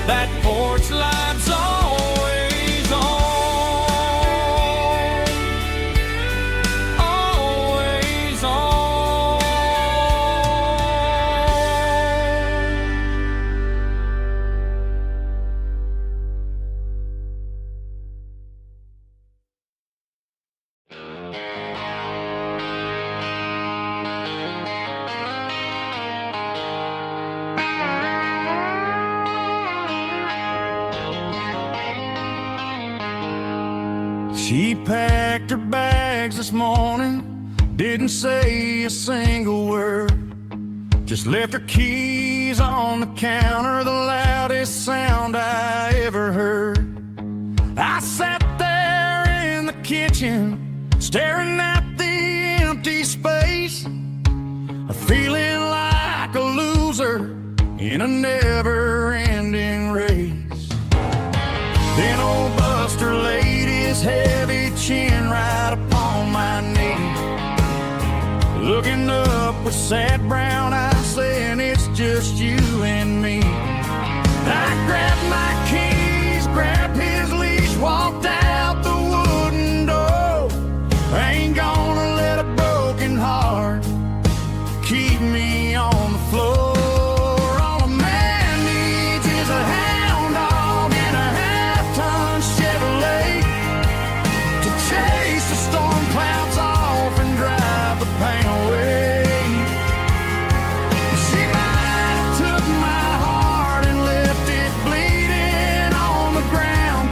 that porch light's always on, always on. She packed her bags this morning, didn't say a single word, just left her keys on the counter, the loudest sound I ever heard. I sat there in the kitchen, staring at the empty space, feeling like a loser in a never-ending race. Then old Buster laid his heavy chin right upon my knee, looking up with sad brown eyes, saying it's just you and me. I grabbed my keys, grabbed his leash, walked out the wooden door. I ain't gonna let a broken heart keep me on the floor. All a man needs is a hound dog and a half-ton Chevrolet to chase the storm clouds off and drive the pain away. She might have took my heart and left it bleeding on the ground,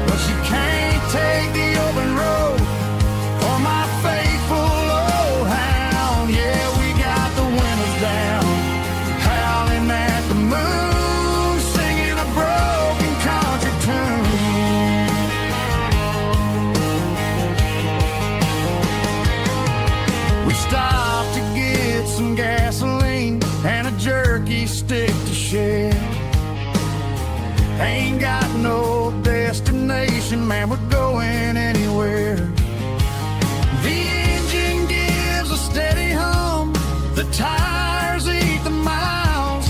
but she can't take the open road or my faithful old hound. Yeah, we got the windows down, howling at the moon, singing a broken country tune. We stopped to get some gasoline and a jerky stick to share. Ain't got no destination, man, we're going anywhere. The engine gives a steady hum, the tires eat the miles.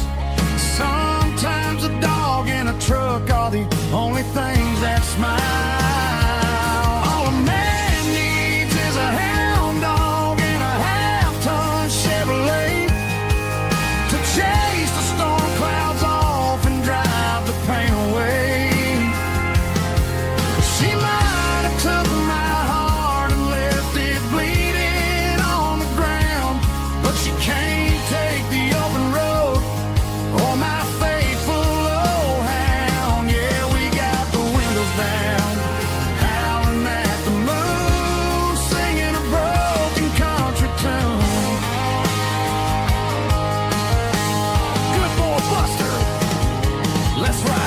Sometimes a dog and a truck are the only things that smile. All a man needs is a hound dog and a half-ton Chevrolet to chase the storm clouds off and drive the pain away. She might have took my heart and left it bleeding on the ground, but she can't take the open road or my faithful old hound. Yeah, we got the windows down, howling at the moon, singing a broken country tune. Good boy, Buster, let's ride.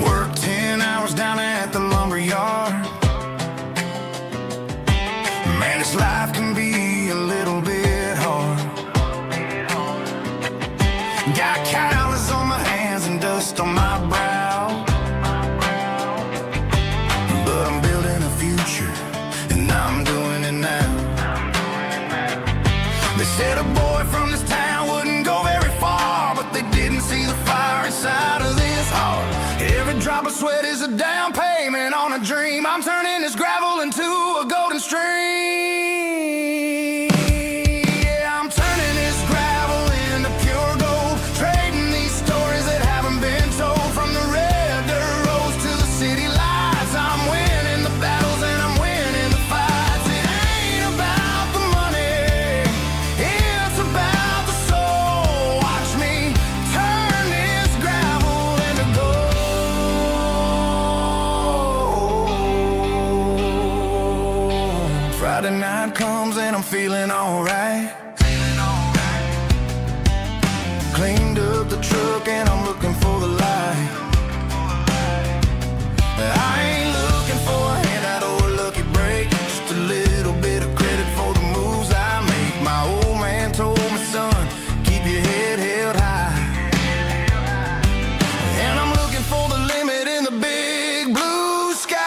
Worked 10 hours down at the lumber yard. Man, this life can be a little bit hard. Got calluses on my hands and dust on my brow, but I'm building a future and I'm doing it now. They said a boy from this town wouldn't go very far, but they didn't see the fire inside of this heart. Every drop of sweat is a down payment on a dream. I'm turning this gravel into a golden stream. Yeah, I'm turning this gravel into pure gold, trading these stories that haven't been told. From the red dirt roads to the city lights, I'm winning the battles and I'm winning the fights. It ain't about the money, it's feeling alright. Cleaned up the truck and I'm looking for the light. I ain't looking for a handout or a lucky break, just a little bit of credit for the moves I make. My old man told me, son, keep your head held high. And I'm looking for the limit in the big blue sky.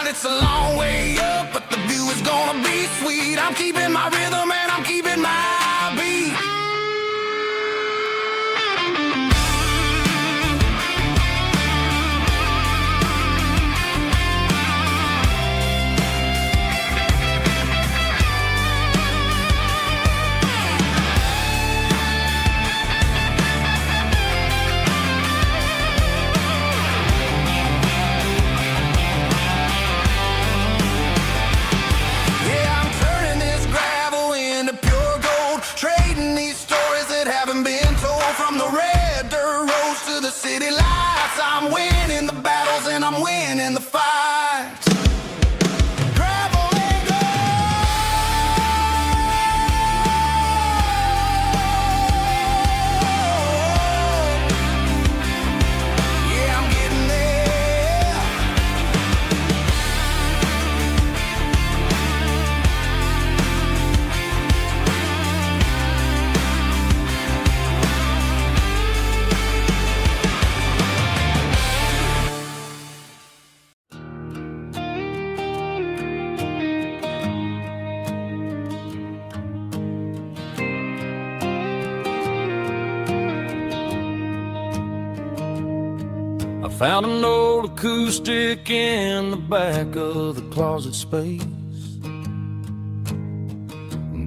It's a long way up, but the view is gonna be sweet. I'm keeping my rhythm and I'm keeping my beat. City lights, I'm winning the battles and I'm winning the fights. Gravel and gold. Yeah, I'm getting there. I found an old acoustic in the back of the closet space.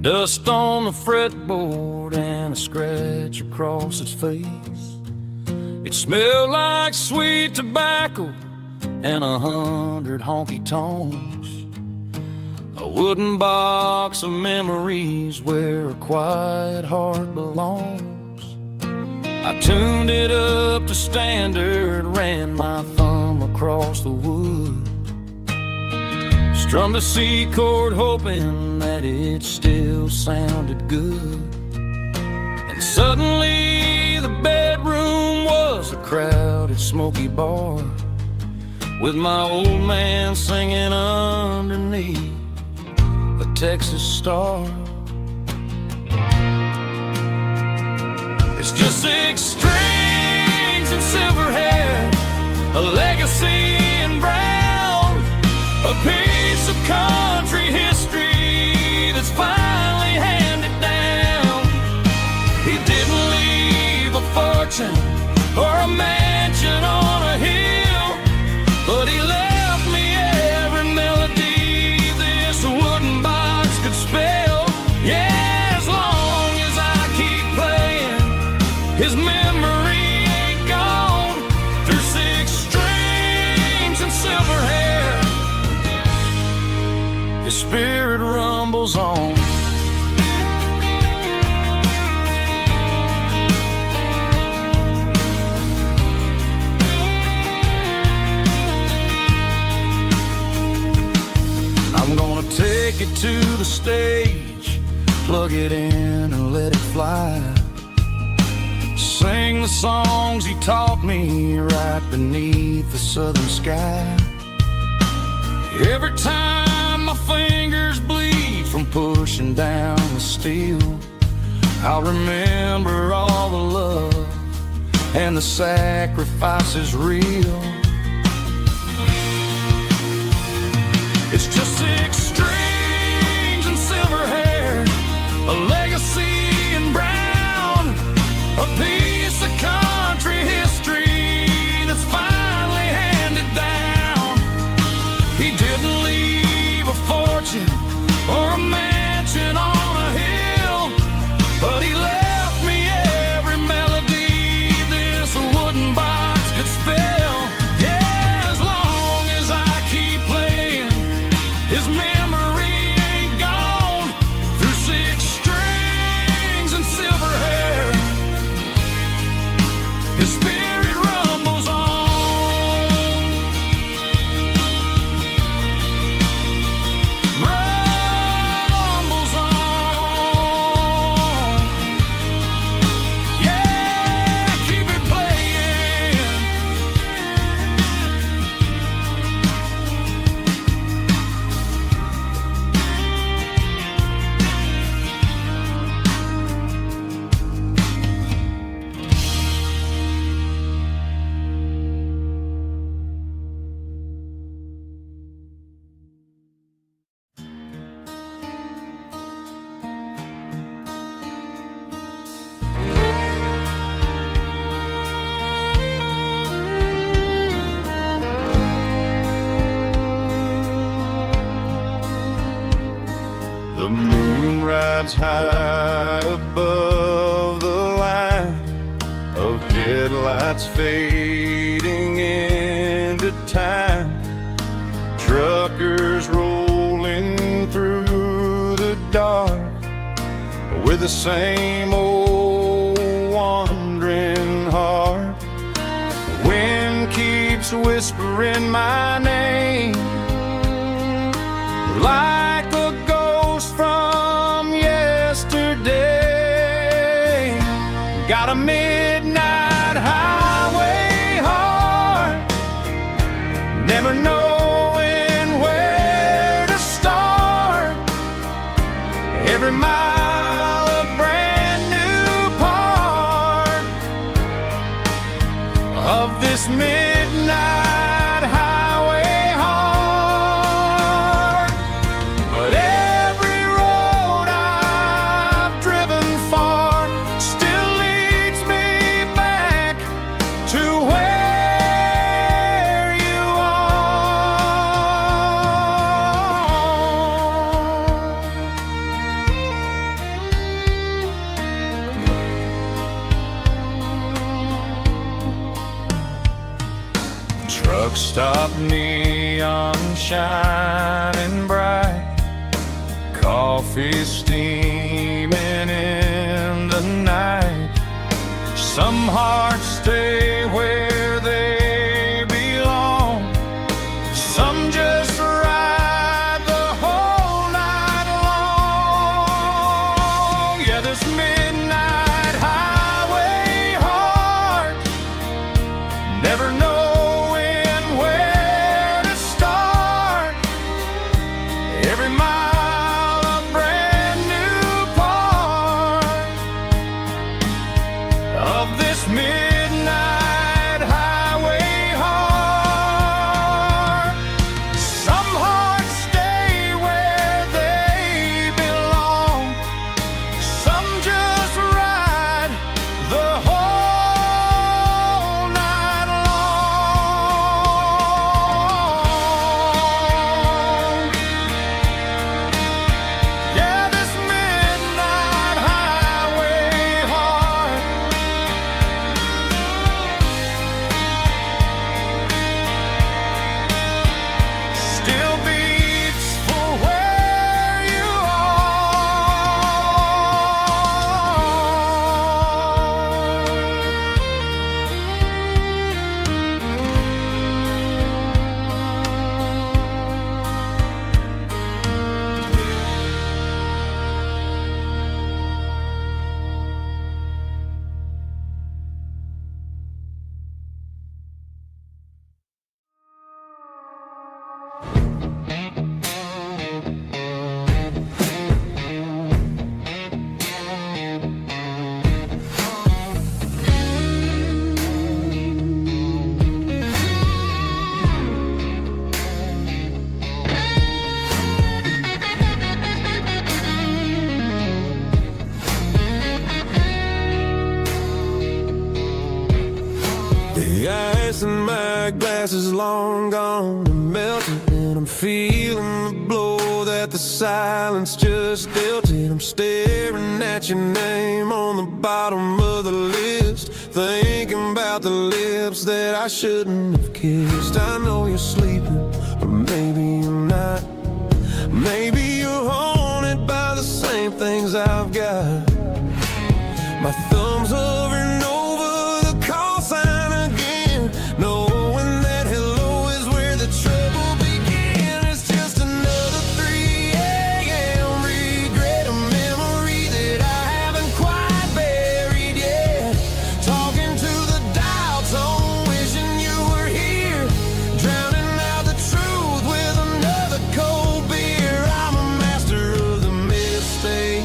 Dust on the fretboard and a scratch across its face. It smelled like sweet tobacco and 100 honky tonks. A wooden box of memories where a quiet heart belongs. I tuned it up to standard, ran my thumb across the wood, strummed a C chord hoping that it still sounded good. And suddenly the bedroom was a crowded smoky bar, with my old man singing underneath a Texas star. It's just 6 strings and silver hair, a legacy in brown, a piece of country history that's finally handed down. He didn't leave a fortune or a mansion on a hill, but he left me every melody this wooden box could spell. Yeah, as long as I keep playing, his memory ain't gone. Through 6 strings and silver hair, his spirit rumbles on. I'm gonna take it to the stage, plug it in and let it fly. Sing the songs he taught me right beneath the southern sky. Every time my fingers bleed from pushing down the steel, I'll remember all the love and the sacrifices real. It's just 6 strings and silver hair, a legacy in brown, a piece of country history that's finally handed down. He didn't leave a fortune or a mansion on a hill, but he left me every melody this wooden box could spell. Yeah, as long as I keep playing, his memory moon rides high above the line of headlights fading into time. Truckers rolling through the dark with the same old wandering heart. The wind keeps whispering my name like a ghost from yesterday. Got a midnight highway heart, never knowing where to start. Every mile a brand new part of this midnight highway heart. But every road I've driven far still leads me back to where you are. Truck stop, neon shining bright, coffee steaming in the night. Some hearts stay where they belong, some just ride the whole night long. Yeah, this midnight highway heart, never knowing where to start. Every mile a brand new part of this midnight highway heart. Some hearts stay where they belong, some just ride the whole night long. Yeah, this midnight highway heart still beats for where you The ice in my glass is long gone and melted, and I'm feeling the blow that the silence just dealt it. I'm staring at your name on the bottom of the list, thinking about the lips that I shouldn't have kissed. I know you're sleeping, but maybe you're not. Maybe you're haunted by the same things I've got. My thumb's hovering over the call sign again, knowing that hello is where the trouble began. It's just another 3 a.m. regret, a memory that I haven't quite buried yet. Talking to the dial tone, wishing you were here, drowning out the truth with another cold beer. I'm a master of the mistakes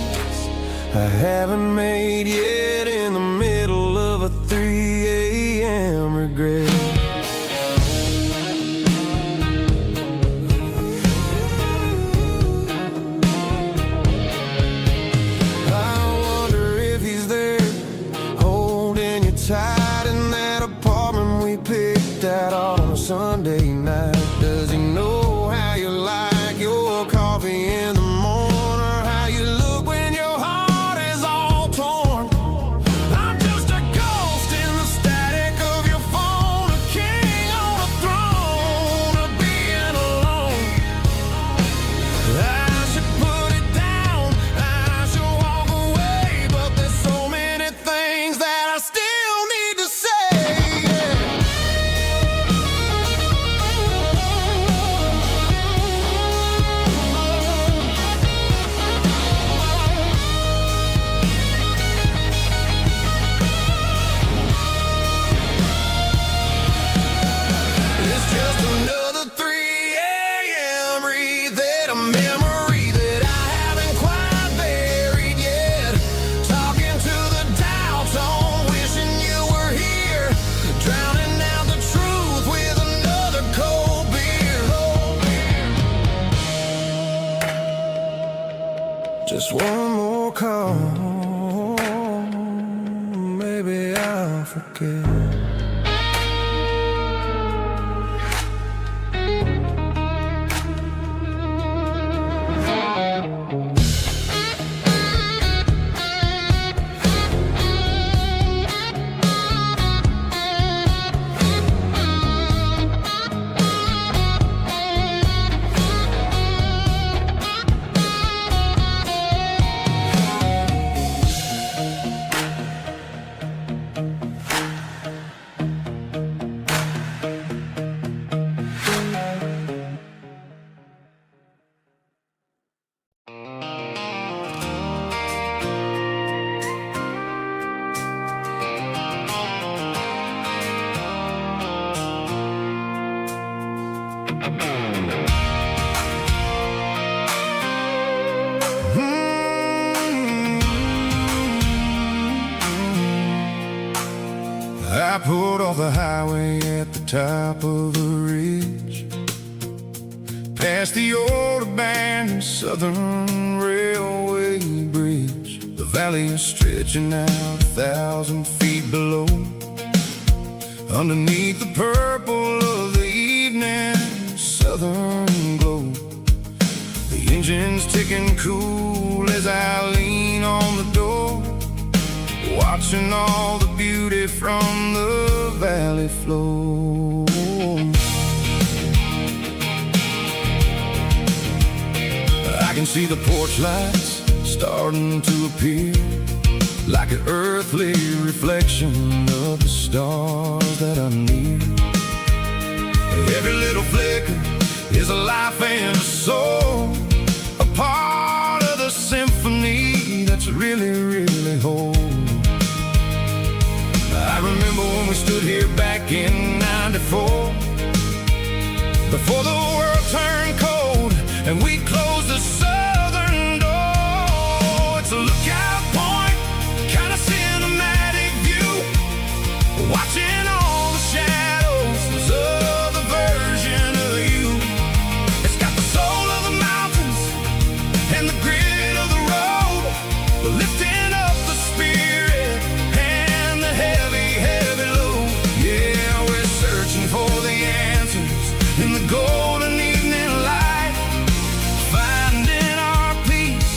I haven't made yet, in the middle of a 3 a.m. regret. I wonder if he's there, holding you tight in that apartment we picked out on a Sunday night. Does he know how you like your coffee in the morning, or how you look one more call, maybe I'll forget. I pulled off the highway at the top of the ridge, past the old abandoned Southern Railway bridge. The valley is stretching out 1,000 feet below, underneath the purple of the evening southern glow. The engine's ticking cool as I lean on the door, watching all the beauty from the valley flow. I can see the porch lights starting to appear, like an earthly reflection of the stars that are near. Every little flicker is a life and a soul, a part of the symphony that's really, really whole. I remember when we stood here back in '94, before the world turned cold and we closed the southern door. It's a lookout point, kind of cinematic view, watching all the shadows of the version of you. It's got the soul of the mountains and the grit of the road, lifting up the spirit and the heavy, heavy load. Yeah, we're searching for the answers in the golden evening light, finding our peace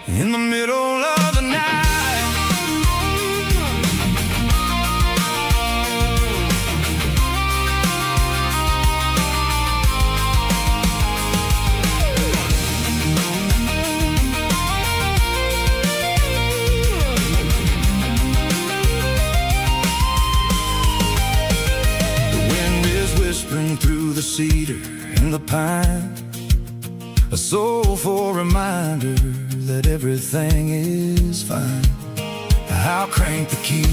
in the middle of the night. Through the cedar and the pine, a soulful reminder that everything is fine. I'll crank the key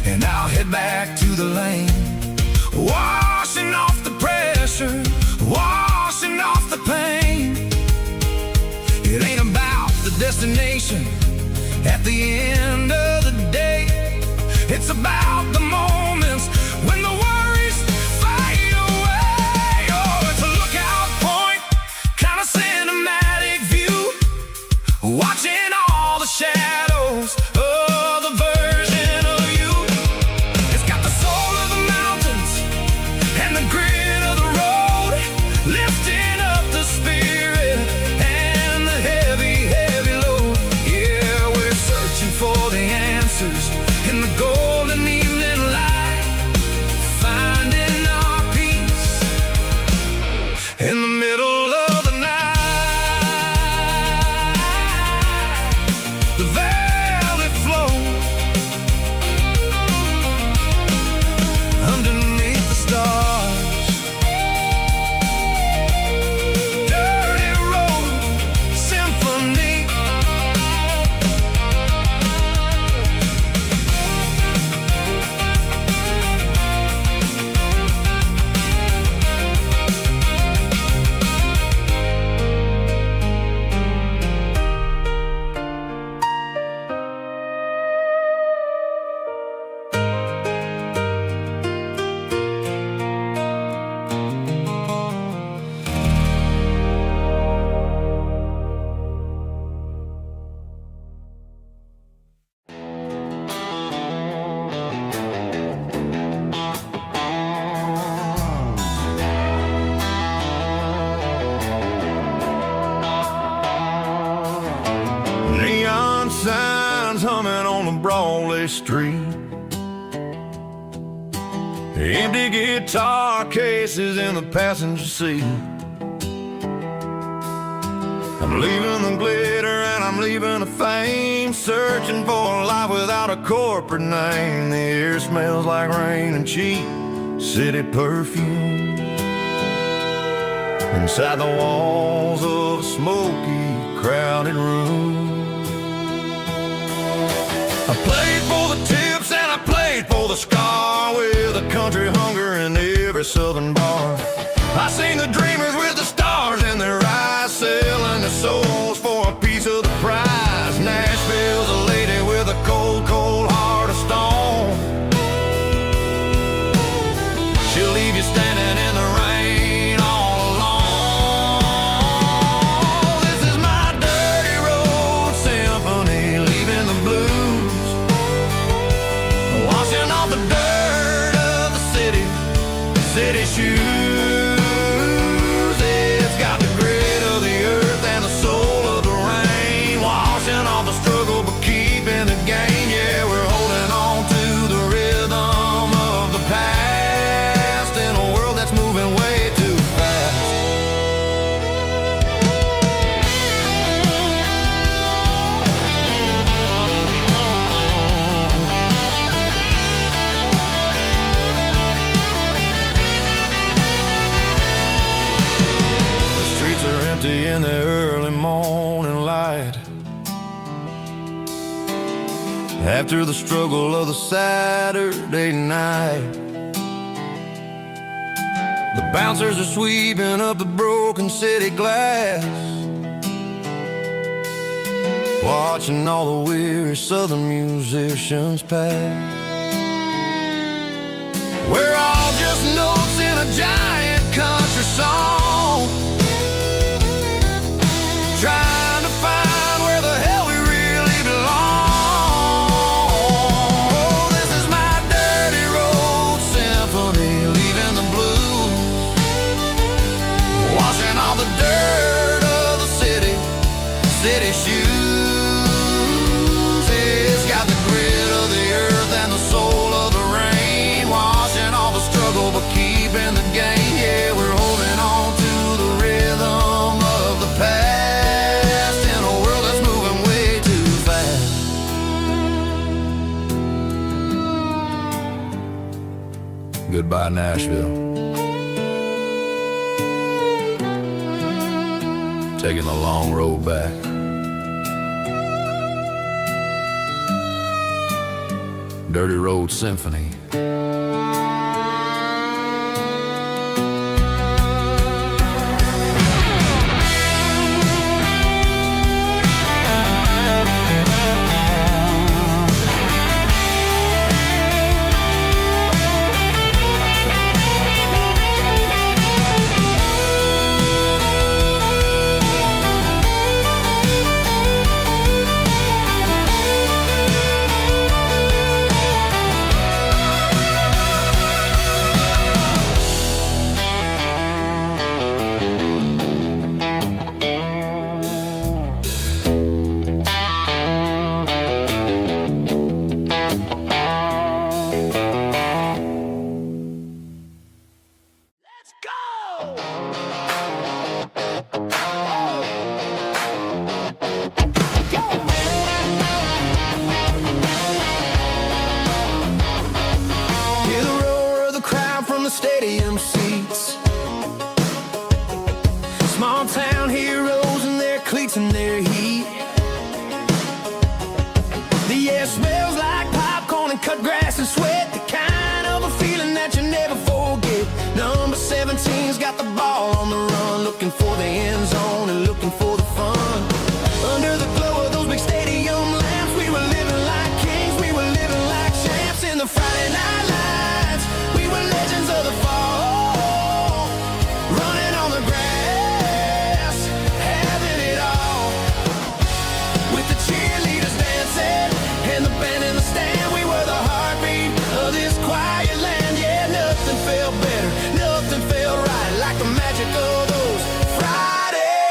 and I'll head back to the lane, washing off the pressure, washing off the pain. It ain't about the destination at the end of the day, it's about the moments when the worries fade away. Oh, it's a lookout point, kind of cinematic view, watching all the shadows of the version of you. It's got the soul of the mountains and the grit of the road, lifting up the spirit and the heavy, heavy load. Yeah, we're searching for the answers in the golden evening light, finding our peace in the middle of the night. neon signs humming on the Broadway street. Empty guitar cases in the passenger seat. I'm leaving the glitter and I'm leaving the fame, searching for a life without a corporate name. The air smells like rain and cheap city perfume. Inside the walls of a smoky, crowded room. I played for the tips and I played for the scar, with a country hunger in every southern bar. I seen the dreamers with the stars in their eyes, selling their souls for a piece of the prize. Nashville's a lady with a cold, cold heart of stone. She'll leave you standing in the rain all alone. This is my dirty road symphony, leaving the blues, washing off the dirt of the city shoes. It's got the grit of the earth and the soul of the rain, washing off the struggle but keeping the gain. Yeah, we're holding on to the rhythm of the past in a world that's moving way too fast. The streets are empty in the early morning light, after the struggle of the Saturday night. The bouncers are sweeping up the broken city glass, watching all the weary southern musicians pass. We're all just notes in a giant country song, trying to find where the hell we really belong. Oh, this is my dirty road symphony, leaving the blues, washing all the dirt of the city shoes. It's got the grit of the earth and the soul of the rain, washing all the struggle but keeping the gain. Yeah, we're holding on to the rhythm of the past in a world that's moving way too fast. Goodbye, Nashville. Taking the long road back. Dirty Road Symphony. Stadium seats, small town heroes in their cleats and their heat. The air smells like popcorn and cut grass and sweat, the kind of a feeling that you never forget. Number 17's got the ball on the run, looking for the end zone and looking for the fun. Under the glow of those big stadium lamps, we were living like kings, we were living like champs in the Friday night lights. We were legends of the fall, running on the grass, having it all, with the cheerleaders dancing and the band in the stand. We were the heartbeat of this quiet land. Yeah, nothing felt better, nothing felt right like the magic of those Friday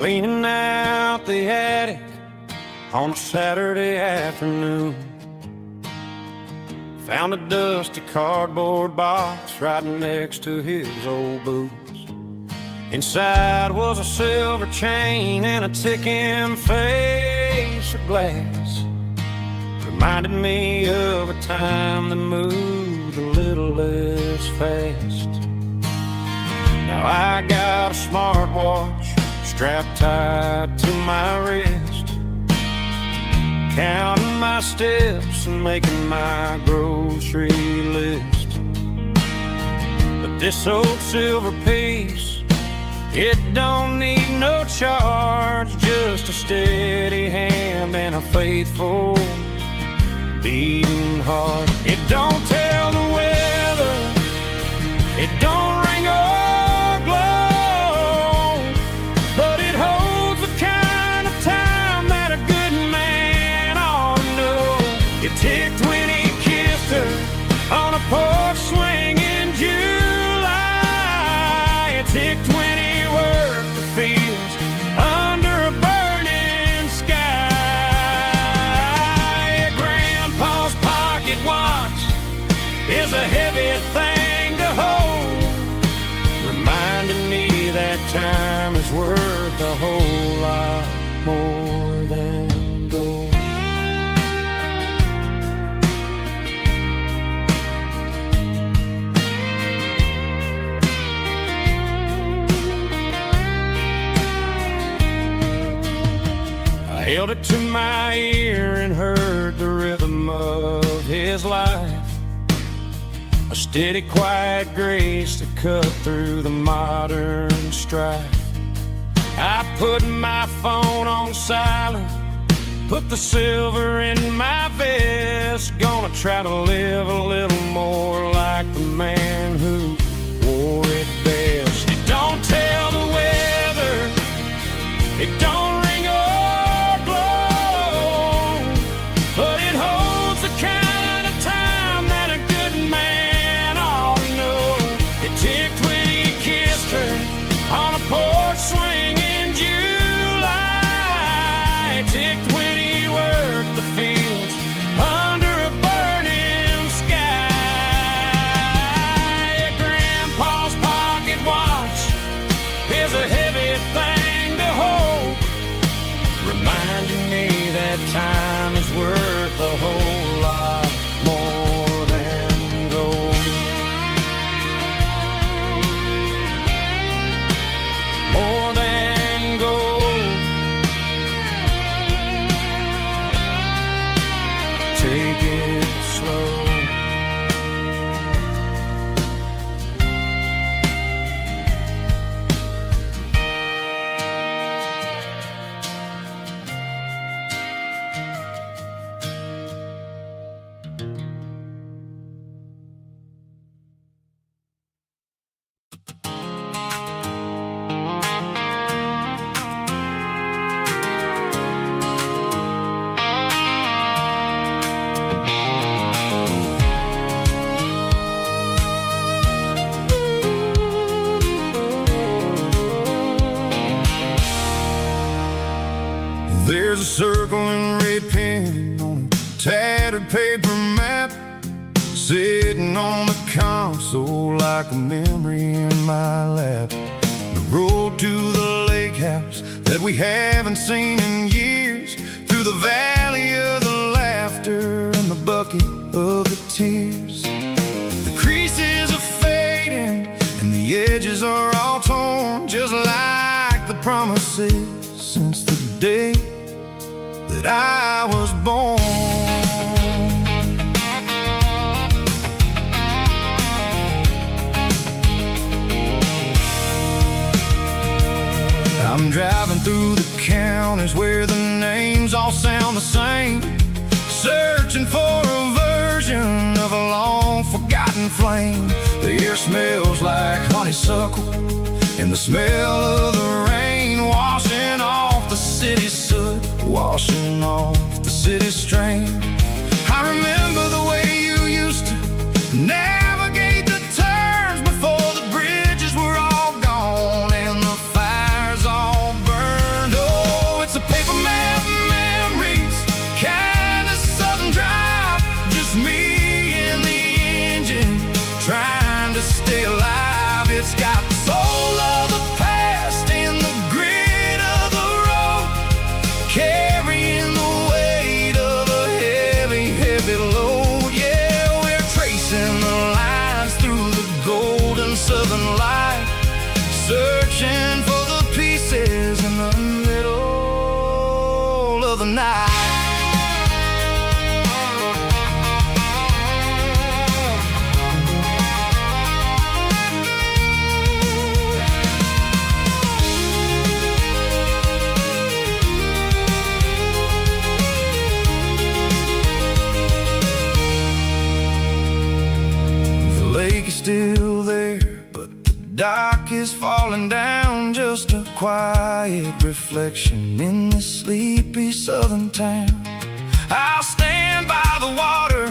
cleaning out the attic on a Saturday afternoon. Found a dusty cardboard box right next to his old boots. Inside was a silver chain and a ticking face of glass. Reminded me of a time that moved a little less fast. Now I got a smartwatch strapped tight to my wrist, counting my steps and making my grocery list. But this old silver piece, it don't need no charge, just a steady hand and a faithful beating heart. It don't tell the weather, it don't ring or glow, but it holds the kind of time that a good man ought to know. It ticked when he kissed her on a porch swing in July. It ticked when he worked the fields under a burning sky. Grandpa's pocket watch is a heavy thing to hold, reminding me that time is worth a whole lot more than gold. I held it to my ear and heard the rhythm of his life, a steady, quiet grace that cut through the modern strife. I put my phone on silent, put the silver in my vest. Gonna try to live a little more like the man who wore it best. It don't tell the weather, it don't ring or glow, but it holds the kind of time that a good man ought to know. It ticked when he kissed her on a porch swing in July. It ticked when he worked the fields under a burning sky. Grandpa's pocket watch is a heavy thing to hold, reminding me that time is worth a whole lot more than gold. More than gold. Take it slow. There's a circle in red pen on a tattered paper map, sitting on the console like a memory in my lap. The road to the lake house that we haven't seen in years, through the valley of the laughter and the bucket of the tears. The creases are fading and the edges are all torn, just like the promises since the day that I was born. I'm driving through the counties where the names all sound the same, searching for a version of a long forgotten flame. The air smells like honeysuckle and the smell of the rain washing off the city's soot, washing off the city's strain. I remember the way you used to navigate the turns before the bridges were all gone and the fires all burned. the night. Still there, but the dock is falling down. Just a quiet reflection in this sleepy southern town. I'll stand by the water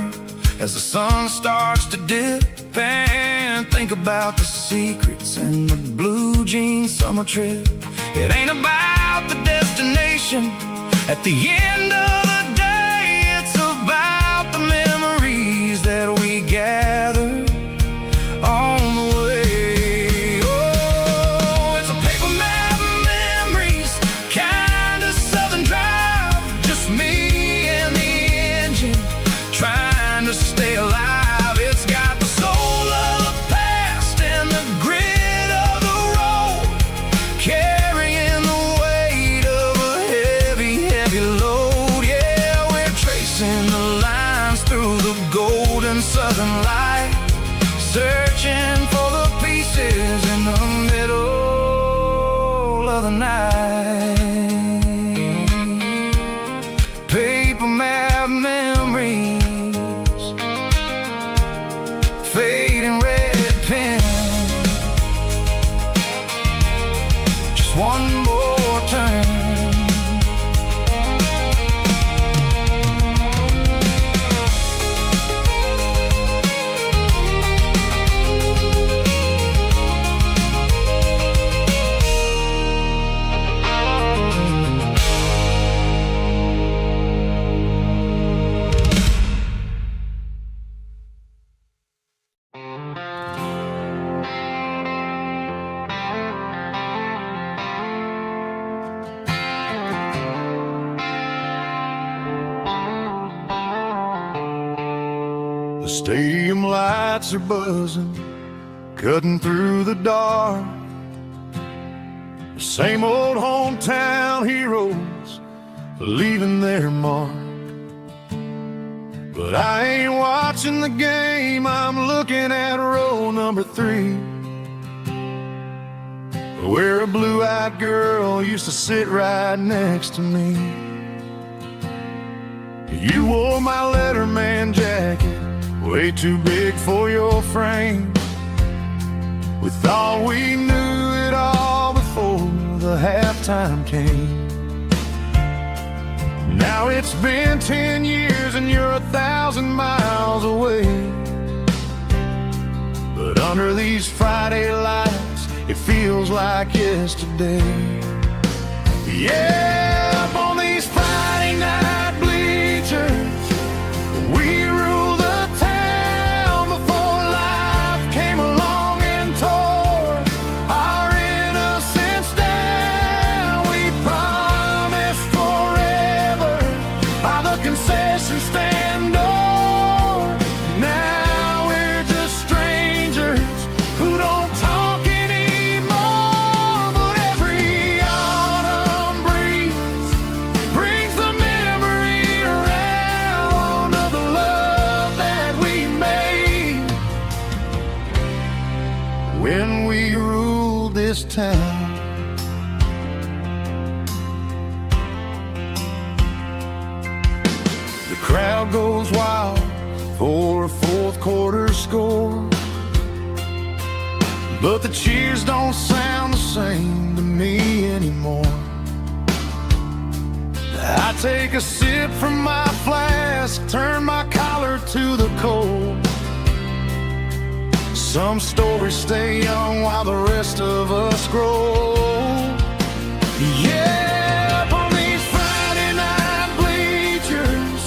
as the sun starts to dip and think about the secrets and the blue jean summer trip. It ain't about the destination at the end of the day. It's about the memories that we gather on the way. Oh, it's a paper map of memories, kind of southern drive. Just me and the engine, trying to stay alive. It's got the soul of the past and the grit of the road, carrying the weight of a heavy, heavy load. Yeah, we're tracing the lines through the golden southern light, searching for the pieces in the middle of the night. Paper map memories, fading red pen. Just one more turn. The stadium lights are buzzing, cutting through the dark. The same old hometown heroes leaving their mark. But I ain't watching the game, I'm looking at row number 3, where a blue-eyed girl used to sit right next to me. You wore my Letterman jacket, way too big for your frame. We thought we knew it all before the halftime came. Now it's been 10 years and you're 1,000 miles away. But under these Friday lights, it feels like yesterday. Yeah, up on these Friday night bleachers, we rule the town before life came along and tore our innocence down. We promised forever by the concession stand door. Now we're just strangers who don't talk anymore. But every autumn breeze brings the memory around of the love that we made when we ruled this town. The crowd goes wild for a fourth quarter score, but the cheers don't sound the same to me anymore. I take a sip from my flask, turn my collar to the cold. Some stories stay young while the rest of us grow. Yeah, up on these Friday night bleachers,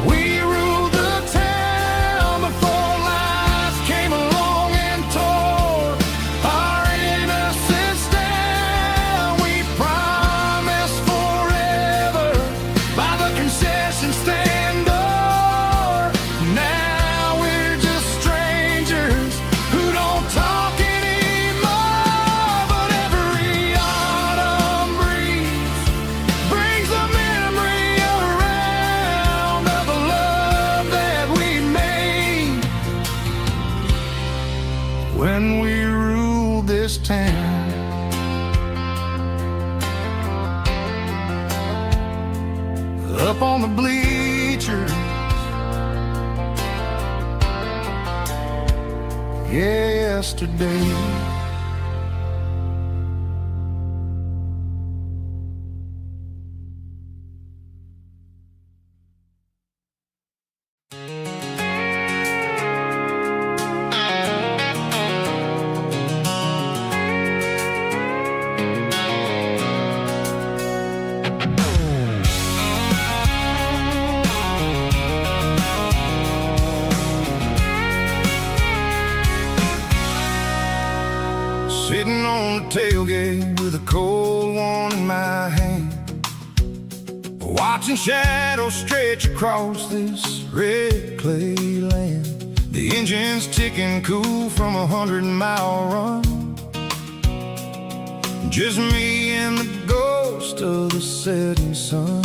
we ruled the town before life came along and tore our innocence down. We promised forever by the concession stand door. Now we're just strangers who don't talk anymore. But every up on the bleachers. Yesterday. Sitting on the tailgate with a cold one in my hand, watching shadows stretch across this red clay land. The engine's ticking cool from a 100-mile run. Just me and the ghost of the setting sun.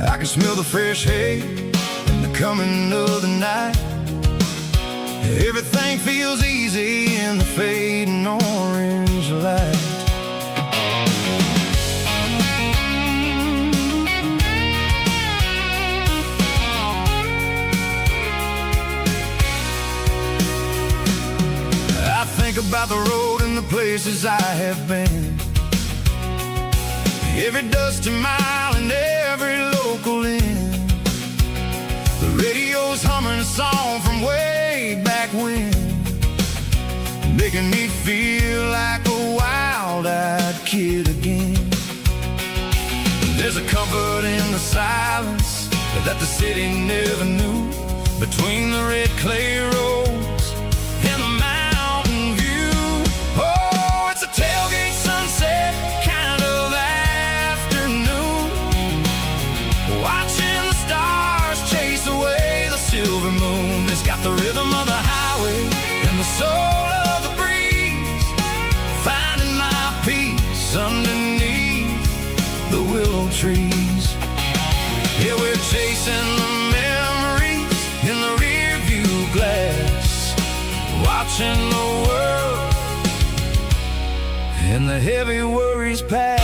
I can smell the fresh hay and the coming of the night. Everything feels easy in the fading orange light. I think about the road and the places I have been, every dusty mile and every local inn. The radio's humming a song from way back when, making me feel like a wild-eyed kid again. There's a comfort in the silence that the city never knew, between the red clay roads and the mountain view. Oh, it's a tailgate sunset kind of afternoon, watching the stars chase away the silver moon. It's got the rhythm of the highway and the soul of the breeze, finding my peace underneath the willow trees. Yeah, we're chasing the memories in the rear view glass, watching the world and the heavy worries pass.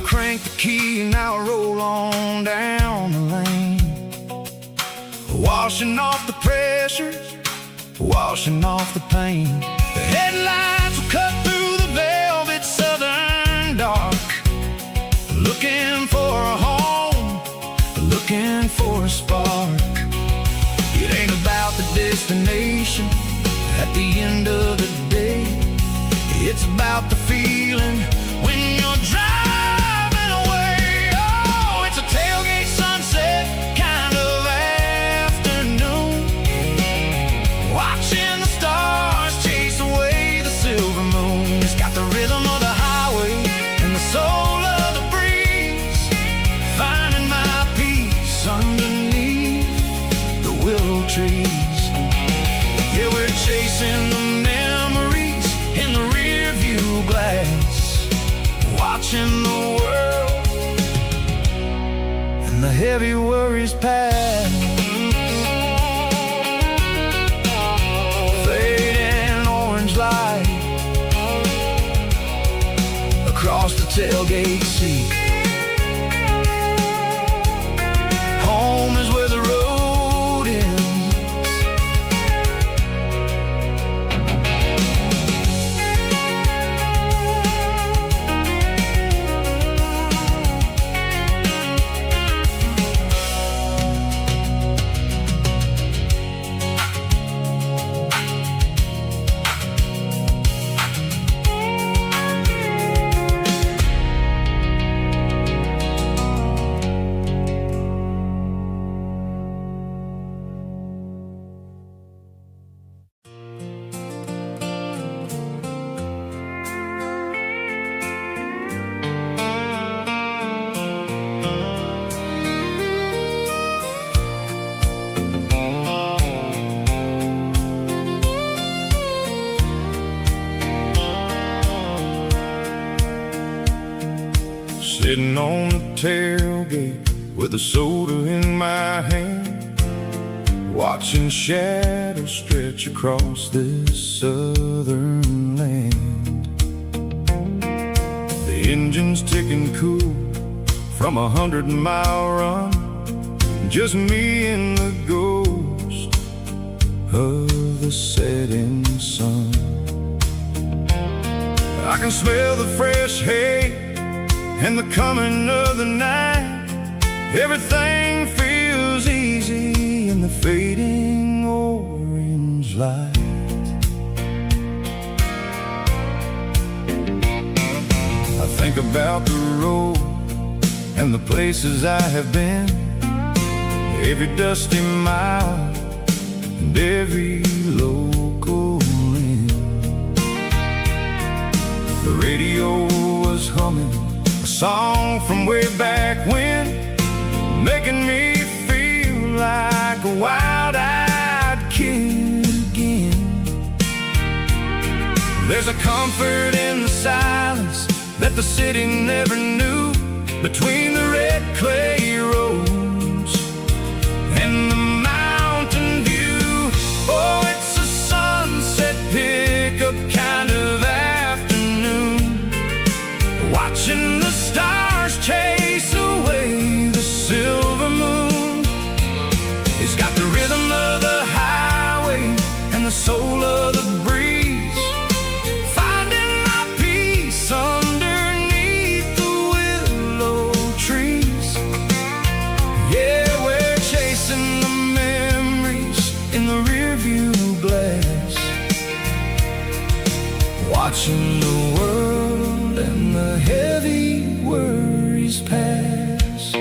Crank the key and I'll roll on down the lane, washing off the pressure, washing off the pain. The headlights will cut through the velvet southern dark, looking for a home, looking for a spark. It ain't about the destination at the end of the day, it's about the feeling when you're driving. Tailgate sunset kind of afternoon, watching the stars chase away the silver moon. It's got the rhythm of the highway and the soul of the breeze, finding my peace underneath the willow trees. Yeah, we're chasing the memories in the rear view glass, watching the world the heavy worries pass. Fading orange light across the tailgate seat. Home is where the road ends. Sitting on the tailgate with a soda in my hand, watching shadows stretch across this southern land. The engine's ticking cool from 100-mile run, just me and the ghost of the setting sun. I can smell the fresh hay and the coming of the night. Everything feels easy in the fading orange light. I think about the road and the places I have been, every dusty mile and every local inn. The radio was humming a song from way back when, making me feel like a wild-eyed kid again. There's a comfort in the silence that the city never knew, between the red clay roads and the mountain view. Oh, it's a sunset pickup kind of afternoon, watching the stars chase away the silver moon. It's got the rhythm of the highway and the soul of the breeze, finding my peace underneath the willow trees. Yeah, we're chasing the memories in the rearview glass, watching the world and the heavy worries pass.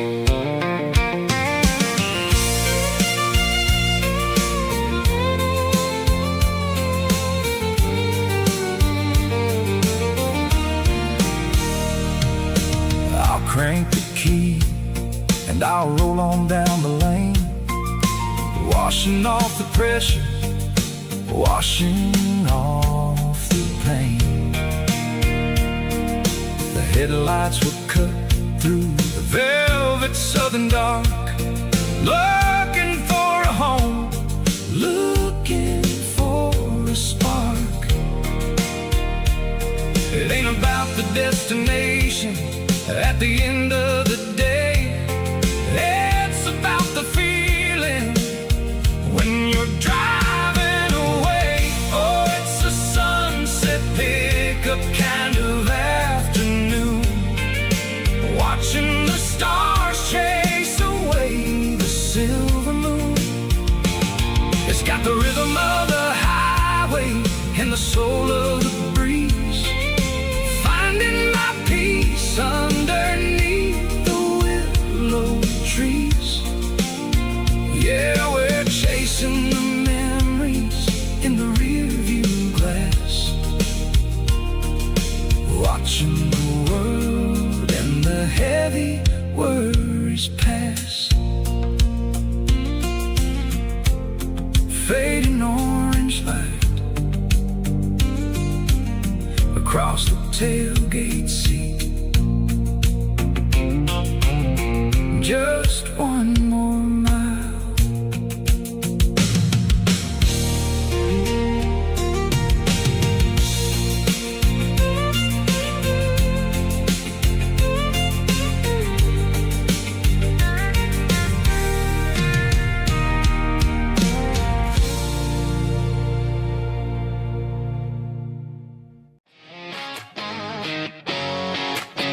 I'll crank the key and I'll roll on down the lane, washing off the pressure, washing off the pain. The headlights will cut through the velvet southern dark, looking for a home, looking for a spark. It ain't about the destination at the end of the day, it's about the feeling when you're driving away. Oh, it's a sunset pickup kind of afternoon, watching the stars chase away the silver moon. It's got the rhythm of the highway and the soul of the breeze, finding my peace underneath the willow trees. Yeah, we're chasing the memories in the rearview glass, watching the world and the heavy worries pass. Fading orange light across the tailgate seat, just one more mile.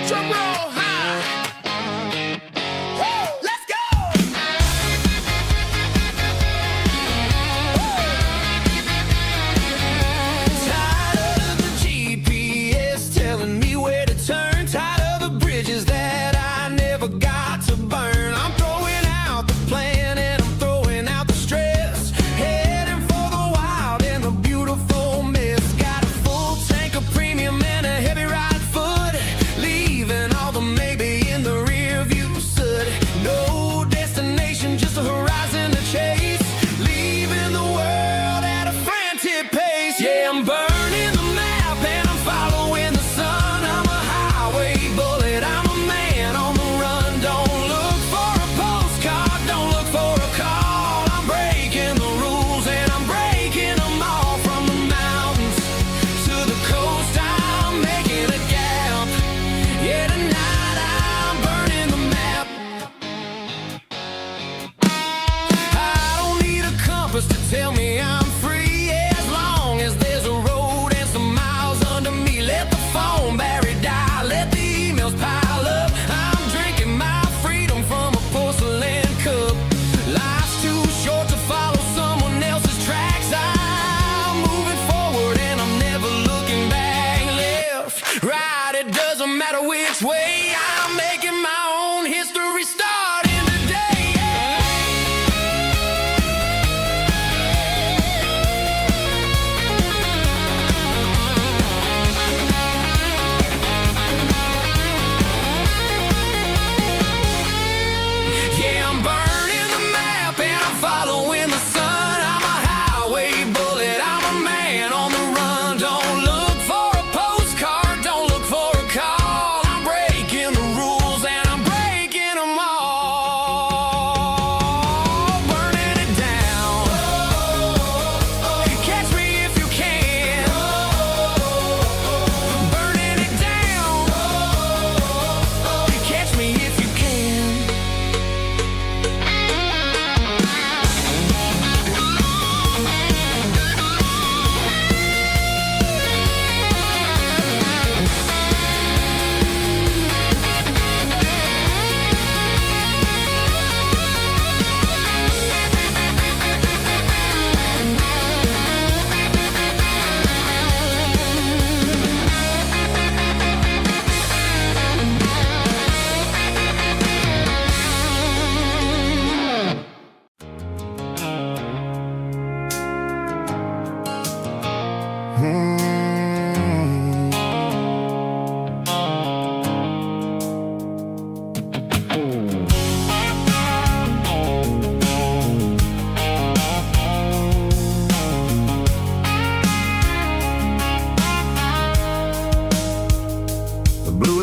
Drum roll high. Woo, let's go. Tired of the GPS telling me where to turn, tired of the bridges that I never got to burn. I'm throwing out the plan and I'm throwing out the stress, heading for the wild and the beautiful mess. Got a full tank of premium and a heavy right foot, leaving all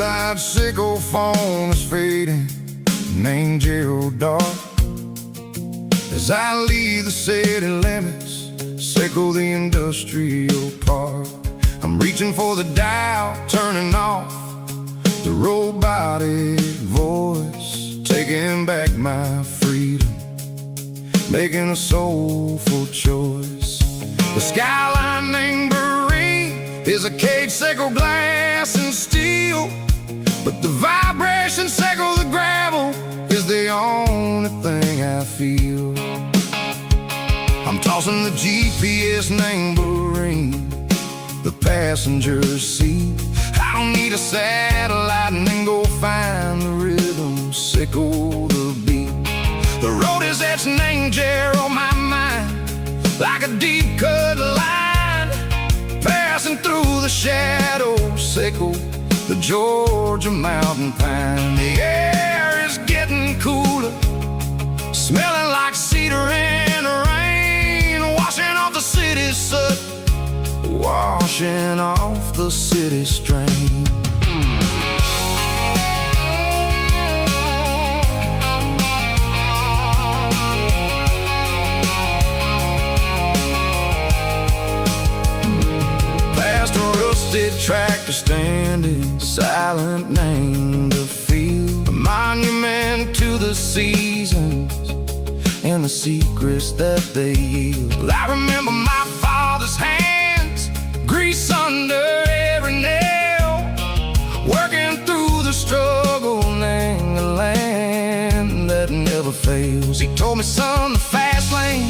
Two-eyed sickle phone is fading, named Geralkyo. As I leave the city limits, sickle the industrial park. I'm reaching for the dial, turning off the robotic voice, taking back my freedom, making a soulful choice. The skyline named Bryan is a cage, sickle glass and steel, but the vibration sickle the gravel is the only thing I feel. I'm tossing the GPS named Bryan, the passenger seat. I don't need a satellite and then go find the rhythm, sickle the beat. The road is etched named Gerald on my mind, like a deep cut line, passing through the shadows, sickle the Georgia mountain pine. The air is getting cooler, smelling like cedar in the rain, washing off the city soot, washing off the city strain. Past a rusted tractor standing silent, named the field, a monument to the seasons and the secrets that they yield. I remember my father's hands, grease under every nail, working through the struggle, named the land that never fails. He told me, son, the fast lane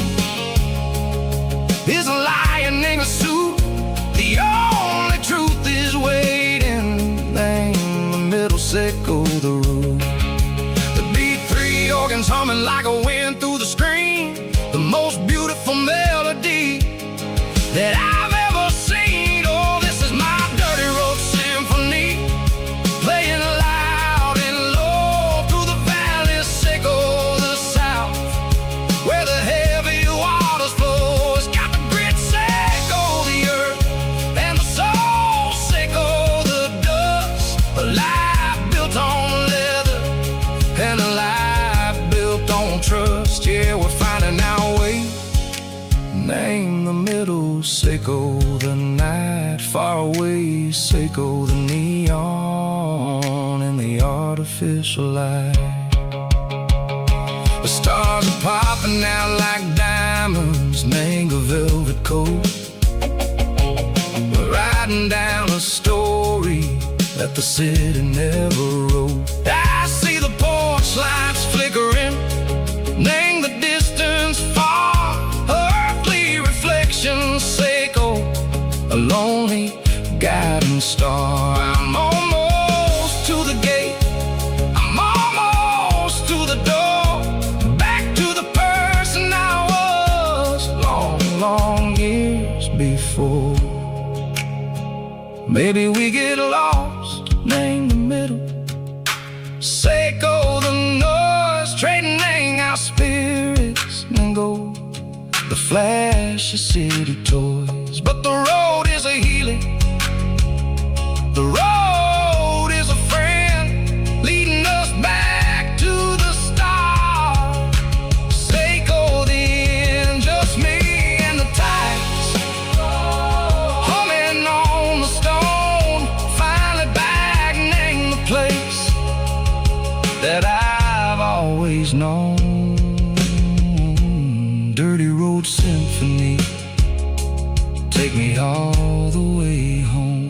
is a lion in a suit, the only truth is waiting, named the middle, sickle the road. The beat, three organs humming like a wind through the screen, the most beautiful melody that I've ever seen. Oh, this is my dirty road symphony, playing loud and low through the valleys, sickle the south, where the heavy waters flow. It's got the grit, sickle the earth, and the soul, sickle the dust. A life built on leather and a life built on trust. Yeah, we're finding our way, name the middle, sickle the night, far away, sickle the neon and the artificial light. The stars are popping out like diamonds, name a velvet coat. We're riding down a story that the city never wrote. I see the porch lights flickering, name the distance far, earthly reflections, sickle a lonely guiding star. I'm almost to the gate, I'm almost to the door, back to the person I was long, long years before. Maybe we get lost, name the middle, sickle the noise, trading our spirits and go the flash of city toys. But the road is a healing, the road is a friend, leading us back to the start. Sickle the end, just me and the tides, humming on the stone, finally back, name the place that I've always known. Dirty road symphony, take me all the way home.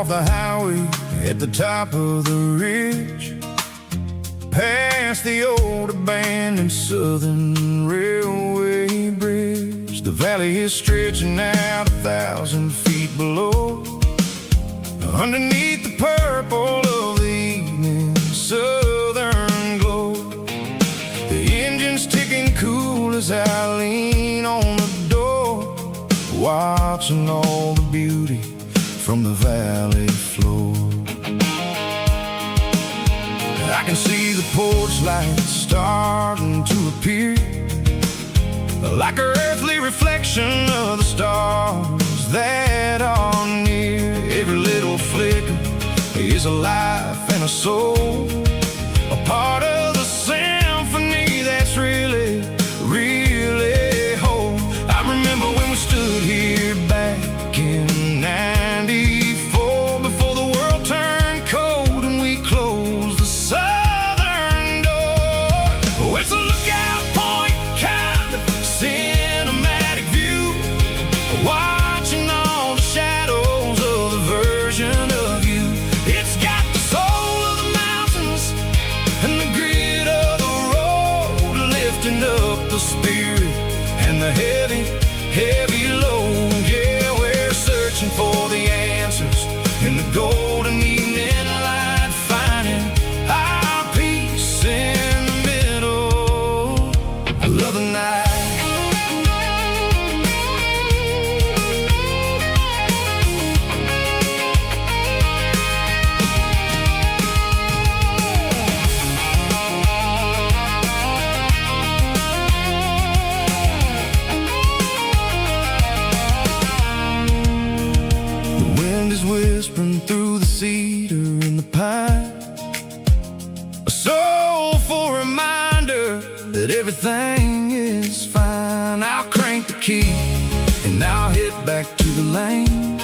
off the highway at the top of the ridge, past the old abandoned Southern Railway bridge. The valley is stretching out 1,000 feet below, underneath the purple of the evening southern glow. The engine's ticking cool as I lean on the door, watching all the beauty from the valley floor. I can see the porch lights starting to appear, like an earthly reflection of the stars that are near. Every little flicker is a life and a soul, a part of the symphony that's really, really whole. I remember when we stood here back in '94, before the world turned cold and we closed the southern door. Oh, it's a lookout point kind of cinematic view, watching all the shadows of the version of you. It's got the soul of the mountains and the grit of the road, lifting up the spirit and the heavy, heavy load. Yeah, we're searching for the answers in the golden evening light, finding our peace in the middle of the night. Whispering through the cedar and the pine, a soulful reminder that everything is fine. I'll crank the key and I'll hit back to the lane,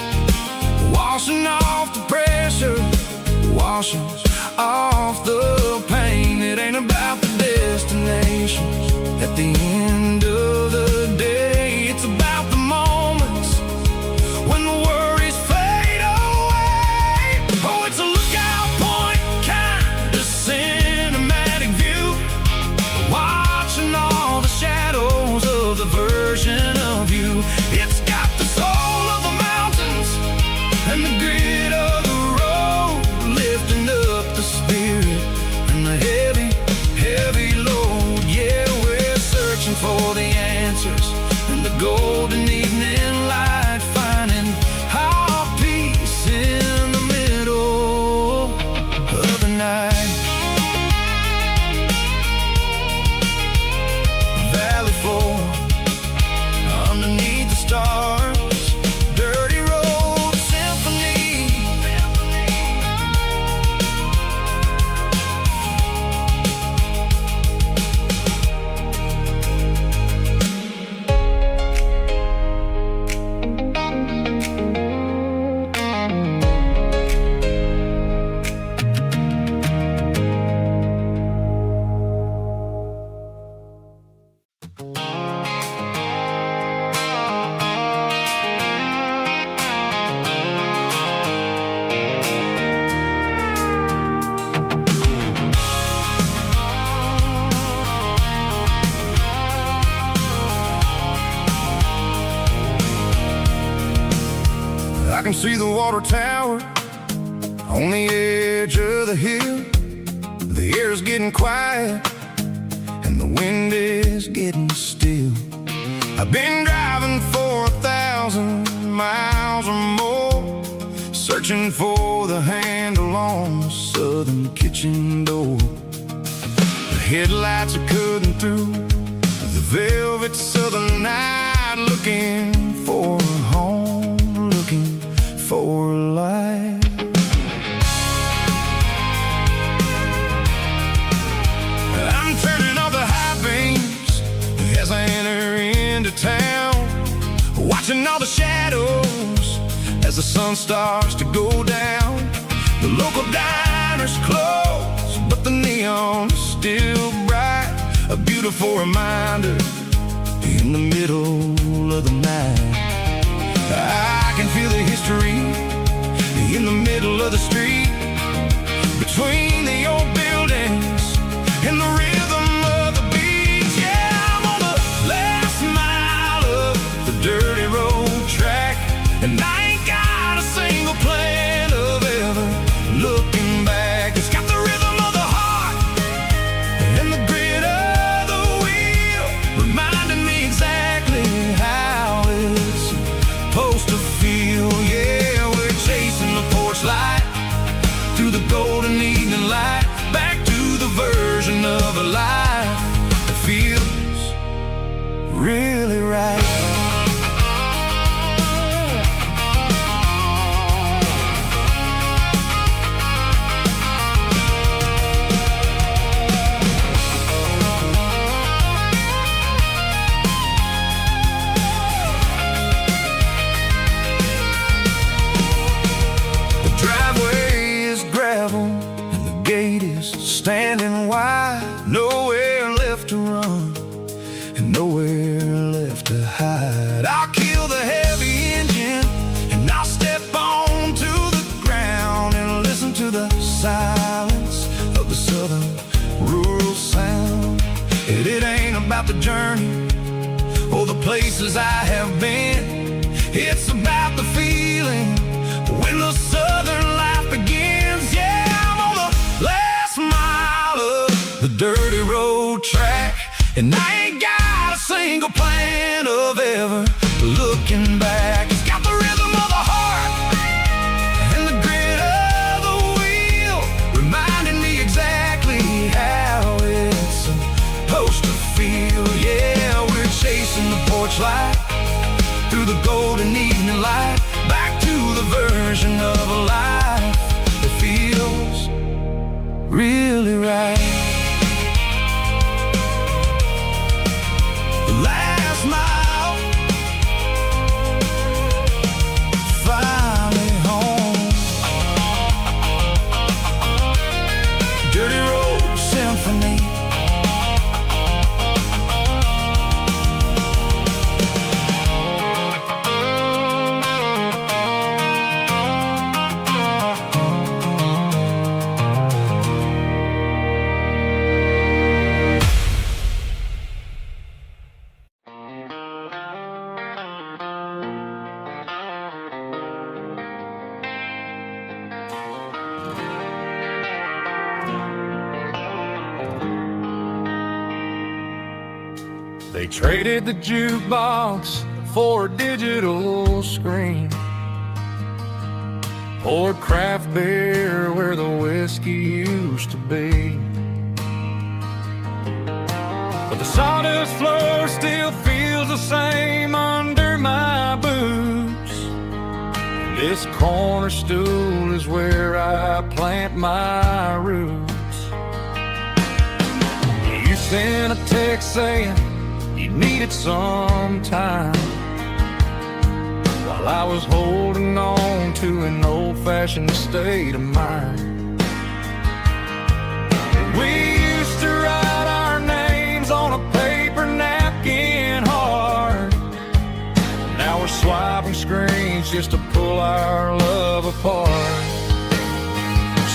washing off the pressure, washing off the pain. It ain't about the destinations at the end of the day, it's about the moments when the worries fade away. Oh, it's a lookout point kind of cinematic view, watching all the shadows of the version of you. It's got the soul of the mountains and the grit of the road, lifting up the spirit and the heavy, heavy load. Yeah, we're searching for the answers in the golden evening light, finding our peace in the middle of the night. Valley floor, underneath the stars, dirty road symphony. I can see the water tower on the edge of the hill. The air's getting quiet and the wind is getting still. I've been driving for 1,000 miles or more, searching for the handle on the southern kitchen door. The headlights are cutting through the velvet southern night, looking for a home, looking for life. I'm turning off the high beams as I enter into town, watching all the shadows as the sun starts to go down. The local diner's closed, but the neon is still bright, a beautiful reminder in the middle of the night. I can feel the history in the middle of the street, between the old buildings and the rhythm of the beats. Yeah, I'm on the last mile of the dirty road track, and I ain't got a single plan of ever looking back. It's got the rhythm of the heart and the grit of the wheel, reminding me exactly how it's supposed to feel. Yeah, we're chasing the porch light through the golden evening light, back to the version of a life that feels really right. The driveway is gravel and the gate is standing wide. Nowhere left to run and nowhere left to hide. I'll kill the heavy engine and I'll step onto the ground and listen to the silence of the southern rural sound. It ain't about the journey or the places I have been. It's about the feeling when the southern life begins. Yeah, I'm on the last mile of the dirty road track, and I ain't got a single plan of ever looking back. It's got the rhythm of the heart and the grit of the wheel, reminding me exactly how it's supposed to feel. Yeah, we're chasing the porch light through the golden evening light, back to the version of a life that feels really right. The last mile, finally home. Dirty road symphony. They traded the jukebox for a digital screen, poured craft beer where the whiskey used to be. But the sawdust floor still feels the same under my boots. This corner stool is where I plant my roots. You sent a text saying you needed some time, while I was holding on to an old-fashioned state of mind. We used to write our names on a paper napkin hard. Now we're swiping screens just to pull our love apart.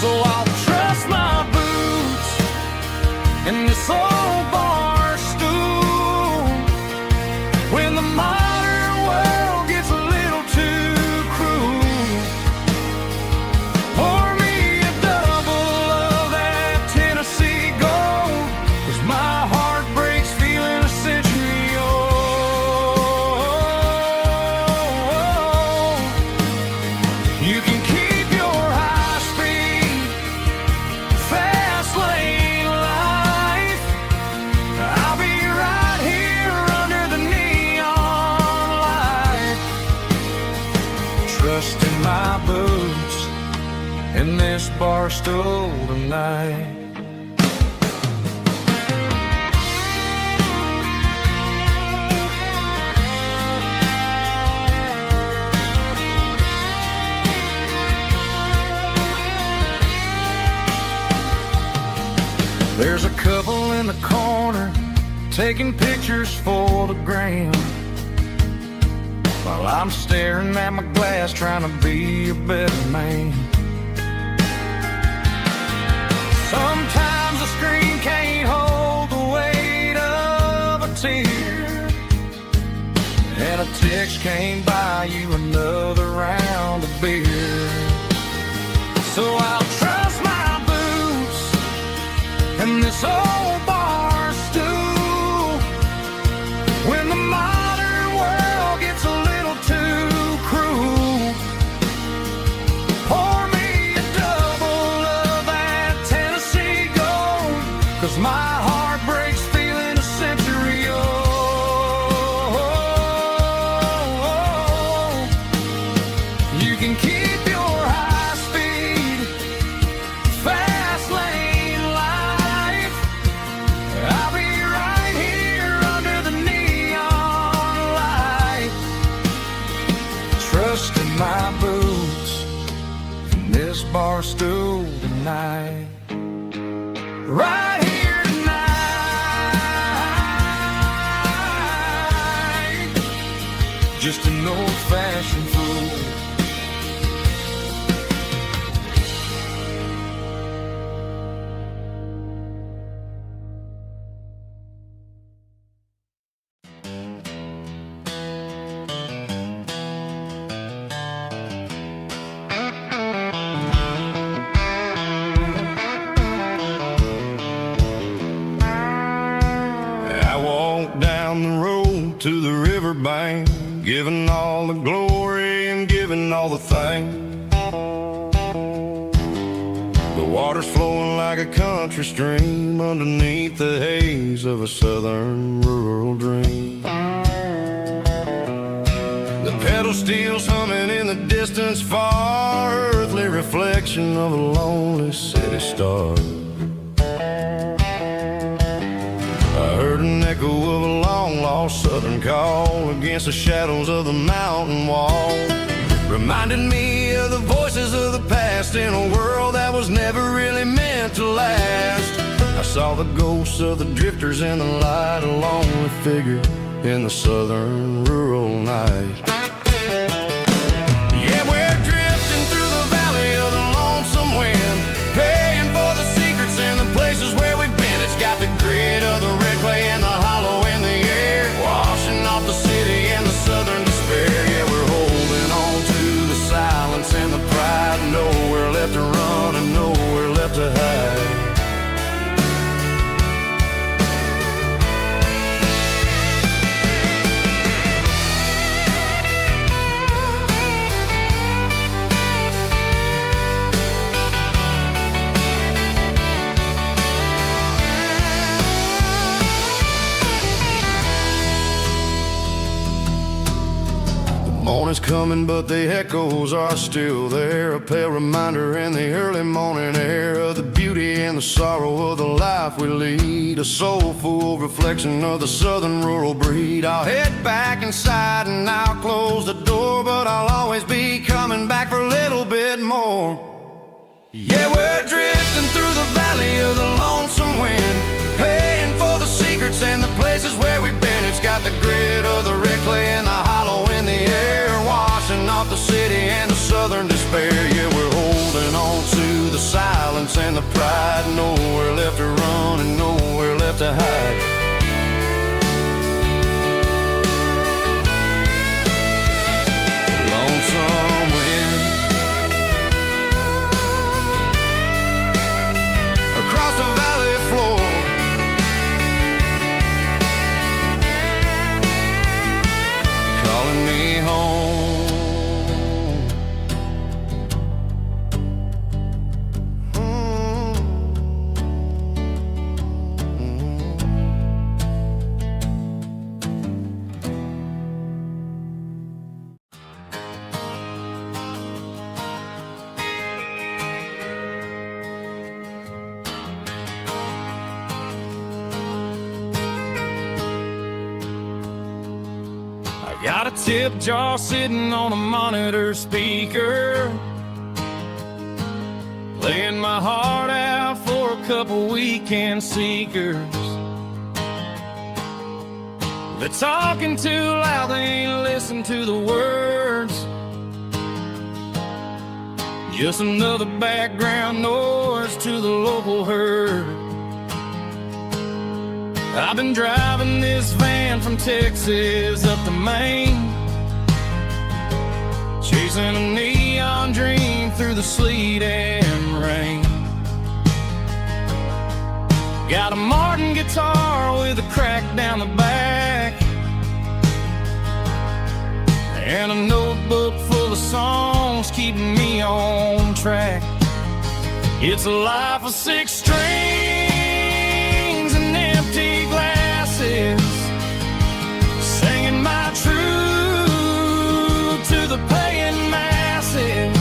So I'll trust my boots in this old bar stool when the modern world gets a little too cruel. Pour me a double of that Tennessee Gold, 'cause my heart breaks feeling a century old. You can keep your high speed, fast lane life. I'll be right here under the neon light, trusting my boots in this bar stool tonight. There's a couple in the corner taking pictures for the gram, while I'm staring at my glass trying to be a better man. Sometimes the screen can't hold the weight of a tear, and a text can't buy you another round of beer. So I'll trust my boots and this old bar stool when the modern world gets a little too cruel. Pour me a double of that Tennessee Gold, 'cause my heart breaks feeling a century old. You can keep your high-speed, fast lane life. I'll be right here under the neon light, trusting my boots and this bar stool tonight. Right here tonight, just an old-fashioned fool. I walked down the road to the riverbank, giving all the glory and giving all the thanks. The water's flowing like a country stream underneath the haze of a southern rural dream. The pedal steel's humming in the distance far, earthly reflection of a lonely city star. I heard an echo of a long-lost southern call against the shadows of the mountain wall, reminded me of the voices of the past in a world that was never really meant to last. I saw the ghosts of the drifters in the light, a lonely figure in the southern rural night. Yeah, we're drifting through the valley of the lonesome wind, paying for the secrets and the places where we've been. It's got the grit of the red clay and the hollow in the air, washing off the city and the southern despair. Yeah, we're holding on to the silence and the pride, nowhere left to run and nowhere left to hide. Morning's coming, but the echoes are still there, a pale reminder in the early morning air of the beauty and the sorrow of the life we lead, a soulful reflection of the southern rural breed. I'll head back inside and I'll close the door, but I'll always be coming back for a little bit more. Yeah, we're drifting through the valley of the lonesome wind, paying for the secrets and the places where we've been. It's got the grit of the red clay and the hollow in the air, washing off the city and the southern despair. Yeah, we're holding on to the silence and the pride, nowhere left to run and nowhere left to hide. Lonesome wind across the valley floor, calling me home. Got a tip jar sitting on a monitor speaker, laying my heart out for a couple weekend seekers. They're talking too loud, they ain't listening. listen to the words. Just another background noise to the local herd. I've been driving this van from Texas up to Maine, chasing a neon dream through the sleet and rain. Got a Martin guitar with a crack down the back, and a notebook full of songs keeping me on track. It's a life of 6 strings and empty glasses, singing my truth to the paying masses.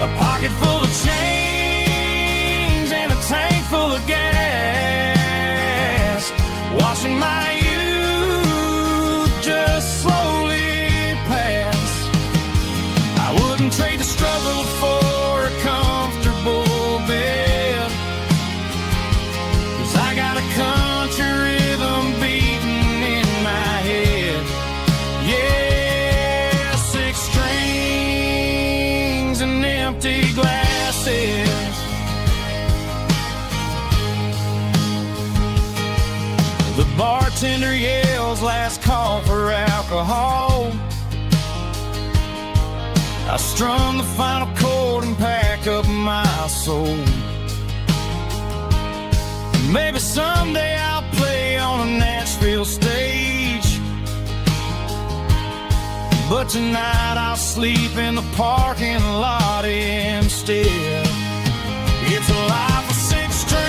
A pocket full of change and a tank full of gas, watching my youth just slowly pass. I wouldn't trade the struggle for a comfortable bed, 'cause I got a country rhythm beating in my head. Yeah, 6 strings and empty glasses. The bartender yells last call for alcohol. I strum the final chord and pack up my soul. Maybe someday I'll play on a Nashville stage, but tonight I'll sleep in the parking lot instead. It's a life of 6 strings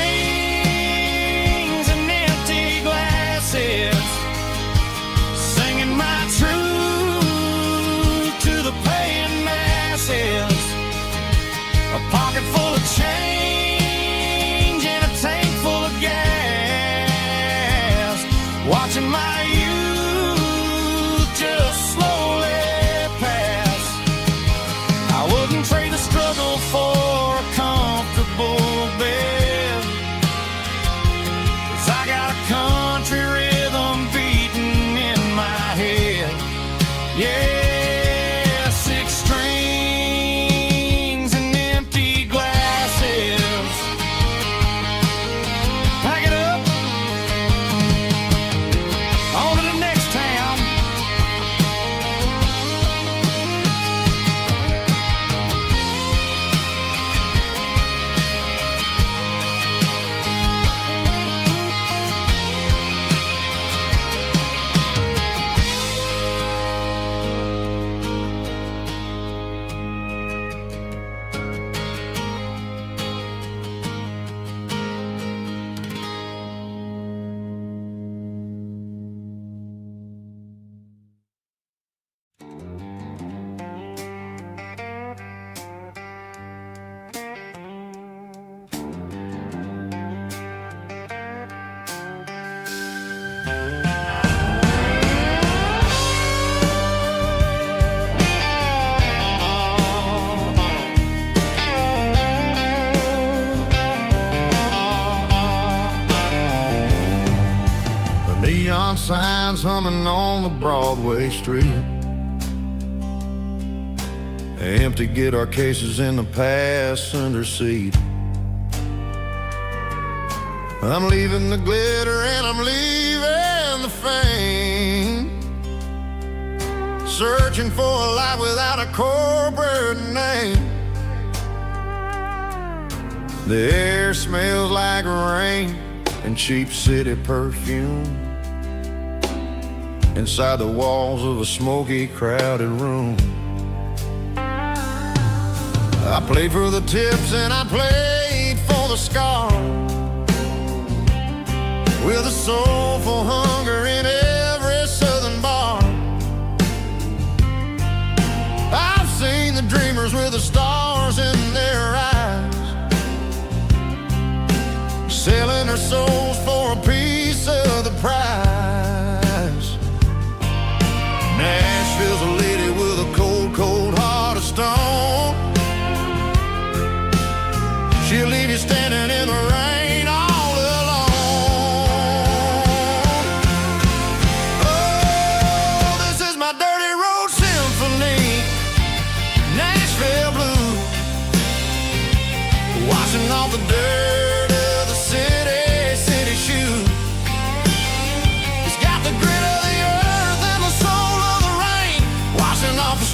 and empty glasses, singing my truth to the paying masses. A pocket full of change and a tank full of gas, watching my youth just slowly pass. I wouldn't trade the struggle for a comfortable bed, 'cause I got a country rhythm beating in my head. Yeah, 6 strings and empty glasses. Pack it up, on to the next town. Neon signs humming on the Broadway street, empty guitar cases in the passenger seat. I'm leaving the glitter and I'm leaving the fame, searching for a life without a corporate name. The air smells like rain and cheap city perfume inside the walls of a smoky, crowded room. I played for the tips and I played for the scars, with a soulful hunger in every southern bar. I've seen the dreamers with the stars in their eyes, selling their souls for a piece of the prize. Nashville's a lady with a cold, cold heart of stone. She'll leave you standing in the rain all alone.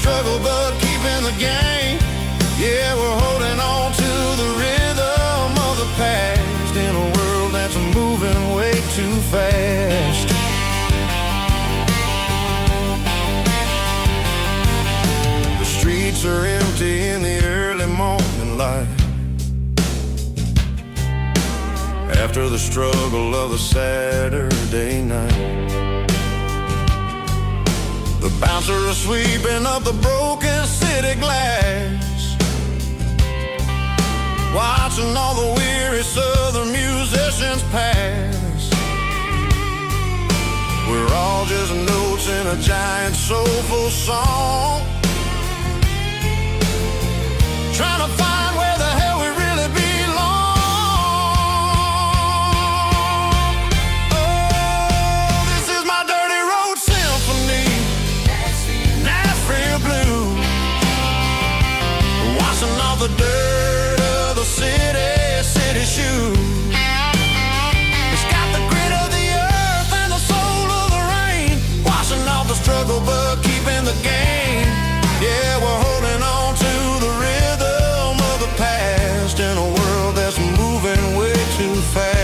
struggle but keeping the game. Yeah, we're holding on to the rhythm of the past in a world that's moving way too fast. The streets are empty in the early morning light, after the struggle of the Saturday night. The bouncers are sweeping up the broken city glass, watching all the weary southern musicians pass. We're all just notes in a giant soulful song, trying to find where the hell we really belong. Oh, this is my dirty road symphony, Nashville blues, washing off the dirt of the city shoes. It's got the grit of the earth and the soul of the rain, washing off the struggle but keeping the game. Yeah, we're holding on to the rhythm of the past in a world that's moving way too fast.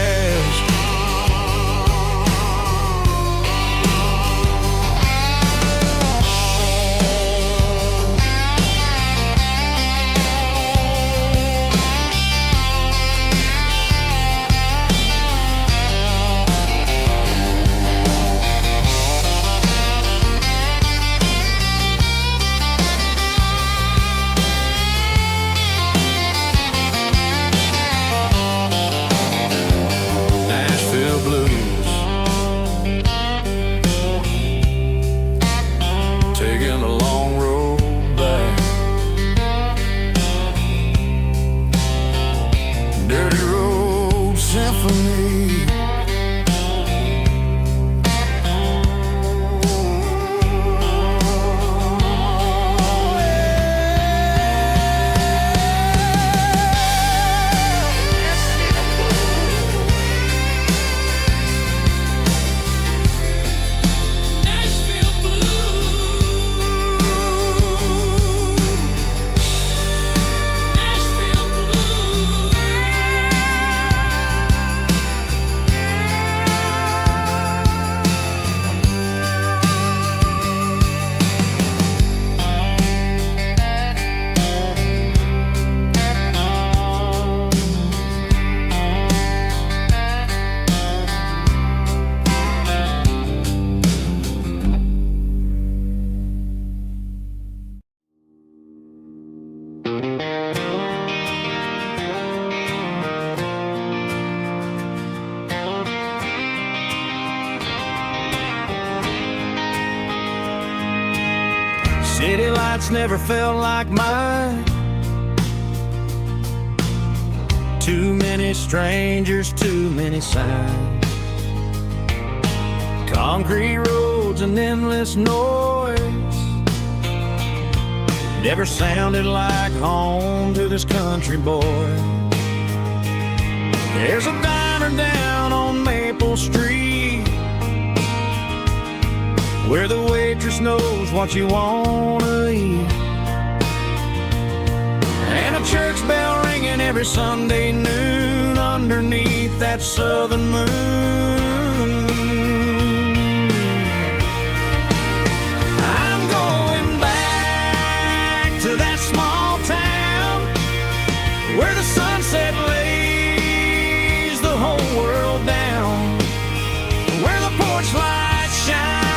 Taking a long road back, dirty road symphony. City lights never felt like mine. Too many strangers, too many signs. Concrete roads and endless noise never sounded like home to this country boy. There's a diner down on Maple Street where the waitress knows what you wanna eat, and a church bell ringing every Sunday noon underneath that southern moon. I'm going back to that small town where the sunset lays the whole world down, where the porch lights shine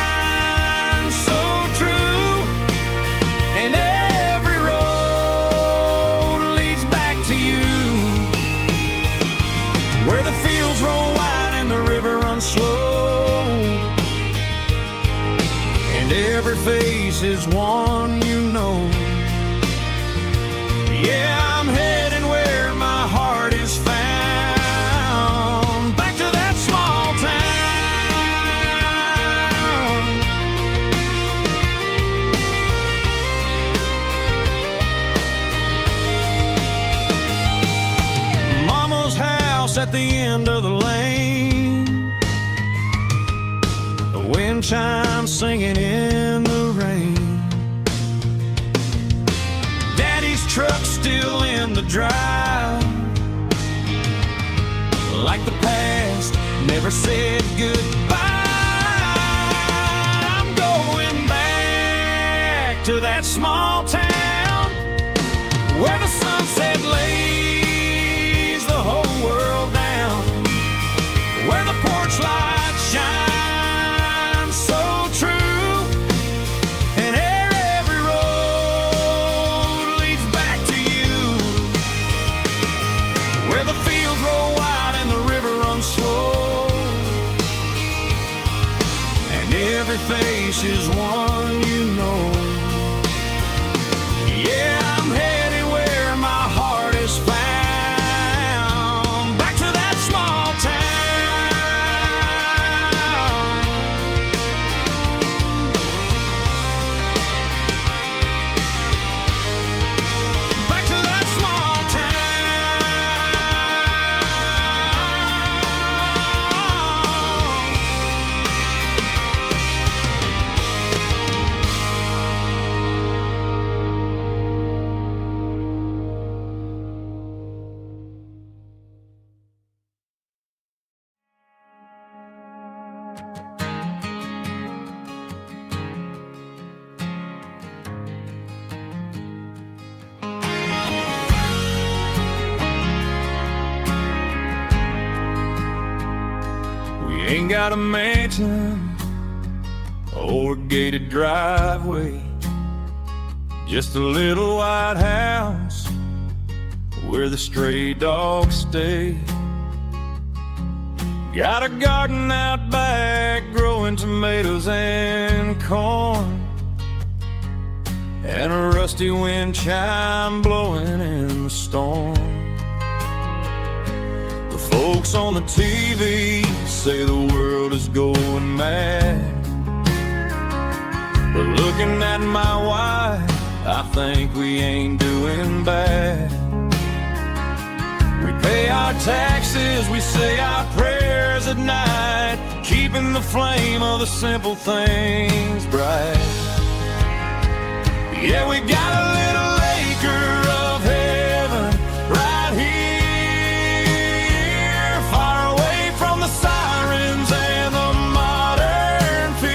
slow, and every face is one you know. Yeah, I'm heading where my heart is found, back to that small town. Mama's house at the end of the lane, wind chimes singing in the rain. never said goodbye. I'm going back to that small town where the sunset lays the whole world down, where the porch light shines so true, and every road leads back to you, where the fields roll wide and the river runs slow, and every face is one you know. Yeah, I'm headed where my heart is found, back to that small town. Back to that small Ain't got a mansion or a gated driveway, just a little white house where the stray dogs stay. Got a garden out back growing tomatoes and corn, and a rusty wind chime blowing in the storm. The folks on the TV say the world is going mad, but looking at my wife, I think we ain't doing bad. We pay our taxes, we say our prayers at night, keeping the flame of the simple things bright. Yeah, we got a little acre of heaven right here, far away from the sirens and the modern fear,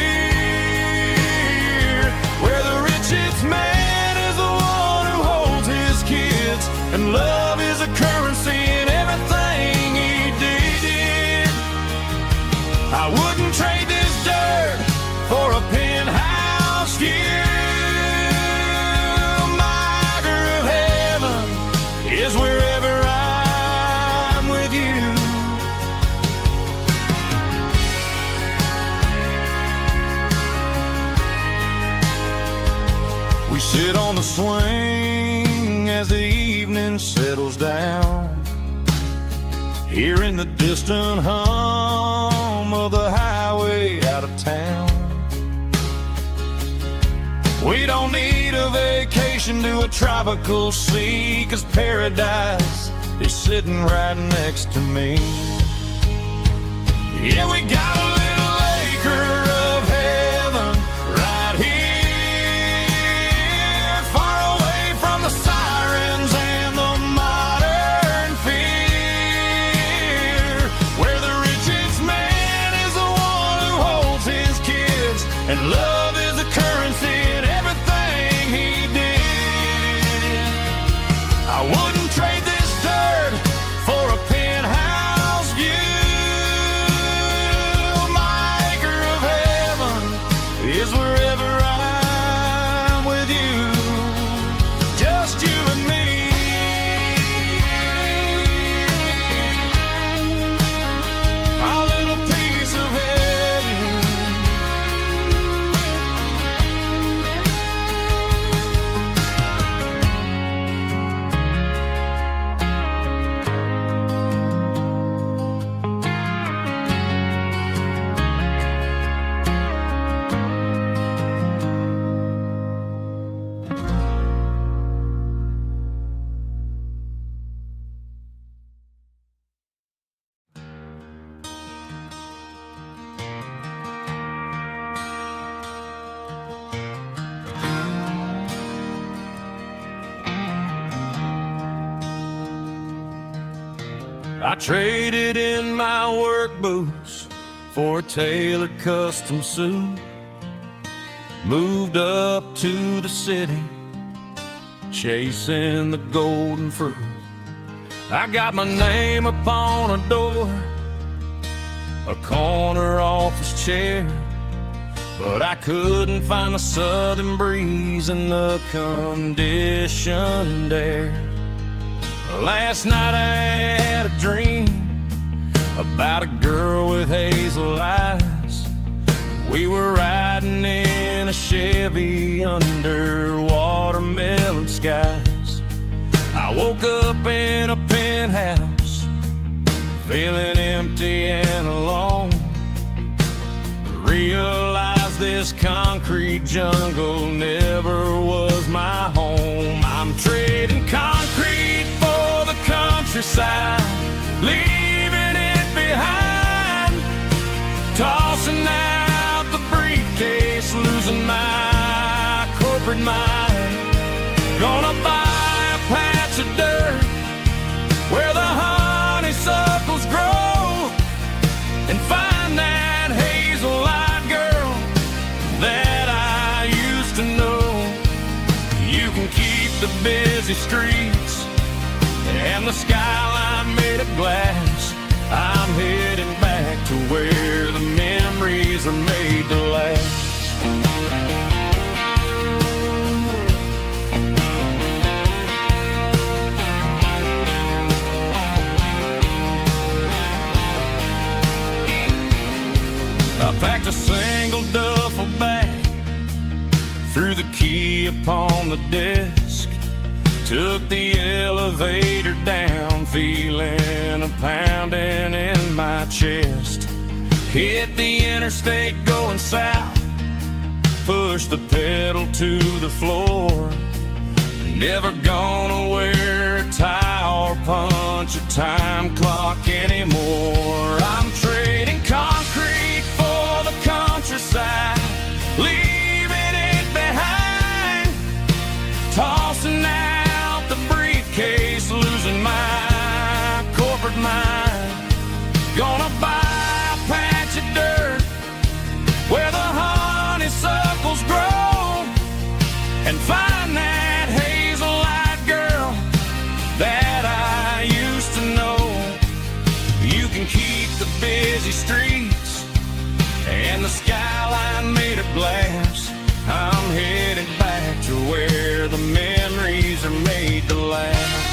where the richest man is the one who holds his kids, and love is a currency in everything he did. I wouldn't trade this dirt for a penthouse view. My acre of heaven is wherever I'm with you. We sit on the swing as the evening settles down, hearing the distant hum of the highway out of town. We don't need a vacation to a tropical sea, 'cause paradise is sitting right next to me. Yeah, we got a little acre of heaven right here, far away from the sirens and the modern fear, where the richest man is the one who holds his kids, and love is a currency in everything he did. I wouldn't trade this dirt for a penthouse view. My acre of heaven is wherever I'm with you, just you and me. Our little piece of heaven. I traded in my work boots for a tailored custom suit. Moved up to the city, chasing the golden fruit. I got my name upon a door, a corner office chair, but I couldn't find the southern breeze in the conditioned air. Last night I had a dream about a girl with hazel eyes. We were riding in a Chevy under watermelon skies. I woke up in a penthouse, feeling empty and alone. Realized this concrete jungle never was my home. I'm trading concrete for the countryside, leaving it behind, tossing out the briefcase, losing my corporate mind. Gonna buy a patch of dirt where the honeysuckles grow, and find that hazel-eyed girl that I used to know. You can keep the busy streets and the skyline made of glass. I'm heading back to where the memories are made to last. I packed a single duffel bag, threw the key upon the desk, took the elevator down, feeling a pounding in my chest. Hit the interstate going south, pushed the pedal to the floor. Never gonna wear a tie or punch a time clock anymore. I'm trading concrete for the countryside, leaving it behind, tossing out the briefcase, losing my corporate mind. Gonna buy a patch of dirt where the honeysuckles grow, and find that hazel-eyed girl that I used to know. You can keep the busy streets and the skyline made of glass. I'm headed back to where the memories are made to last.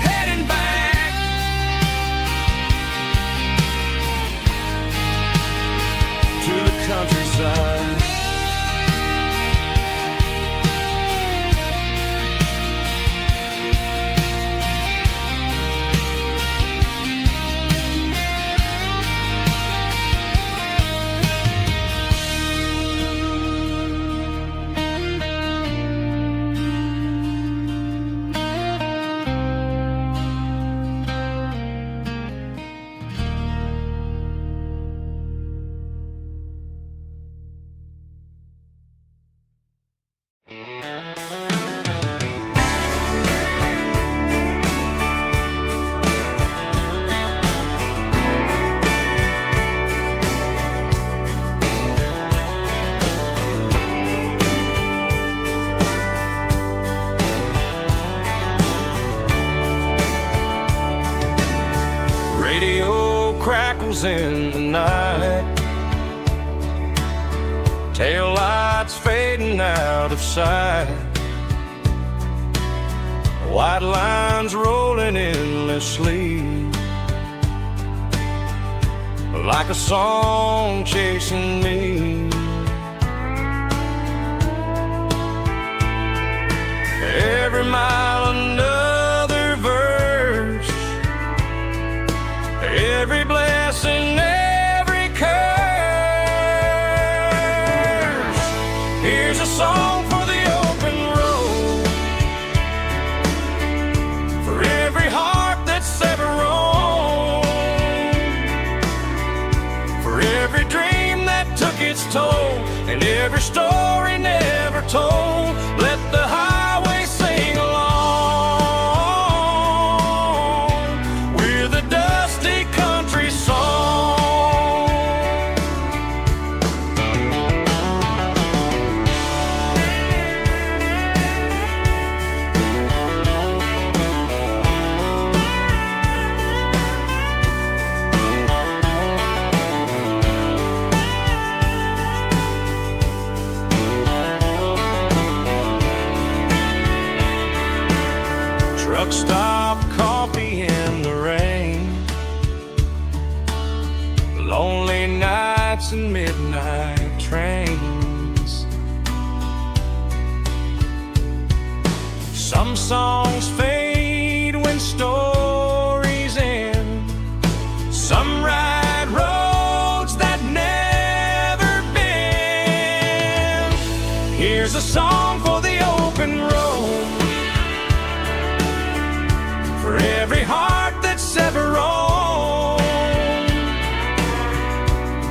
Heading back to the countryside. Radio crackles in the night, tail lights fading out of sight, white lines rolling endlessly, like a song chasing me. Every mile another verse, every blessing, every curse. Here's a song for the open road, for every heart that's ever roamed, for every dream that took its toll, and every story never told. Let the highway sing along. lonely nights and midnight trains. Some songs fade when stories end. Some ride roads that never bend. Here's a song for the open road, for every heart that's ever roamed,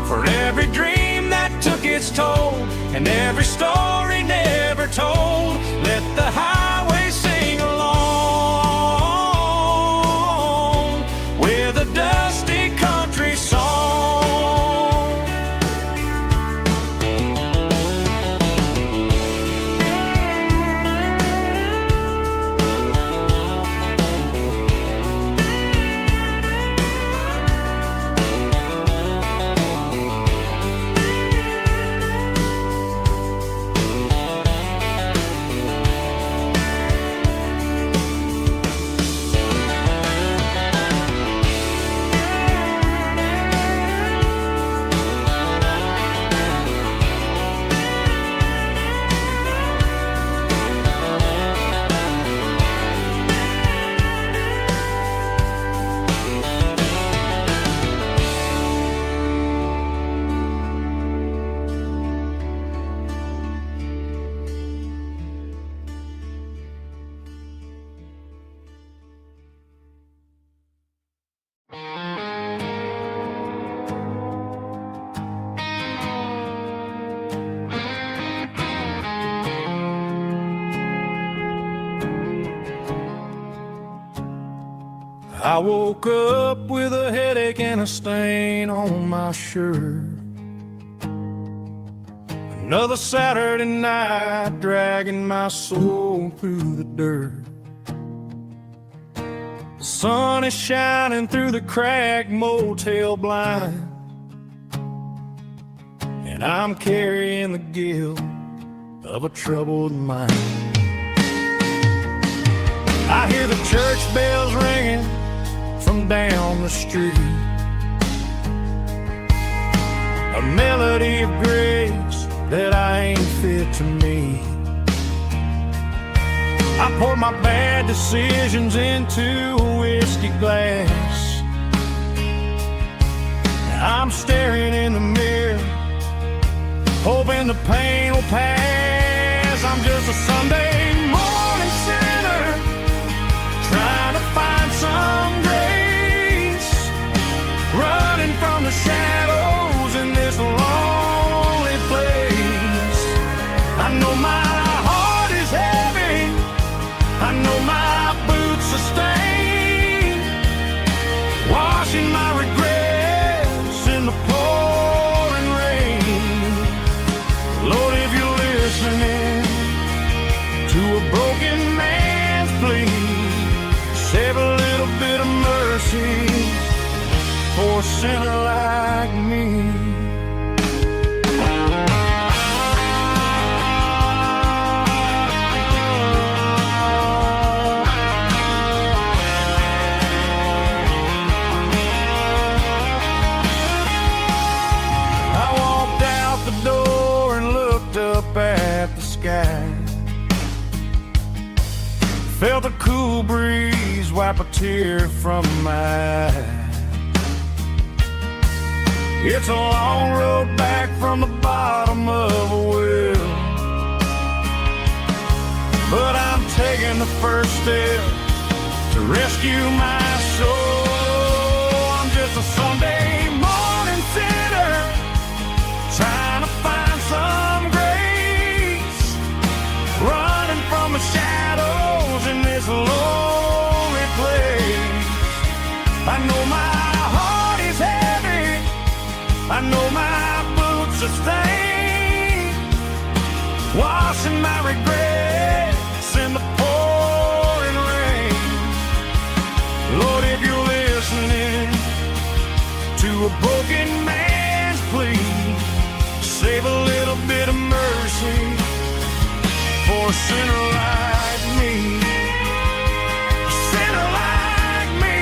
for every dream that took its toll, and every story never told. Let the highway sing along with a dusty country song. I woke up with a headache and a stain on my shirt. Another Saturday night dragging my soul through the dirt. The sun is shining through the cracked motel blind, and I'm carrying the guilt of a troubled mind. I hear the church bells ringing from down the street, a melody of grace that I ain't fit to meet. I poured my bad decisions into a whiskey glass. I'm staring in the mirror, hoping the pain will pass. I'm just a Sunday morning sinner, trying to find some grace, running from the shadows in this lonely place. I know my heart is heavy, I know my boots are stained, washing my regrets in the pouring rain. Lord, if you're listening to a broken man's plea, save a little bit of mercy for a sinner like me. I walked out the door and looked up at the sky, felt a cool breeze wipe a tear from my eye. It's a long road back from the bottom of a well, but I'm taking the first step to rescue my soul. I'm just a Sunday morning sinner, trying to find some grace, running from the shadows in this lonely place. I know my heart is heavy, I know my boots are stained, washing my regrets in the pouring rain. Lord, if you're listening to a broken man's plea, save a little bit of mercy for a sinner like me. A sinner like me.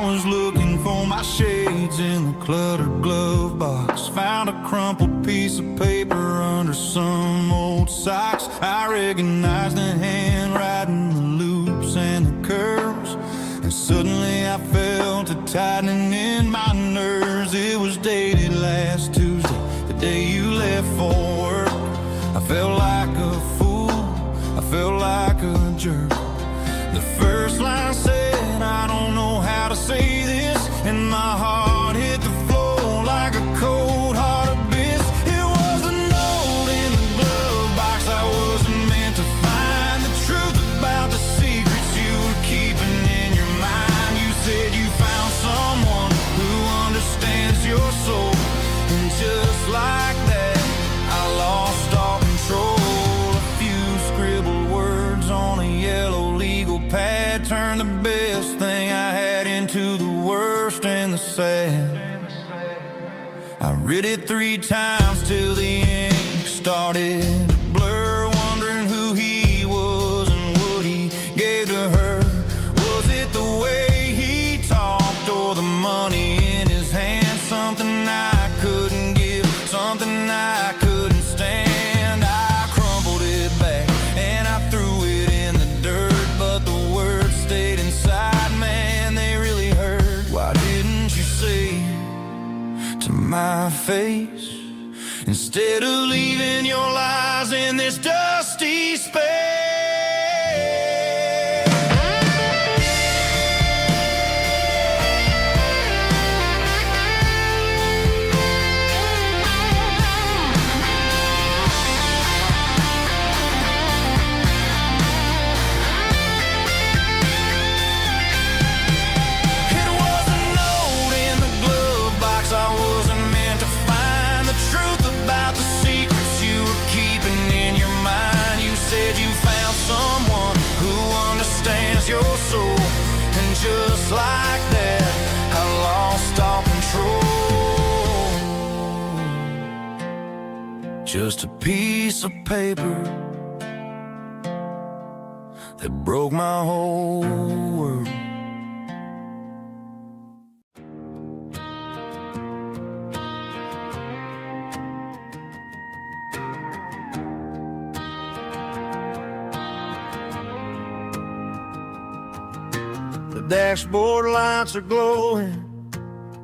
was looking for my shades in the cluttered glove box. Found a crumpled piece of paper under some old socks. I recognized the handwriting, the loops and the curves, and suddenly I felt a tightening in my nerves. It was dated last Tuesday, the day you left for work. I felt like a fool, I felt like a jerk. The first line said, I don't know how to say this, and my heart hit the floor like a cold hard abyss. It was a note in the glove box I wasn't meant to find. The truth about the secrets you were keeping in your mind. You said you found someone who understands your soul, and just like that, I lost all control. A few scribbled words on a yellow legal pad turned the best thing I had into the worst and the sad. I read it 3 times till the ink started to blur, wondering who he was and what he gave to her. Was it the way he talked or the money in his hand? Something I couldn't give, something I couldn't stand. I crumpled it back and I threw it in the dirt, but the words stayed inside, man, they really hurt. Why didn't you say to my face, instead of leaving your lies in this dusty space? Your soul, and just like that, I lost all control. Just a piece of paper that broke my whole world. The dashboard lights are glowing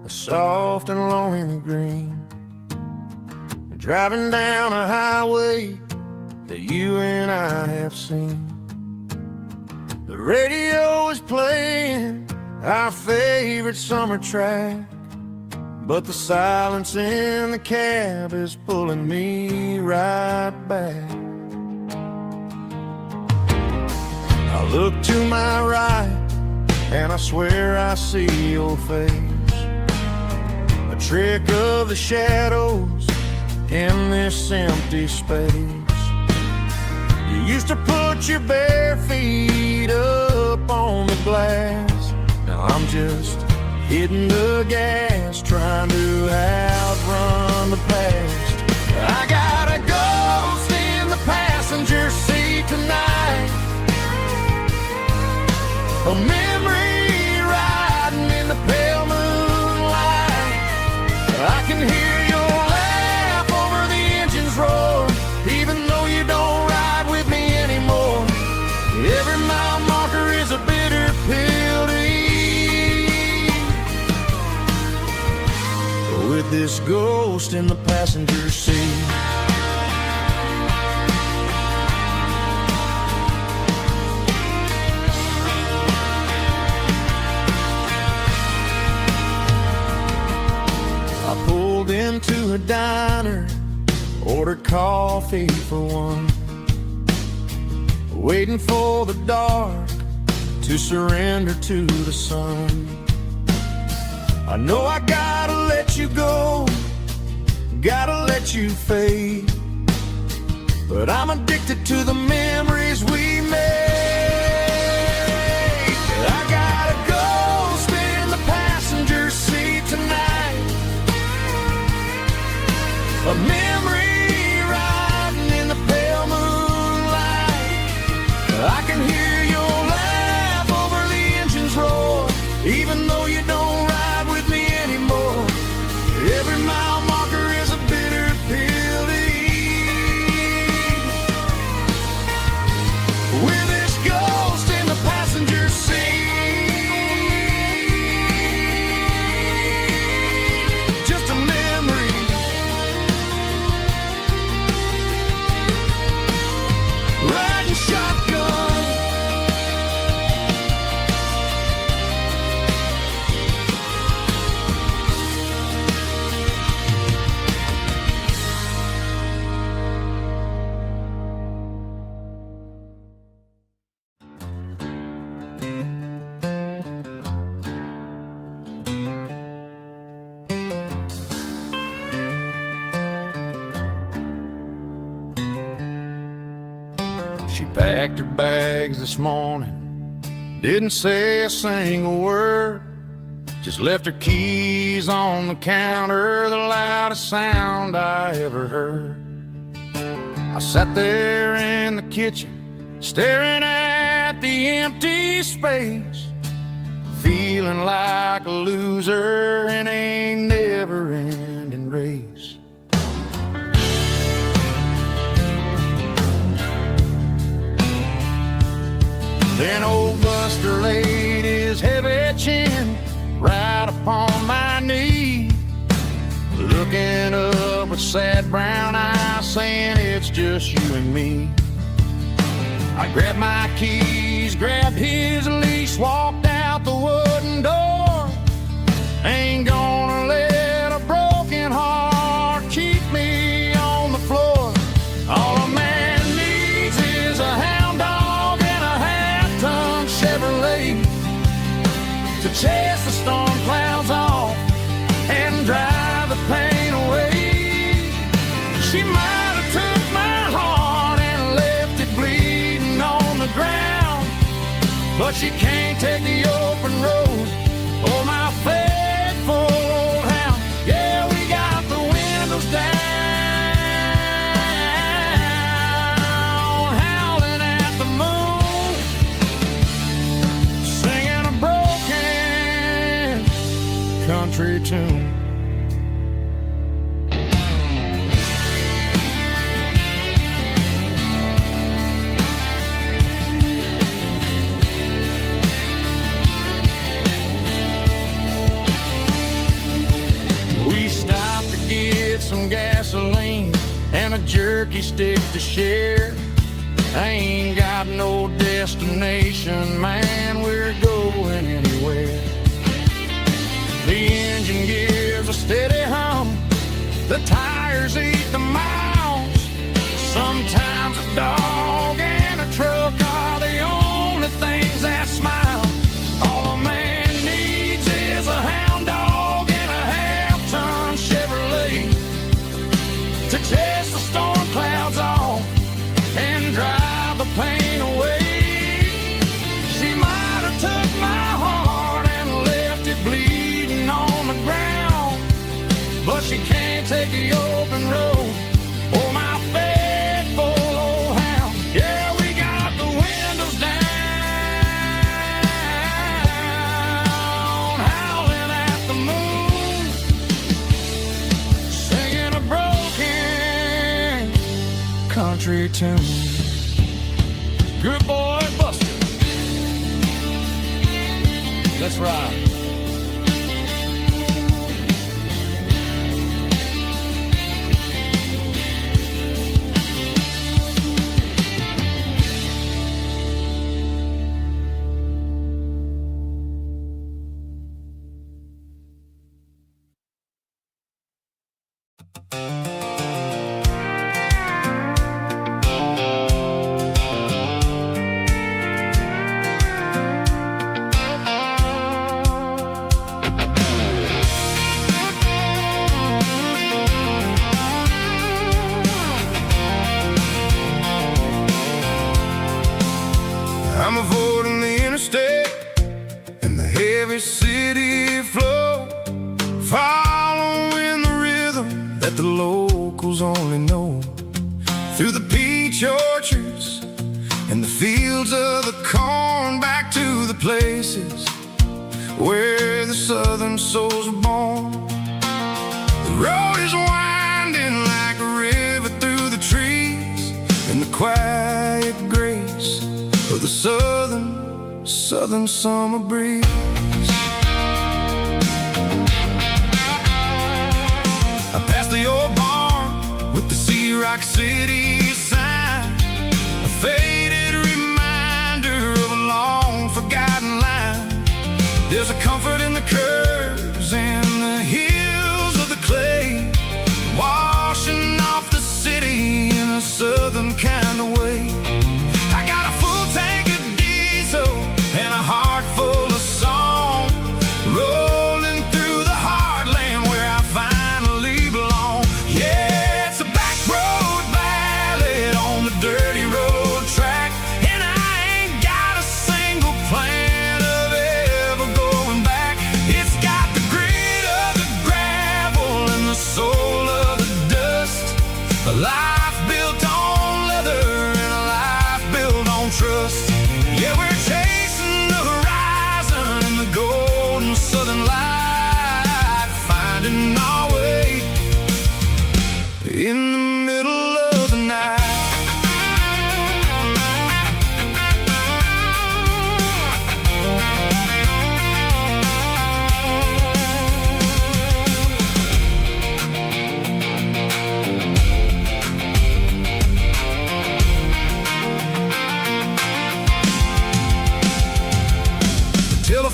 a soft and lonely green. You're driving down a highway that you and I have seen. The radio is playing our favorite summer track, but the silence in the cab is pulling me right back. I look to my right and I swear I see your face, a trick of the shadows in this empty space. You used to put your bare feet up on the glass. Now I'm just hitting the gas, trying to outrun the past. I got a ghost in the passenger seat tonight, a memory riding in the pale moonlight. I can hear your laugh over the engine's roar, even though you don't ride with me anymore. Every mile marker is a bitter pill to eat, with this ghost in the passenger seat. Into a diner, ordered coffee for one, waiting for the dark to surrender to the sun. I know I gotta let you go, gotta let you fade, but I'm addicted to the memories we made. I got a ghost in the passenger seat tonight, a memory riding in the pale moonlight. I can hear your laugh over the engine's roar, even though you don't She packed her bags this morning, didn't say a single word, just left her keys on the counter, the loudest sound I ever heard. I sat there in the kitchen, staring at the empty space, feeling like a loser in a never-ending race. Then old Buster laid his heavy chin right upon my knee, looking up with sad brown eyes, saying it's just you and me. I grabbed my keys, grabbed his leash, walked out the wooden door. Ain't gonna let a broken heart keep me on the floor. All a man needs is a hound dog and a half-ton Chevrolet to chase the storm clouds off and drive the pain away. She might have took my heart and left it bleeding on the ground, but she can't take the open road or my faithful old hound. Yeah, we got the windows down, howling at the moon, singing a broken country tune. Some gasoline and a jerky stick to share. I ain't got no destination, man, we're going anywhere. The engine gives a steady hum, the tires eat the miles. Sometimes a dog and a truck are the only things that smile. All a man needs is a hound dog and a half-ton Chevrolet to chase the storm clouds off and drive the pain away. She might have took my heart and left it bleeding on the ground, but she can't take the open road or my faithful old hound. Yeah, we got the windows down, howling at the moon, singing a broken country tune. Good boy, Buster. Let's ride. I'm avoiding the interstate and the heavy city flow, following the rhythm that the locals only know. Through the peach orchards and the fields of the corn, back to the places where the southern souls were born. The road is winding like a river through the trees, in the quiet grace of the southern summer breeze. I passed the old barn with the Rock City sign, a faded reminder of a long forgotten line. There's a comfort in the curves and the hills of the clay, washing off the city in a southern kind of way. I got a full tank of diesel and a heart full of song, rolling through the heartland where I finally belong. Yeah, it's a back road battle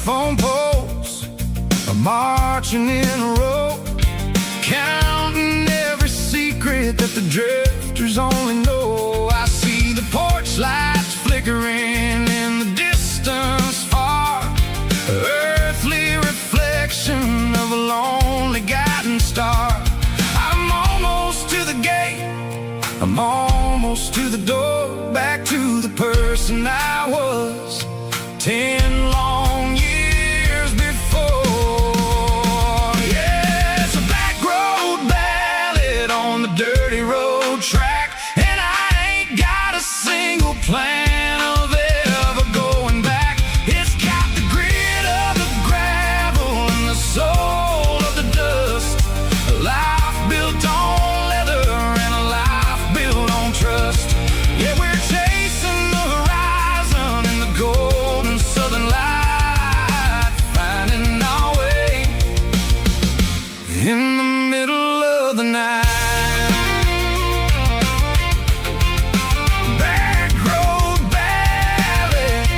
telephone poles are marching in a row, counting every secret that the drifters only know. I see the porch lights flickering in the distance far, earthly reflection of a lonely guiding star. I'm almost to the gate, I'm almost to the door, back to the person I was 10 long years before. Yeah, it's a back road ballad on the dirty road track, and I ain't got a single plan of ever going back. It's got the grit of the gravel and the soul of the dust, a life built on leather and a life built on trust. Yeah, we're chasing the horizon in the golden southern light, finding our way in the middle of the night. Back road ballad,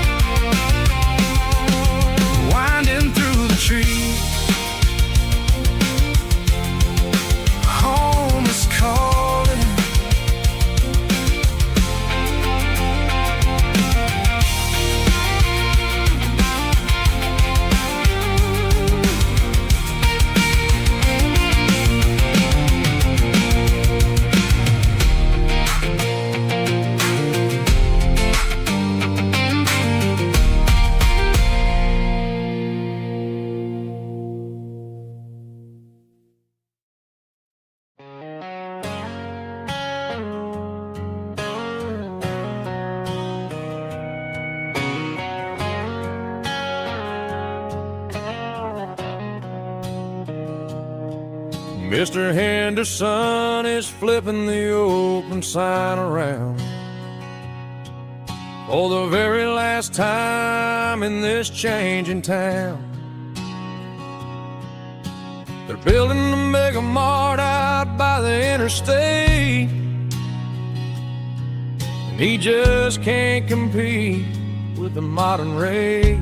winding through the trees. Home is calling. Mr. Henderson is flipping the open sign around for the very last time in this changing town. They're building a mega mart out by the interstate, and he just can't compete with the modern rate.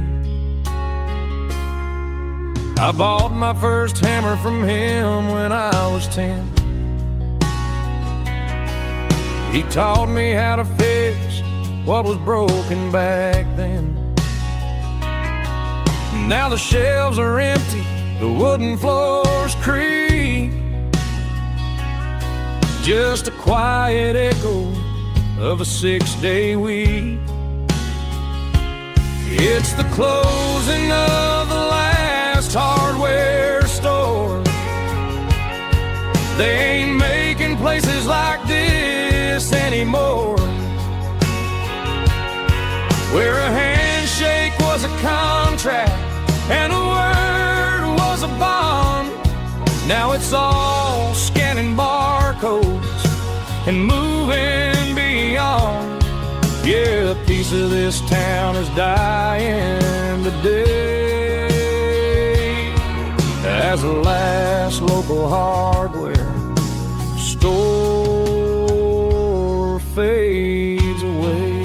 I bought my first hammer from him when I was 10. He taught me how to fix what was broken back then. Now the shelves are empty, the wooden floors creak, just a quiet echo of a 6-day week. It's the closing of the last hardware store. They ain't making places like this anymore, where a handshake was a contract and a word was a bond. Now it's all scanning barcodes and moving beyond. Yeah, a piece of this town is dying today as the last local hardware store fades away.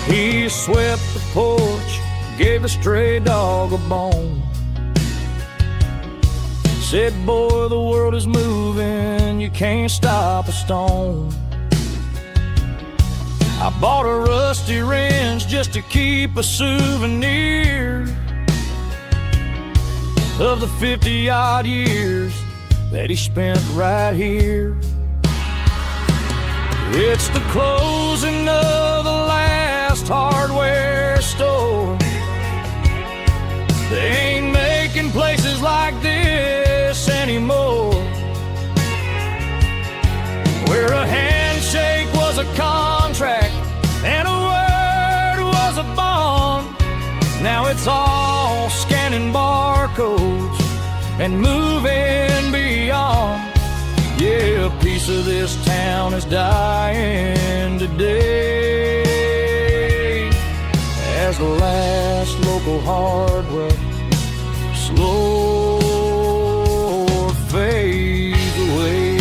He swept the porch, gave a stray dog a bone, said, boy, the world is moving, you can't stop a stone. I bought a rusty wrench just to keep a souvenir of the 50-odd years that he spent right here. It's the closing of the last hardware store. They ain't making places like this anymore, where a handshake was a contract and a word was a bond. Now it's all scanning barcodes and moving beyond. Yeah, a piece of this town is dying today as the last local hardware slow fades away.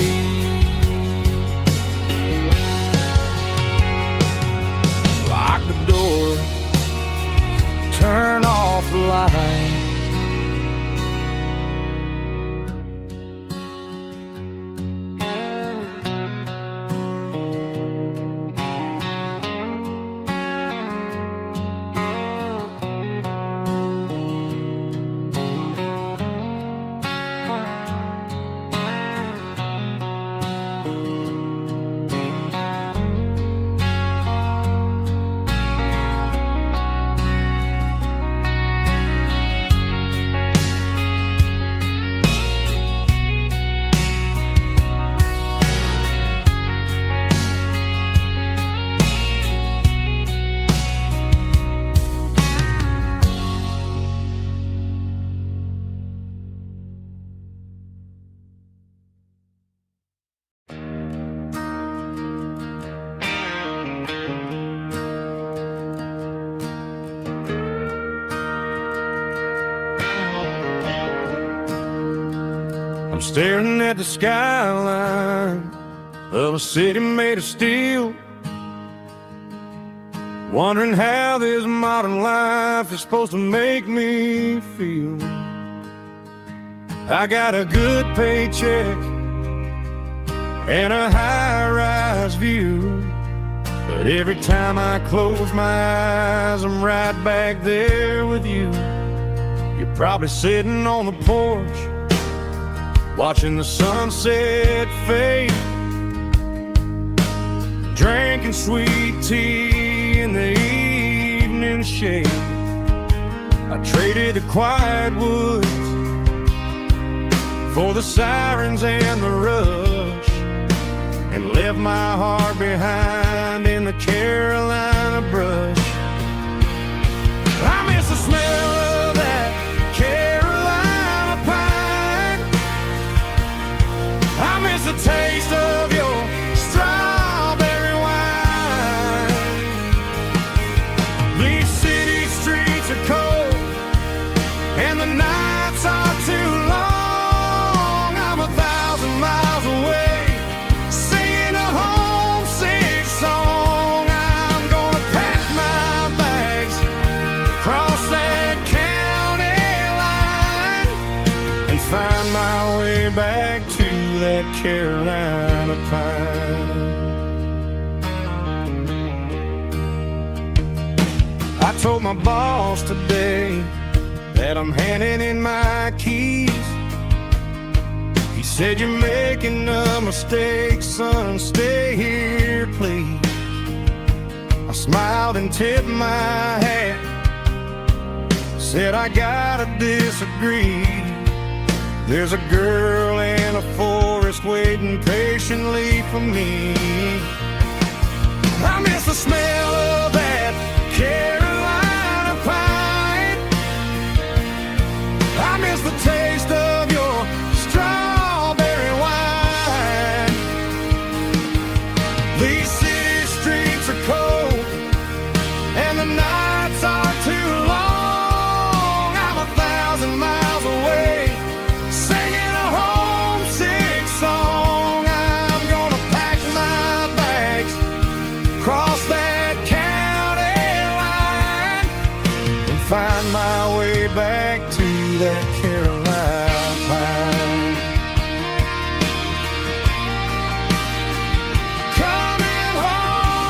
staring at the skyline of a city made of steel, wondering how this modern life is supposed to make me feel. I got a good paycheck and a high-rise view, but every time I close my eyes, I'm right back there with you. You're probably sitting on the porch, watching the sunset fade, drinking sweet tea in the evening shade. I traded the quiet woods for the sirens and the rush, and left my heart behind in the Carolina brush. I miss the smell of that Carolina pine. I miss the taste of your strawberry wine. These city streets are cold and the nights are too long. I'm 1,000 miles away, singing a homesick song. I'm gonna pack my bags, cross that county line, and find my way back to that Carolina pine. I told my boss today that I'm handing in my keys. He said, "You're making a mistake, son, stay here, please." I smiled and tipped my hat, said, "I gotta disagree. There's a girl in a forest waiting patiently for me." I miss the smell of that Carolina pine. I miss the taste of your strawberry wine. These city streets are cold and the nights are too long. I'm 1,000 miles away, singing a homesick song. I'm gonna pack my bags, cross that county line, and find my way back to that Carolina pine. Coming home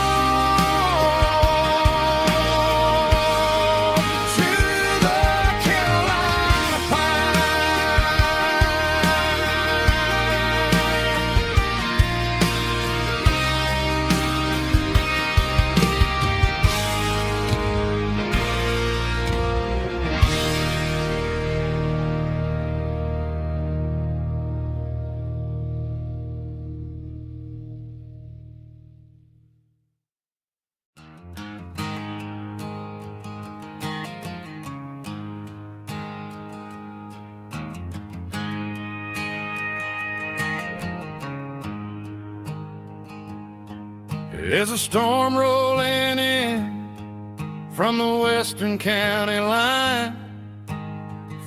to the Carolina There's a storm rolling in from the western county line,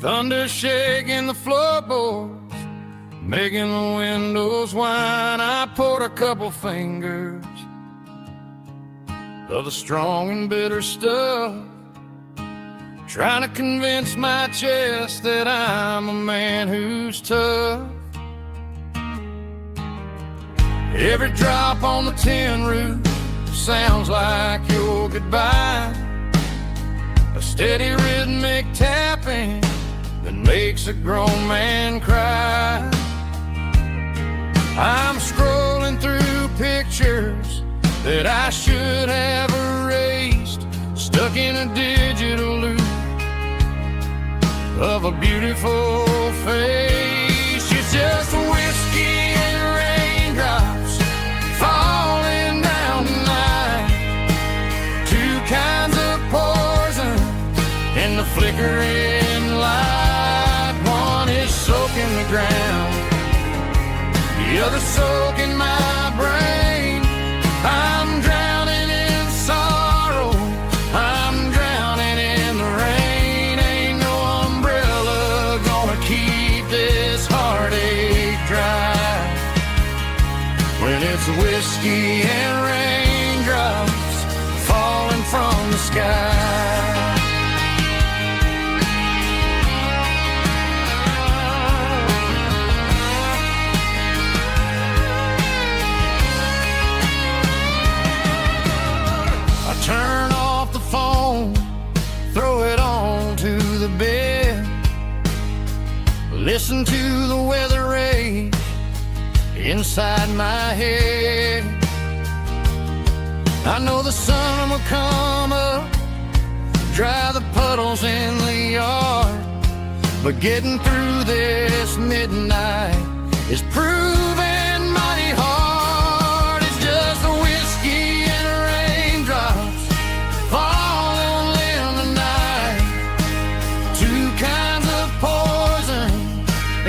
thunder shaking the floorboards, making the windows whine. I poured a couple fingers of the strong and bitter stuff, trying to convince my chest that I'm a man who's tough. Every drop on the tin roof sounds like your goodbye, a steady rhythmic tapping that makes a grown man cry. I'm scrolling through pictures that I should have erased, stuck in a digital loop of a beautiful face. It's just whiskey and raindrops falling down tonight, two kinds of poison in the flickering light. One is soaking the ground, the other soaking my brain. I'm drowning in sorrow, I'm drowning in the rain. Ain't no umbrella gonna keep this heartache when it's whiskey and raindrops falling from the sky. I turn off the phone, throw it on to the bed, listen to the weather rage inside my head. I know the sun will come up, dry the puddles in the yard, but getting through this midnight is proving mighty hard. It's just the whiskey and raindrops falling in the night, two kinds of poison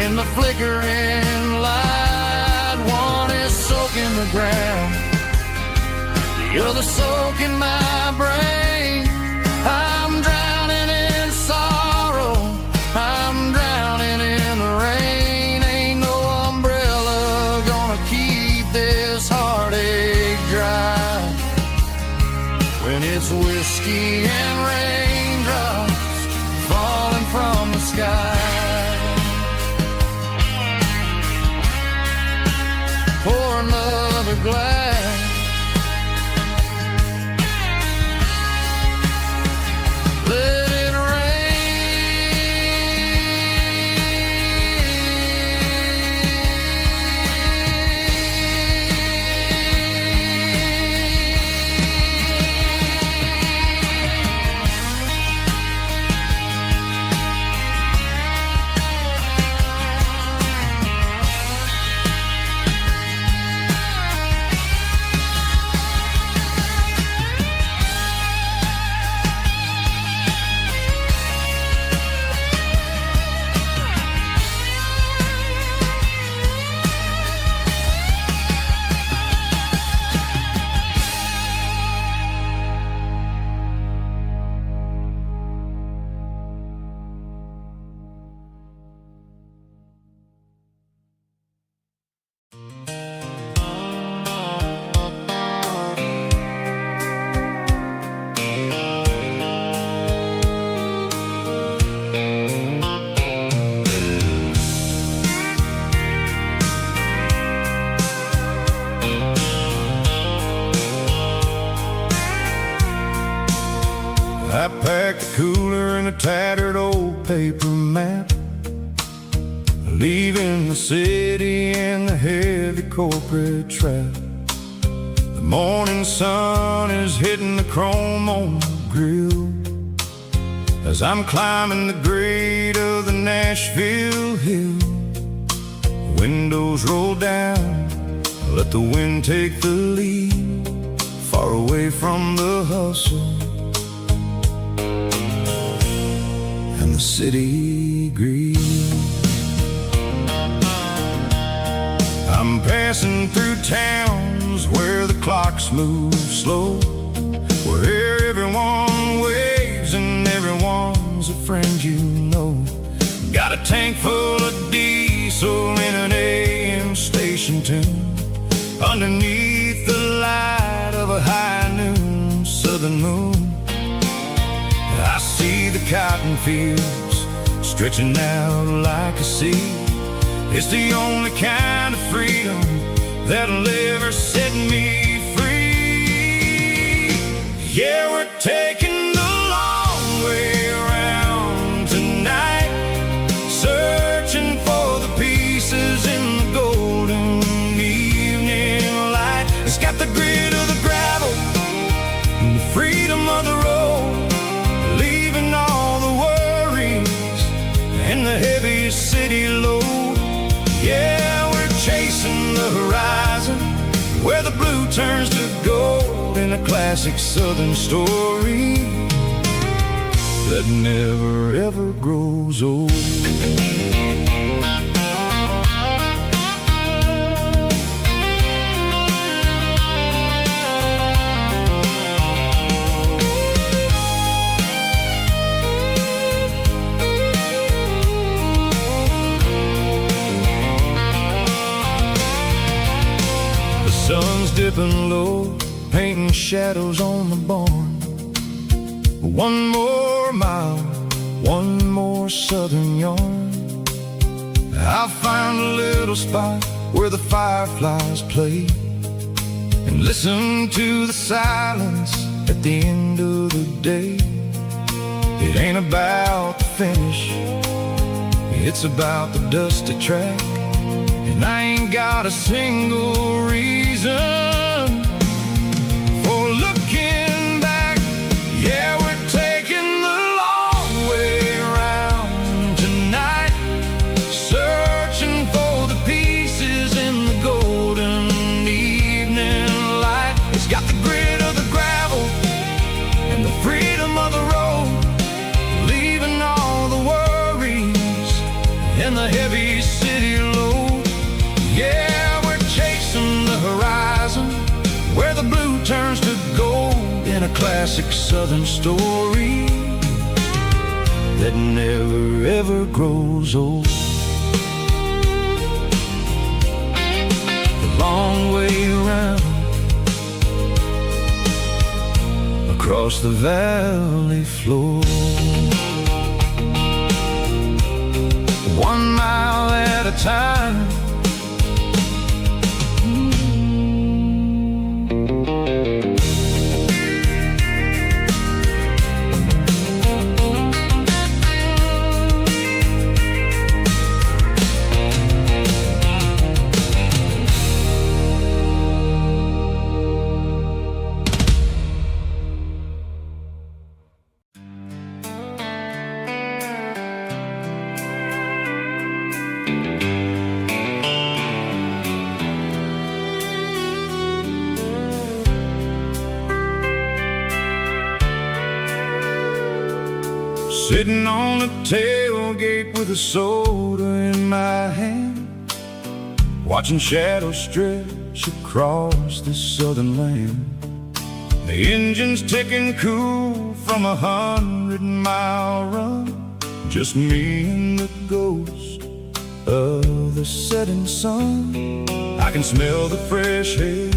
in the flickering light. One is soaking the ground, the other soaking my brain. I'm drowning in sorrow, I'm drowning in the rain. Ain't no umbrella gonna keep this heartache dry, when it's whiskey and raindrops falling from the sky. Pour another glass, let it I packed a cooler and a tattered old paper map, leaving the city and the heavy corporate trap. The morning sun is hitting the chrome on the grill as I'm climbing the grade of the Nashville hill. The windows roll down, let the wind take the lead, far away from the hustle and the city greed. I'm passing through towns where the clocks move slow, where everyone waves and everyone's a friend you know. Got a tank full of diesel in an AM station tune, underneath the light of a high noon southern moon. I see the cotton fields stretching out like a sea. It's the only kind of freedom that'll ever set me free. Yeah, we're taking the long way around tonight, searching for the pieces in the golden evening light. It's got the grit of the gravel and the freedom of the road, leaving all the worries and the heavy city load. Yeah, we're chasing the horizon, where the blue turns to gold, in a classic southern story that never ever grows old. Sun's dipping low, painting shadows on the barn. One more mile, one more southern yarn. I'll find a little spot where the fireflies play and listen to the silence at the end of the day. It ain't about the finish, it's about the dusty track. And I ain't got a single reason for looking back. Yeah, we're taking the long way around tonight, searching for the pieces in the golden evening light. It's got the grit of the gravel and the freedom of the road, leaving all the worries and the heavy city load. Yeah, we're chasing the horizon where the blue turns to gold in a classic southern story that never ever grows old. The long way around across the valley floor, 1 mile at a time. Sitting on the tailgate with a soda in my hand, watching shadows stretch across this southern land. The engine's ticking cool from 100-mile run, just me and the ghost of the setting sun. I can smell the fresh air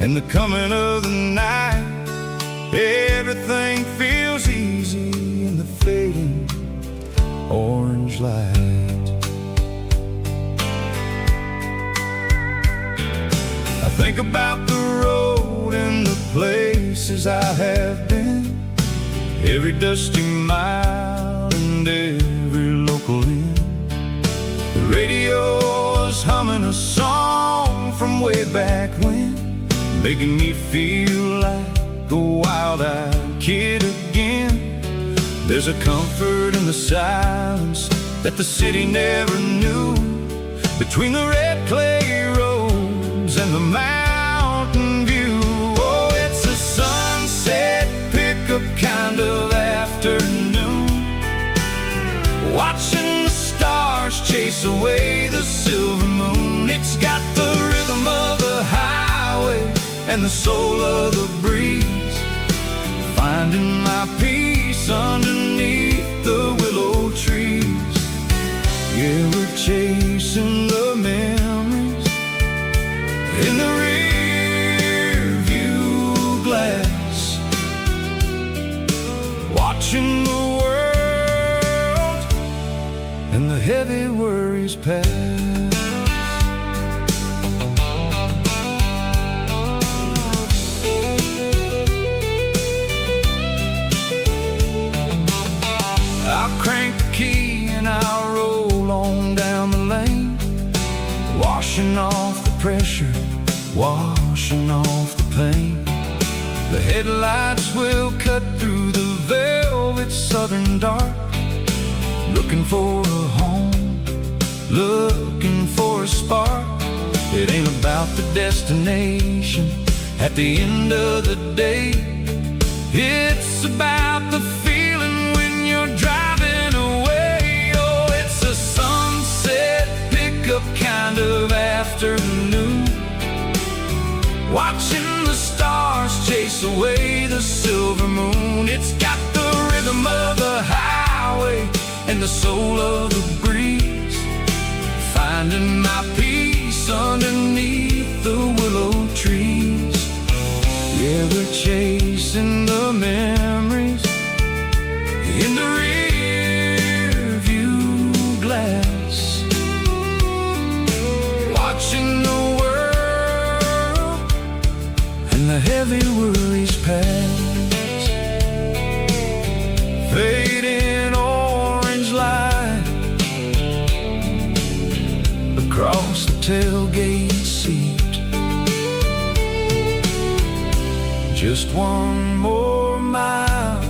and the coming of the night. Everything feels easy in the fading orange light. I think about the road and the places I have been, every dusty mile and every local inn. The radio is humming a song from way back when, making me feel like a wild-eyed kid again. There's a comfort in the silence that the city never knew, between the red clay roads and the mountain view. Oh, it's a sunset pickup kind of afternoon, watching the stars chase away the silver moon. It's got the rhythm of the highway and the soul of the breeze, finding my peace underneath the willow trees. Yeah, we're chasing the memories in the rear view glass, watching the world and the heavy worries pass. I'll crank the key and I'll roll on down the lane, washing off the pressure, washing off the pain. The headlights will cut through the velvet southern dark, looking for a home, looking for a spark. It ain't about the destination at the end of the day, it's about the feeling when you're driving away. Oh, it's a sunset pickup kind of afternoon, watching the stars chase away the silver moon. It's got the rhythm of the highway and the soul of the breeze, finding my peace underneath the willow just one more mile.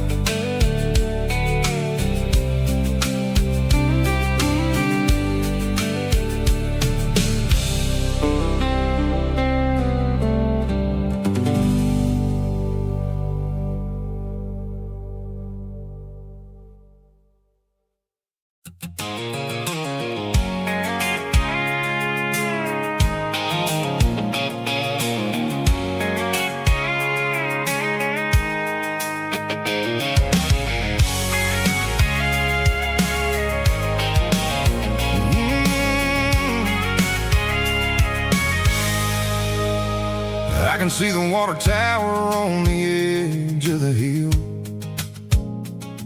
I can see the water tower on the edge of the hill.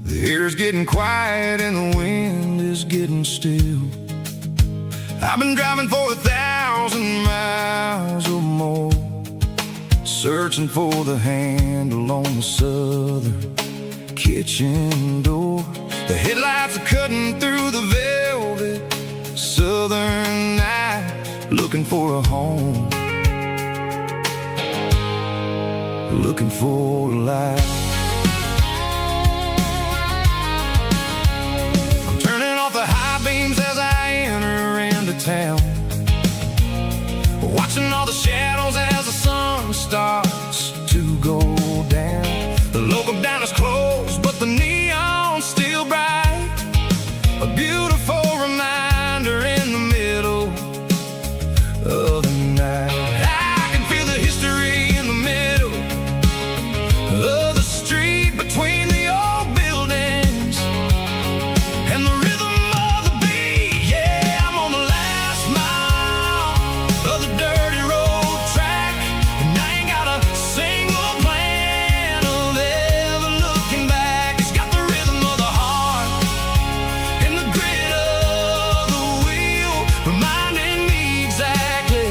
The air's getting quiet and the wind is getting still. I've been driving for 1,000 miles or more, searching for the handle on the southern kitchen door. The headlights are cutting through the velvet southern night, looking for a home, looking for a life. I'm turning off the high beams as I enter into town, watching all the shadows as the sun starts to go down. The local diner's closed, but the neon's still bright, a beautiful reminder in the middle of the night. I can feel the history in the middle of the street between the old buildings and the rhythm of the beat. Yeah, I'm on the last mile of the dirty road track, and I ain't got a single plan of ever looking back. It's got the rhythm of the heart and the grit of the wheel, reminding me exactly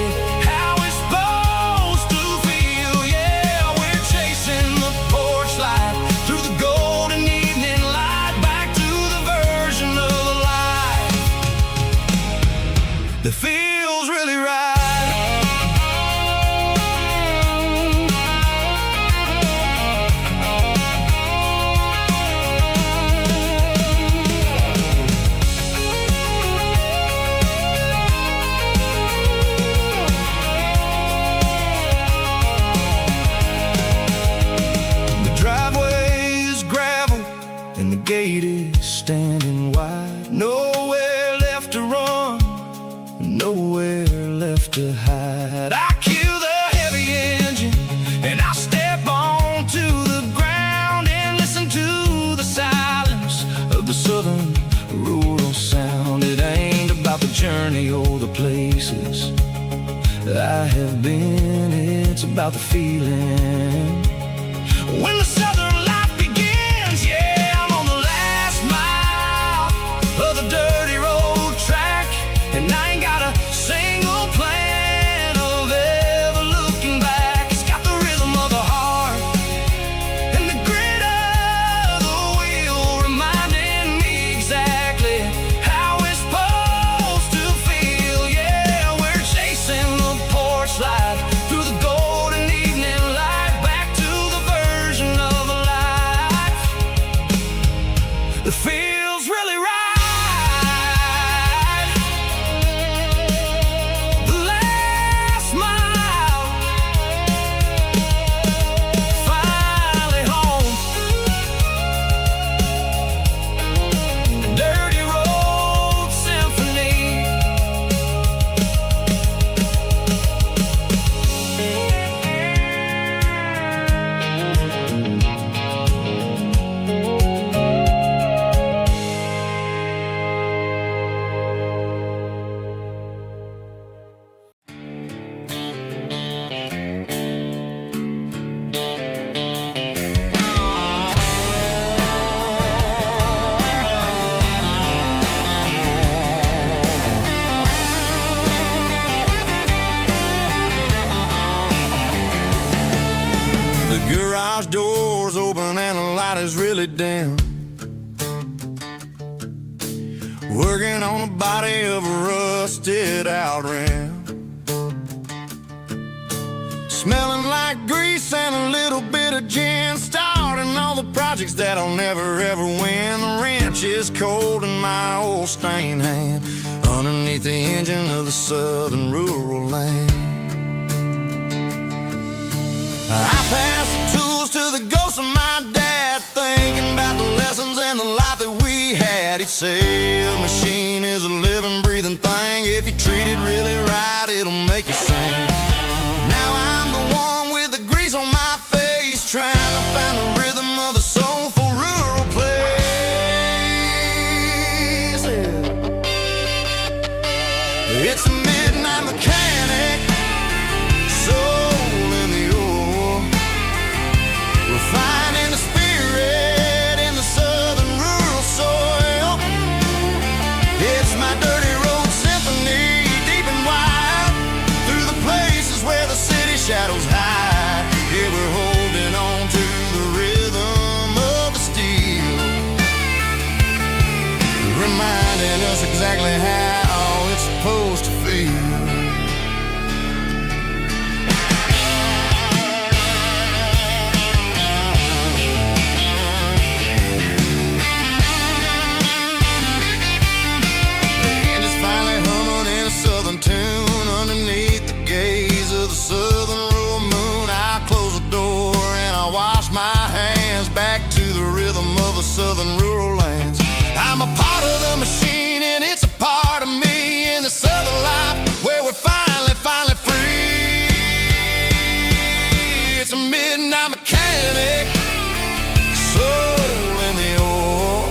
how it's supposed to feel. Yeah, we're chasing the porch light through the golden evening light, back to the version of life that feels really right. The driveway is gravel and the gate is standing wide. Nowhere left to run, nowhere left to hide. I kill the heavy engine and I step onto the ground and listen to the silence of the southern rural sound. It ain't about the journey or the places I have been, it's about the feeling when the southern life begins. Yeah, I'm on the last mile of the dirty road track, and I ain't got a single plan of ever looking back. It's got the rhythm of the heart and the grit of the wheel, reminding me exactly how it's supposed to feel. Yeah, we're chasing the porch light through the golden evening light, back to the version of life that feels really right. The last mile, finally home. Dirty road symphony. The garage door's open and the light is really dim, working on the body of a rusted out rim, smelling like like grease and a little bit of gin, starting all the projects that I'll never ever win. The wrench is cold in my old stained hand, underneath the engine of the southern rural land. I pass the tools to the ghost of my dad, thinking about the lessons and the life that we had. He'd say a machine is a living, breathing thing. If you treat it really right, it'll make you sing. Now I'm the one with the grease on my face, trying to find the rhythm of the soulful rural place. It's a midnight mechanic, soul in the ore, refining the spirit in the southern rural soil. It's my dirty road symphony, deep and wide, through the places where the city shadows hide. Yeah, we're holding on to the rhythm of the steel, reminding us exactly how it's supposed to feel. Tune underneath the gaze of the southern rural moon. I close the door and I wash my hands, back to the rhythm of the southern rural lands. I'm a part of the machine and it's a part of me in the southern life where we're finally free. It's a midnight mechanic, soul in the ore,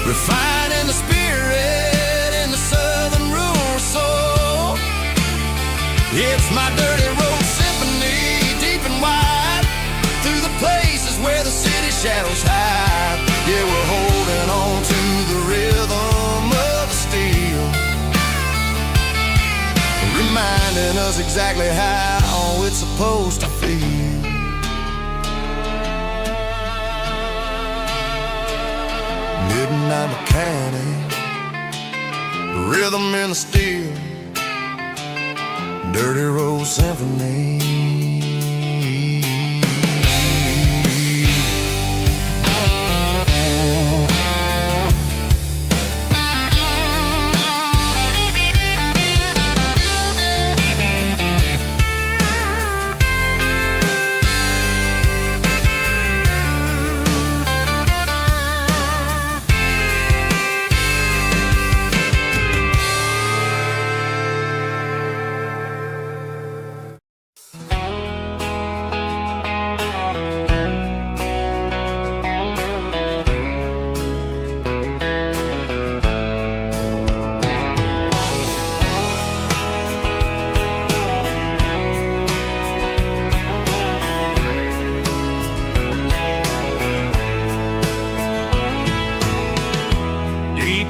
refining the spirit in the southern rural soul. It's my dirty road symphony, deep and wide, through the places where the city shadows hide. Yeah, we're holding on to the rhythm of the steel, reminding us exactly how it's supposed to feel. Midnight mechanic, rhythm in the steel, dirty road symphony.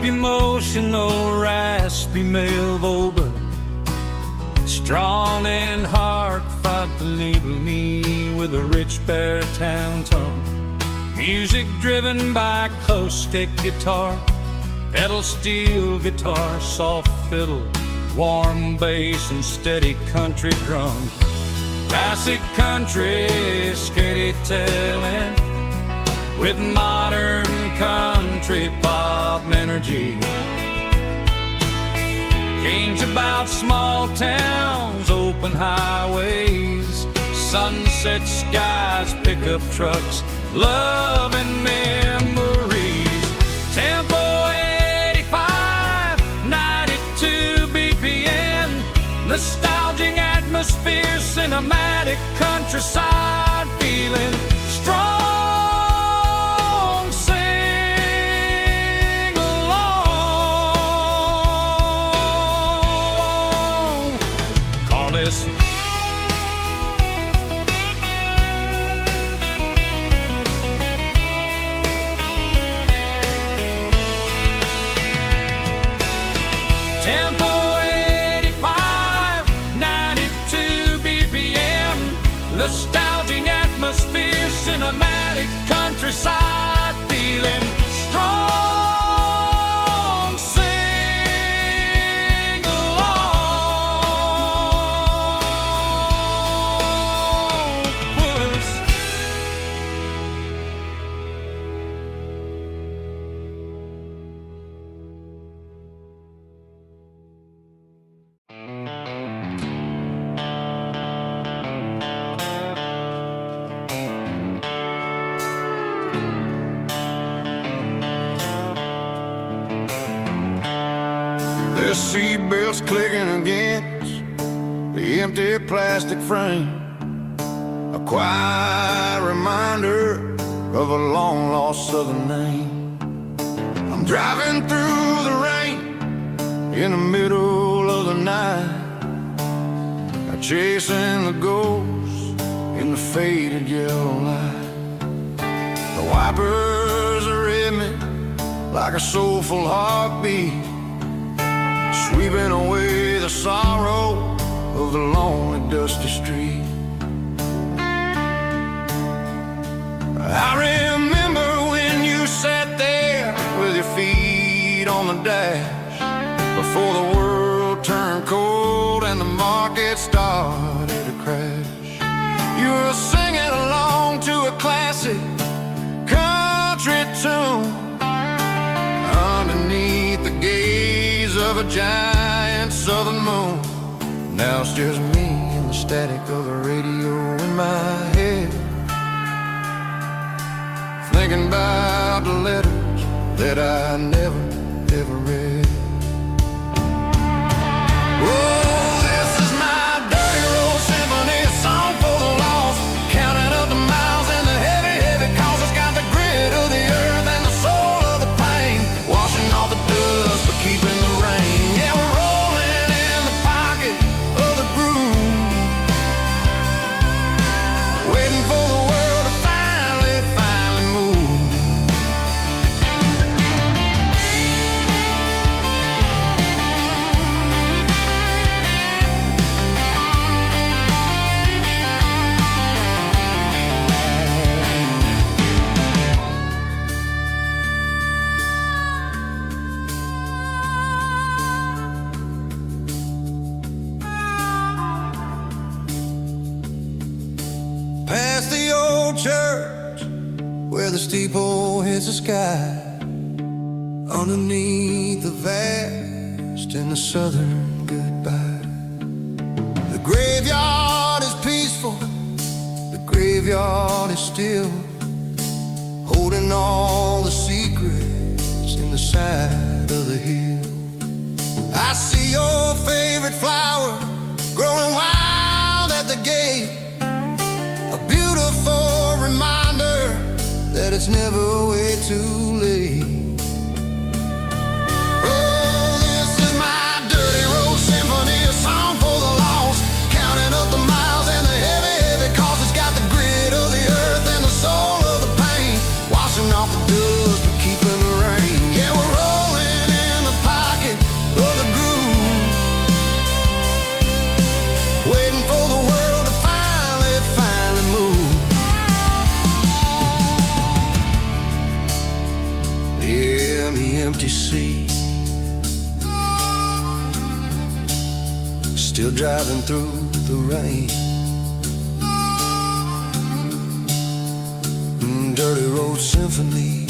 Emotional, raspy male vocal, strong and heartfelt, deliver me with a rich baritone tone. Music driven by acoustic guitar, pedal steel guitar, soft fiddle, warm bass and steady country drum. Classic country storytelling with modern country pop energy. Games about small towns, open highways, sunset skies, pickup trucks, love and memories. Tempo 85, 92 BPM, nostalgic atmosphere, cinematic countryside feeling, strong. Tempo 85, 92 BPM, nostalgia seatbelts clicking against the empty plastic frame, a quiet reminder of a long-lost southern name. I'm driving through the rain in the middle of the night, chasing the ghosts in the faded yellow light. The wipers are in me like a soulful heartbeat, sweeping away the sorrow of the lonely dusty street. I remember when you sat there with your feet on the dash, before the world turned cold and the market started to crash. You were singing along to a classic country tune underneath the gaze of a giant southern moon. Now it's just me and the static of the radio in my head, thinking about the letters that I never, ever read. Oh, this is my dirty road symphony, a song for the lost, counting up the miles and the heavy, heavy calls. It's got the grit of the earth and the soul of the pain, washing off the dust but keeping the rain. Yeah, we're rolling in the pocket of the groove, waiting for the world to finally move. Past the old church where the steeple hits the sky, underneath the vast and the southern goodbye. The graveyard is peaceful, the graveyard is still, holding all the secrets in the side of the hill. I see your favorite flower growing wild at the gate, a beautiful reminder that it's never way too late. Oh, this is my dirty road symphony, a song for the lost, counting up the miles and the heavy, heavy calls. It's got the grit of the earth and the soul of the pain, washing off the dust but keeping the rain. Yeah, we're rolling in the pocket of the groove, waiting for the world to finally move. Yeah, the empty sea, still driving through the rain. Dirty road symphony.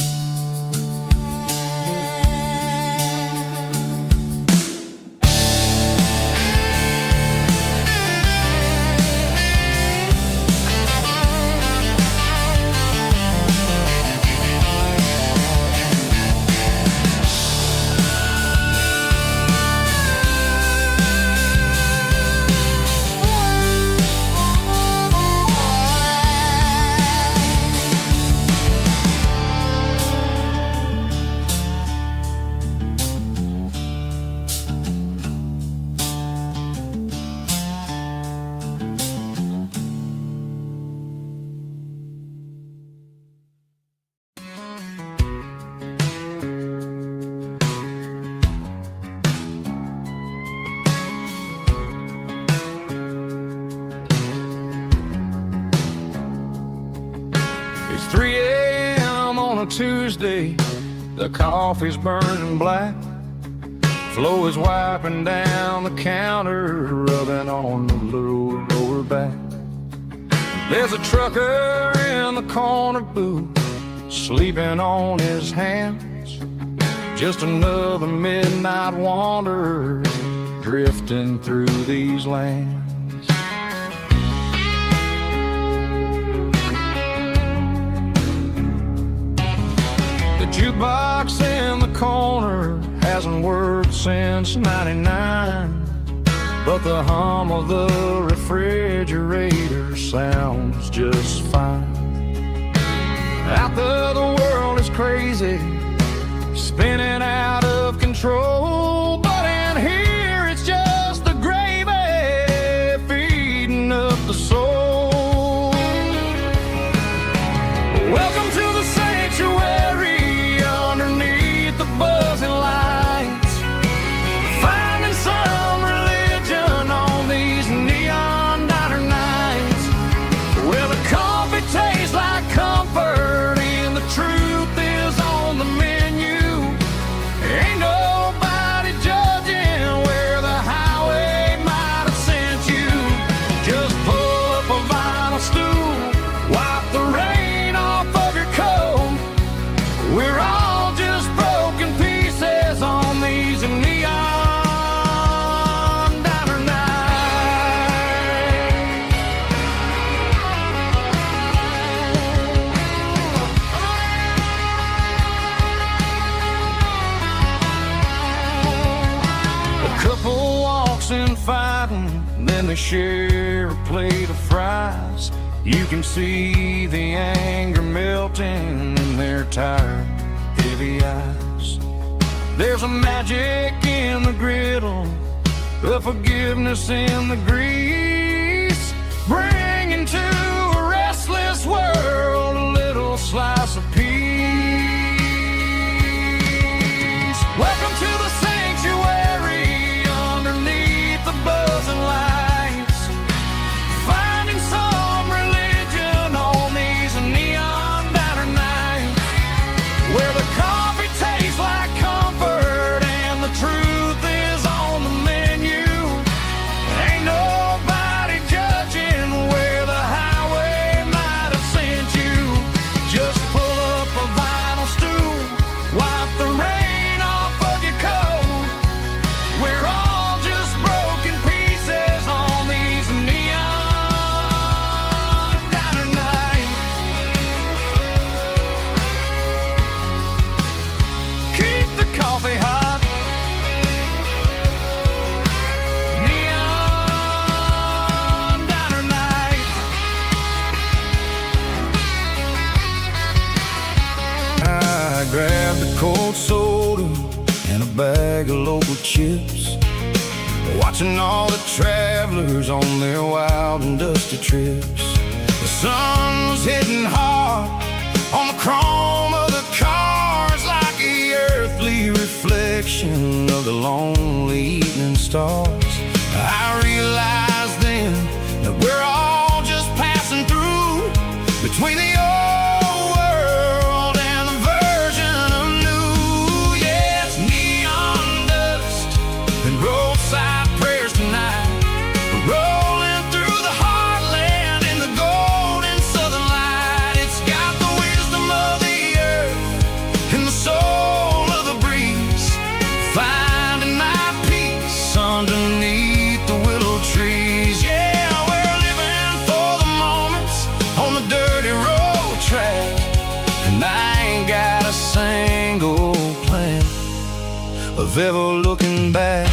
It's 3 a.m. on a Tuesday, the coffee's burning black, Flo is wiping down the counter, rubbing on the little lower back. There's a trucker in the corner booth, sleeping on his hands, just another midnight wanderer drifting through these lands. The jukebox in the corner hasn't worked since since '99. But the hum of the refrigerator sounds just fine. Out there the world is crazy, spinning out of control. But in here it's just the gravy feeding up the soul. Welcome to the sanctuary underneath the buzzing lights, finding some religion on these neon diner nights. Well, the coffee tastes like comfort and the truth is on the menu. Ain't nobody judging where the highway might have sent you. Just pull up a vinyl stool, wipe the rain off of your coat. We're all just broken pieces on these neon diner nights. A couple walks in fighting, then they share a plate of fries. You can see the anger melting in their tired, heavy eyes. There's a magic in the griddle, a forgiveness in the grease, bringing to a restless world a little slice of peace. Welcome to the sanctuary underneath the buzzing lights, finding some religion on these neon diner nights, where the coffee tastes like comfort and the truth is on the menu. Ain't nobody judging where the highway might have sent you. Just pull up a vinyl stool, wipe the rain off of your coat. We're all just broken pieces on these neon diner nights. Keep the coffee hot. Neon diner nights. I grabbed a cold soda and a bag of local chips, watching all the travelers on their wild and dusty trips. The sun was hitting hard on the chrome of the cars, like the earthly reflection of the lonely evening stars. I realized then that we're all just passing through between the old world and the version of new. Yeah, it's neon dust and roadside prayers tonight, rolling through the heartland in the golden southern light. It's got the wisdom of the earth and the soul of the breeze, finding my peace underneath the willow trees. Yeah, we're living for the moments on the dirty road track, and I ain't got a single plan of ever looking back.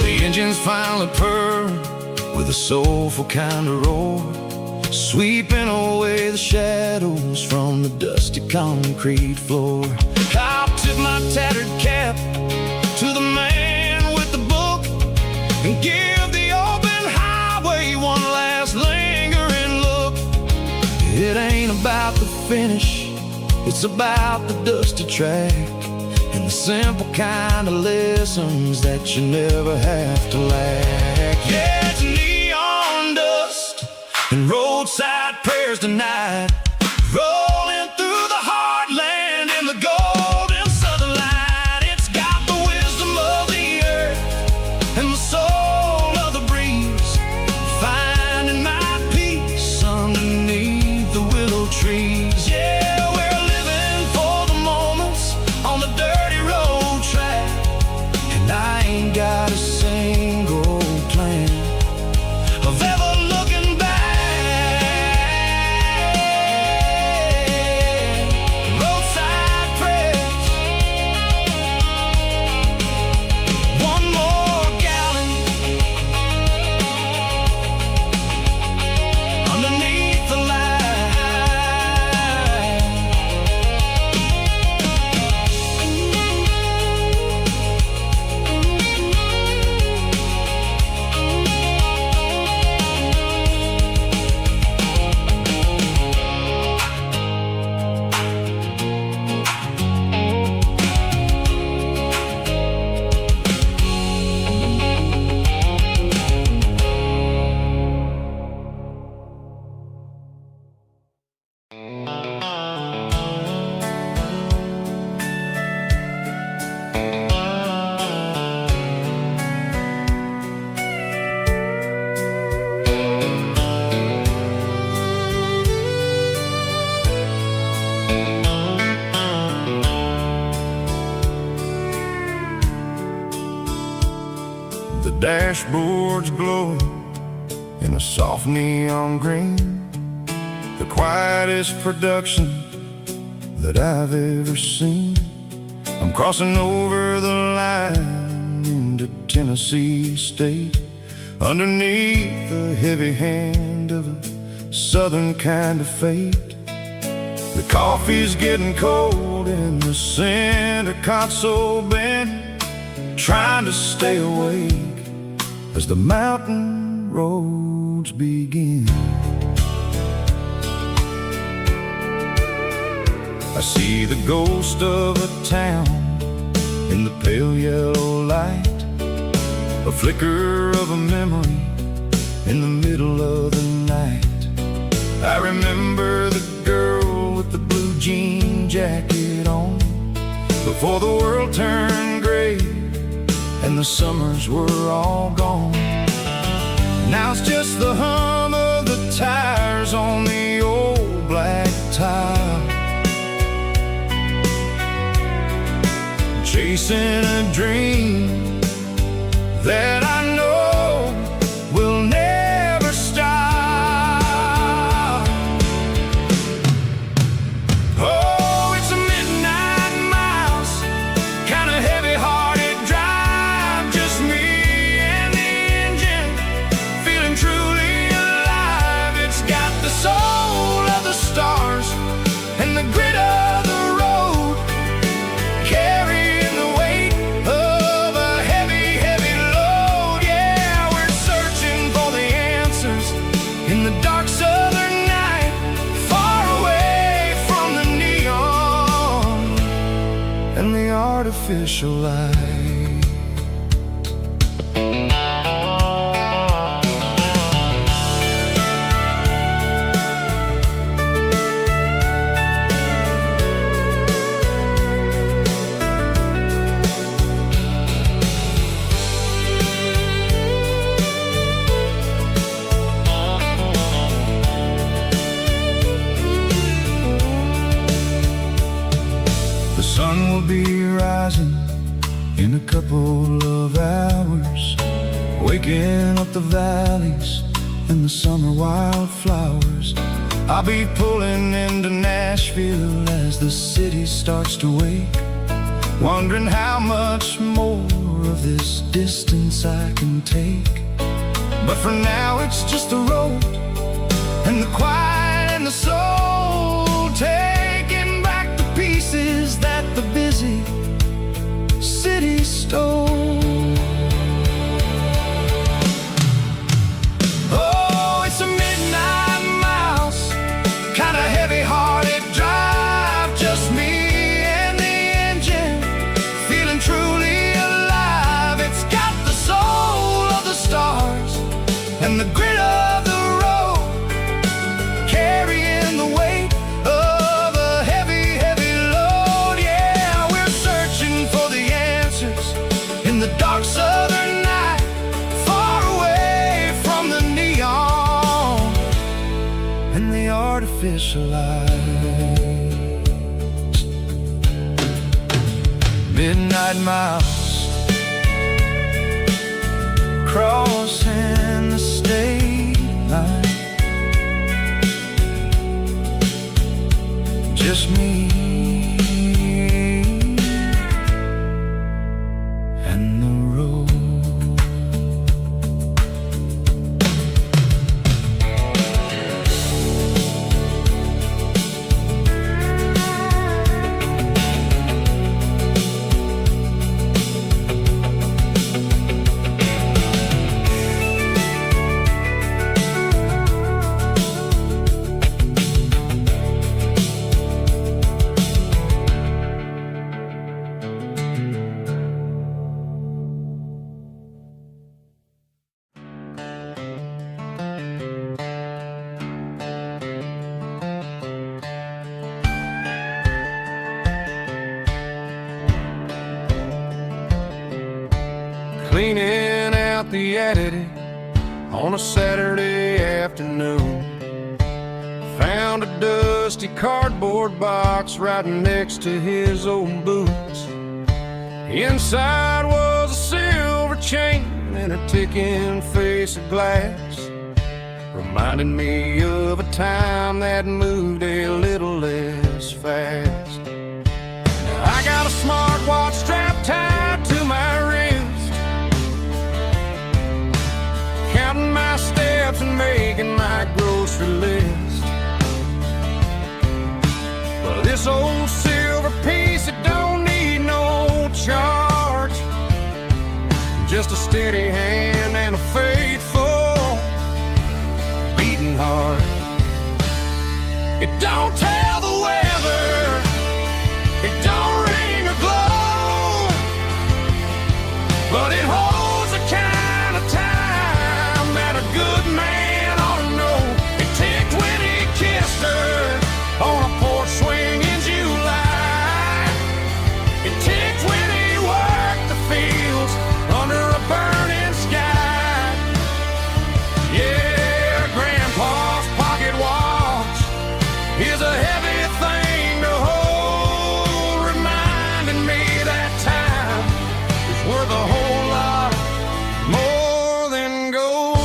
The engines finally purr with a soulful kind of roar, sweeping away the shadows from the dusty concrete floor. I'll tip my tattered cap to the man with the book and give the open highway one last lingering look. It ain't about the finish, it's about the dusty track and the simple kind of lessons that you never have to lack. Yeah, it's neon dust and roadside prayers tonight, rolling through the heartland in the golden southern light. It's got the wisdom of the earth and the soul of the breeze, finding my peace underneath the willow trees. Yeah, we're living The dashboard's glowing in a soft neon green, the quietest production that I've ever seen. I'm crossing over the line into Tennessee State, underneath the heavy hand of a southern kind of fate. The coffee's getting cold in the center console bin, trying to stay awake as the mountain roads begin. I see the ghost of a town in the pale yellow light, a flicker of a memory in the middle of the night. I remember the girl with the blue jean jacket on, before the world turned gray and the summers were all gone. Now it's just the hum of the tires on the old black tile, chasing a dream that I know will never stop. Oh, it's a midnight miles, kinda heavy-hearted drive, just me and the engine, feeling truly alive. It's got the soul of the stars and the grit of the road, carrying the weight of a heavy, heavy load. Yeah, we're searching for the answers in the dark southern night, far away from the neon and the artificial light. The sun will be rising in a couple of hours, waking up the valleys and the summer wildflowers. I'll be pulling into Nashville as the city starts to wake, wondering how much more of this distance I can take. But for now it's just the road and the quiet and the soul, taking back the pieces that the busy city stole. Oh, it's a midnight miles, kinda heavy-hearted drive, just me and the engine, feeling truly alive. It's got the soul of the stars and the grit of the road, carrying the weight of a heavy, heavy load. Yeah, we're searching for the answers in the dark southern night, far away from the neon and the artificial lights. Midnight miles, crossing the state line, just me and the road. Cleaning out the attic on a Saturday afternoon, found a dusty cardboard box right next to his old boots. Inside was a silver chain and a ticking face of glass, reminding me of a time that moved a little less fast. Now I got a smartwatch strapped tied to my wrist, counting my steps and making my grocery list. Well, this old silver piece, it don't need no charge, just a steady hand and a faithful beating heart. It don't tell the weather, it don't ring or glow, but it holds the kind of time that a good man ought to know. It ticked when he kissed her on a porch swing in July. It ticked when he worked the fields under a burning sky. Yeah, Grandpa's pocket watch is a heavy thing to hold, reminding me that time is worth a whole lot more than gold.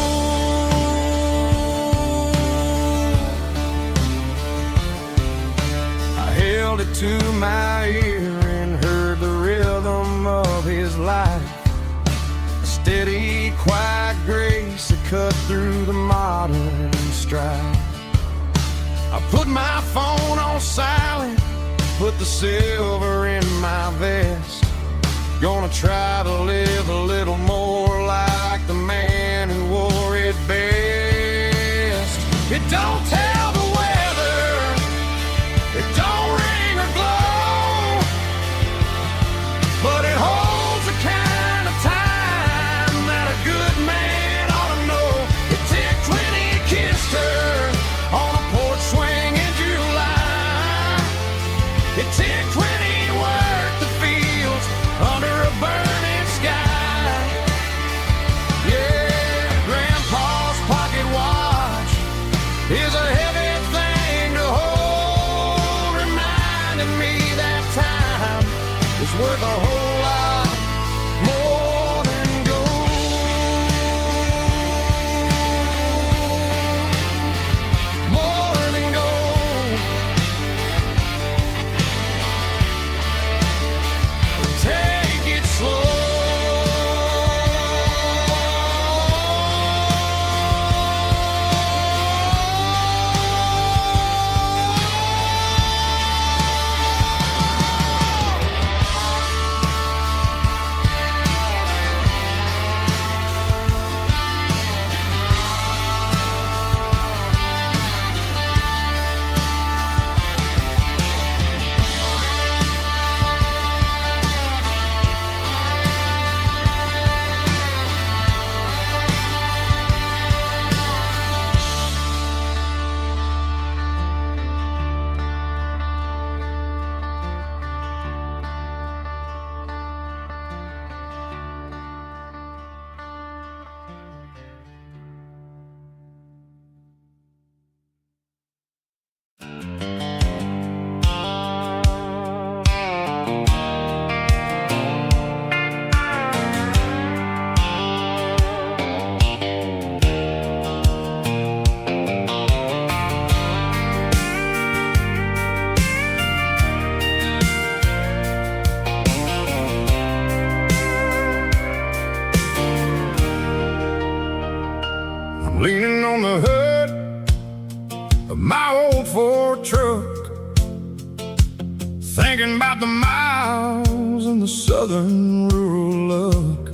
I held it to my ear and heard the rhythm of his life, a steady, quiet grace that cut through the modern strife. I put my phone on silent, put the silver in my vest. Gonna try to live a little more like the man who wore it best. It don't tell the weather, it don't ring or glow, but it holds the kind of time that a good man ought to know. It ticked when he kissed her on a porch swing in July. It ticked when he worked the fields under a burning sky. Yeah, Grandpa's pocket watch is a heavy thing to hold, reminding me that time is worth a whole lot more than gold. More than gold. Take it slow. Leaning on the hood of my old Ford truck, thinking about the miles and the southern rural look.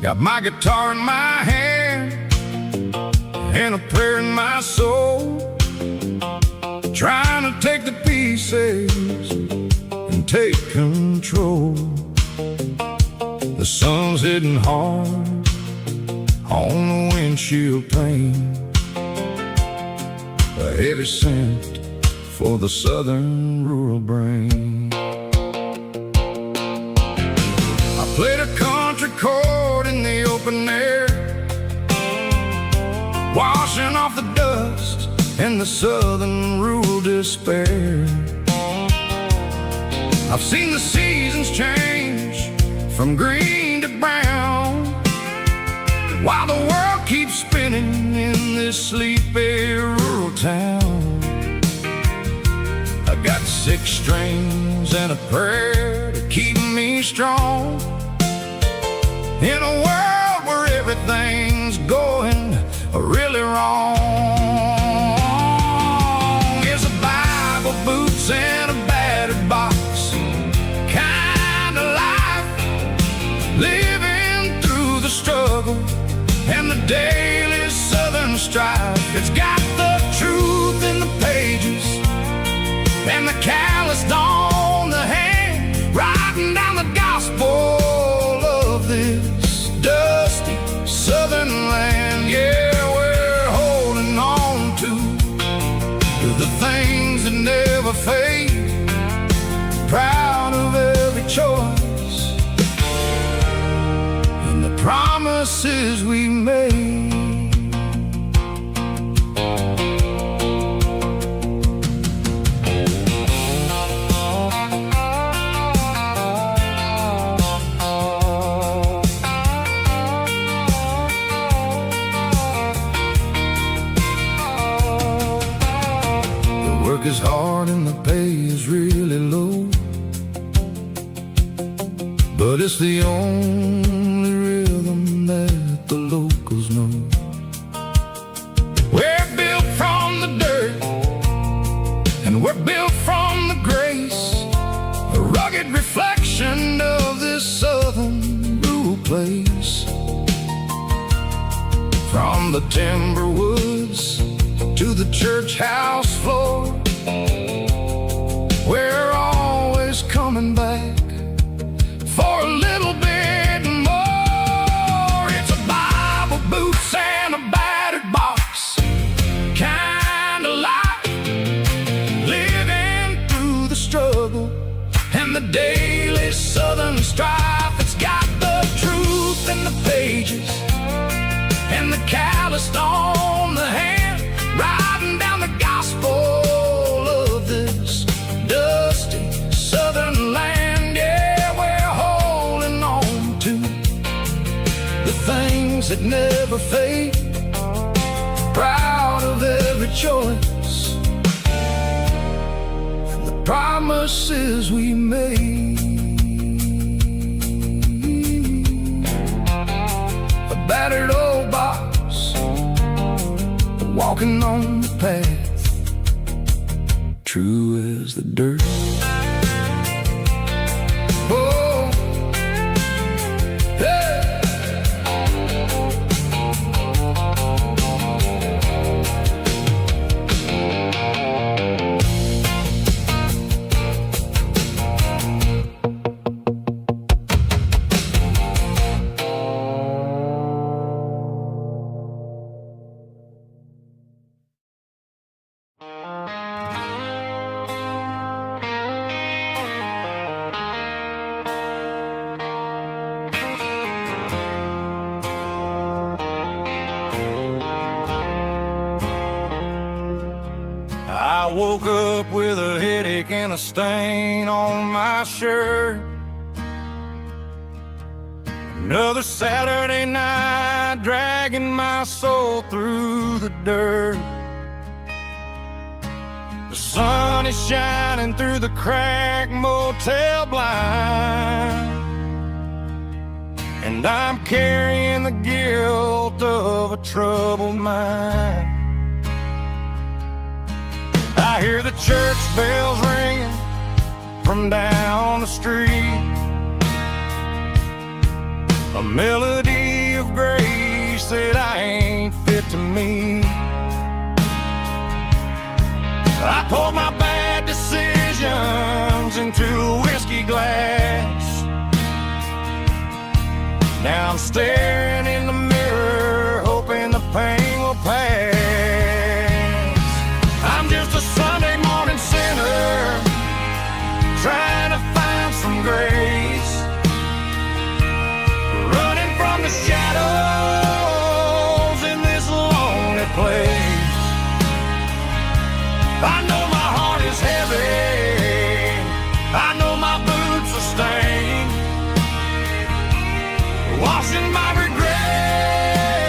Got my guitar in my hand and a prayer in my soul, trying to take the pieces and take control. The sun's hitting hard on the windshield pane, a heavy scent for the southern rural brain. I played a country chord in the open air, washing off the dust and the southern rural despair. I've seen the seasons change from green to brown, while the world keeps spinning in this sleepy rural town. I got 6 strings and a prayer to keep me strong. In a world where everything's going really wrong, is a Bible, boots, and a battered box kind of life, living through the struggle and the daily southern strife. It's got the truth in the pages and the calloused on the hand, writing down the gospel of this dusty southern land. Yeah, we're holding on to the things that never fade, proud of every choice and the promises we made. Is hard and the pay is really low, but it's the only rhythm that the locals know. We're built from the dirt and we're built from the grace, a rugged reflection of this southern rural place. From the timber woods to the church house floor, we're always coming back for a little bit more. It's a Bible, boots, and a battered box kind of life, living through the struggle and the daily southern strife. It's got the truth in the pages and the calloused on the hand, writing down the gospel of this dusty southern land. Yeah, we're holding on to the things that never fade, proud of every choice and the promises we made. A battered old box, walking on the path, true as the dirt. Oh, hey. I woke up with a headache and a stain on my shirt. Another Saturday night, dragging my soul through the dirt. The sun is shining through the cracked motel blind, and I'm carrying the guilt of a troubled mind. I hear the church bells ringing from down the street, a melody of grace that I ain't fit to meet. I poured my bad decisions into a whiskey glass. Now I'm staring in the mirror, hoping the pain will pass. I'm just a Sunday morning sinner, trying to find some grace, running from the shadows in this lonely place. I know my heart is heavy, I know my boots are stained, washing my regrets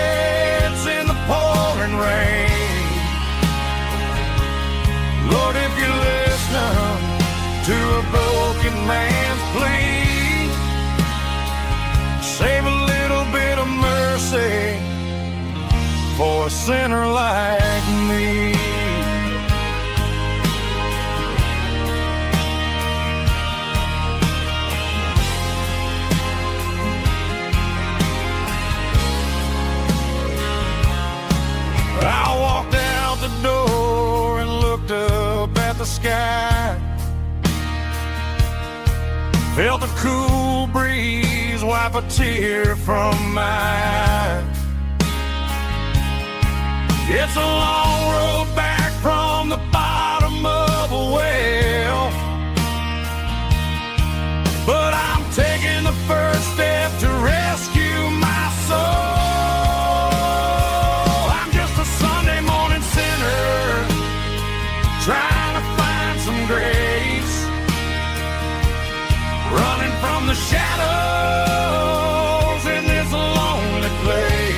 a sinner like me. I walked out the door and looked up at the sky. Felt a cool breeze wipe a tear from my eye. It's a long road back from the bottom of a well, but I'm taking the first step to rescue my soul. I'm just a Sunday morning sinner trying to find some grace, running from the shadows in this lonely place.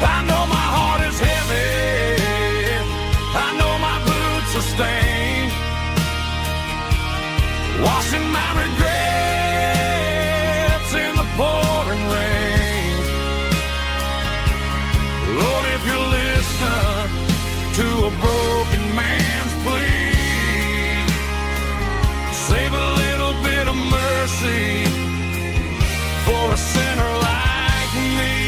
I know my heart is heavy, I know my boots are stained, washing my regrets in the pouring rain. Lord, if you listen to a broken man's plea, save a little bit of mercy for a sinner like me.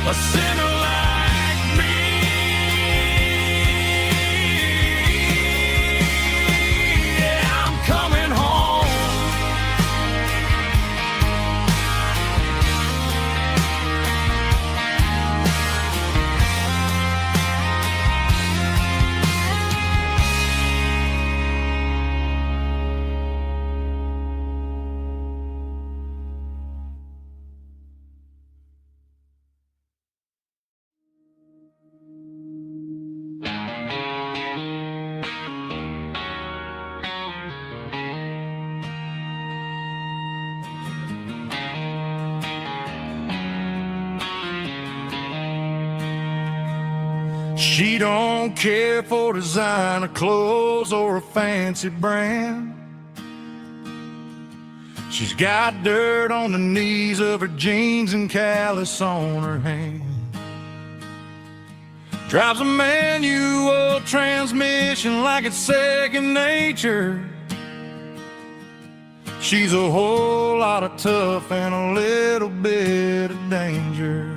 A sinner like me. Yeah, I'm coming home. She don't care for designer clothes or a fancy brand. She's got dirt on the knees of her jeans and callus on her hand. Drives a manual transmission like it's second nature. She's a whole lot of tough and a little bit of danger.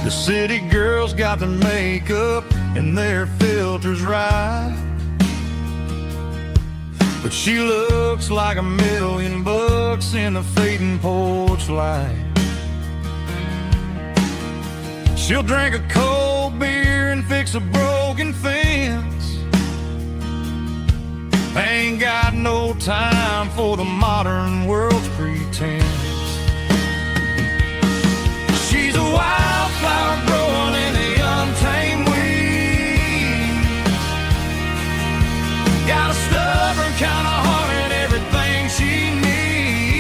The city girls got their makeup and their filters right, but she looks like $1,000,000 in the fading porch light. She'll drink a cold beer and fix a broken fence. Ain't got no time for the modern world's pretense. She's a wildflower growing in the untamed weeds. Got a stubborn kind of heart and everything she needs.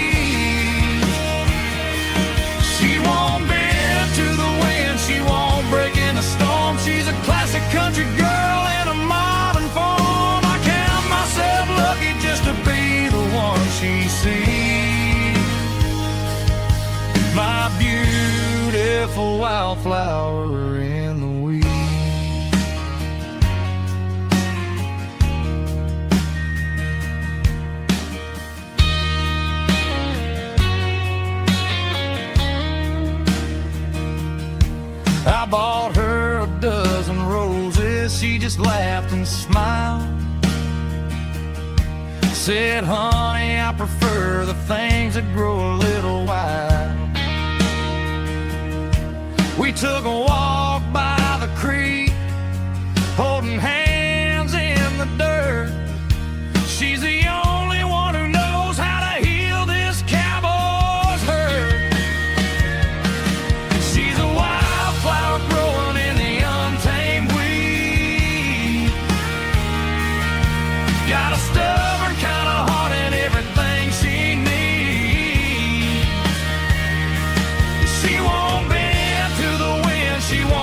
She won't bend to the wind, she won't break in the storm. She's a classic country girl in a modern form. I count myself lucky just to be the one she sees. My beautiful wildflower in the weeds. I bought her a dozen roses, she just laughed and smiled. Said, honey, I prefer the things that grow a little wild. We took a walk by the creek, holding hands in the dirt. She's the only one who knows how to heal this cowboy's hurt. She's a wildflower growing in the untamed weed. Got a stubborn kind of heart and everything she needs. She won't bend to the wind, she won't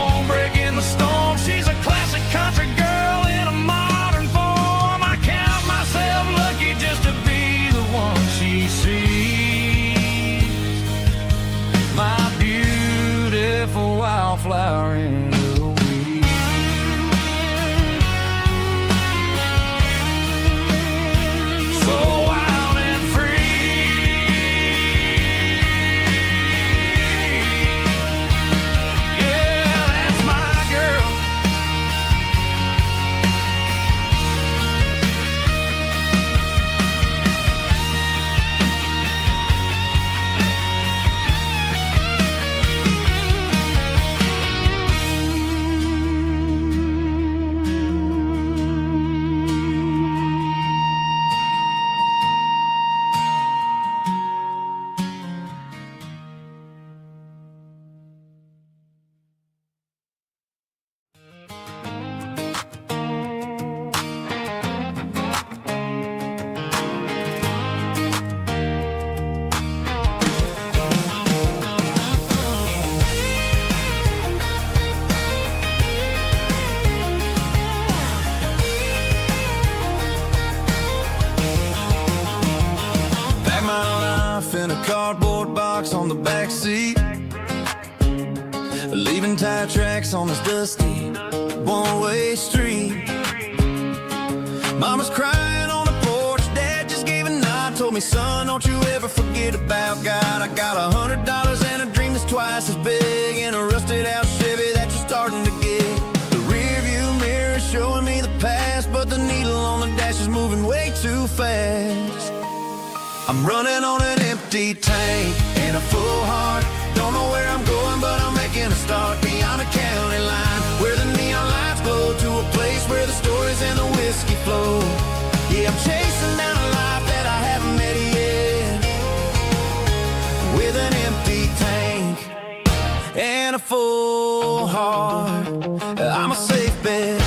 Leaving tire tracks on this dusty one-way street. Mama's crying on the porch, Dad just gave a nod. Told me, son, don't you ever forget about God. I got $100 and a dream that's twice as big, and a rusted out Chevy that you're starting to get. The rear view mirror is showing me the past, but the needle on the dash is moving way too fast. I'm running on an empty tank and a full heart. Don't know where I'm going, but I'm making a start beyond the county line, where the neon lights glow, to a place where the stories and the whiskey flow. Yeah, I'm chasing down a life that I haven't met yet, with an empty tank and a full heart. I'm a safe bet.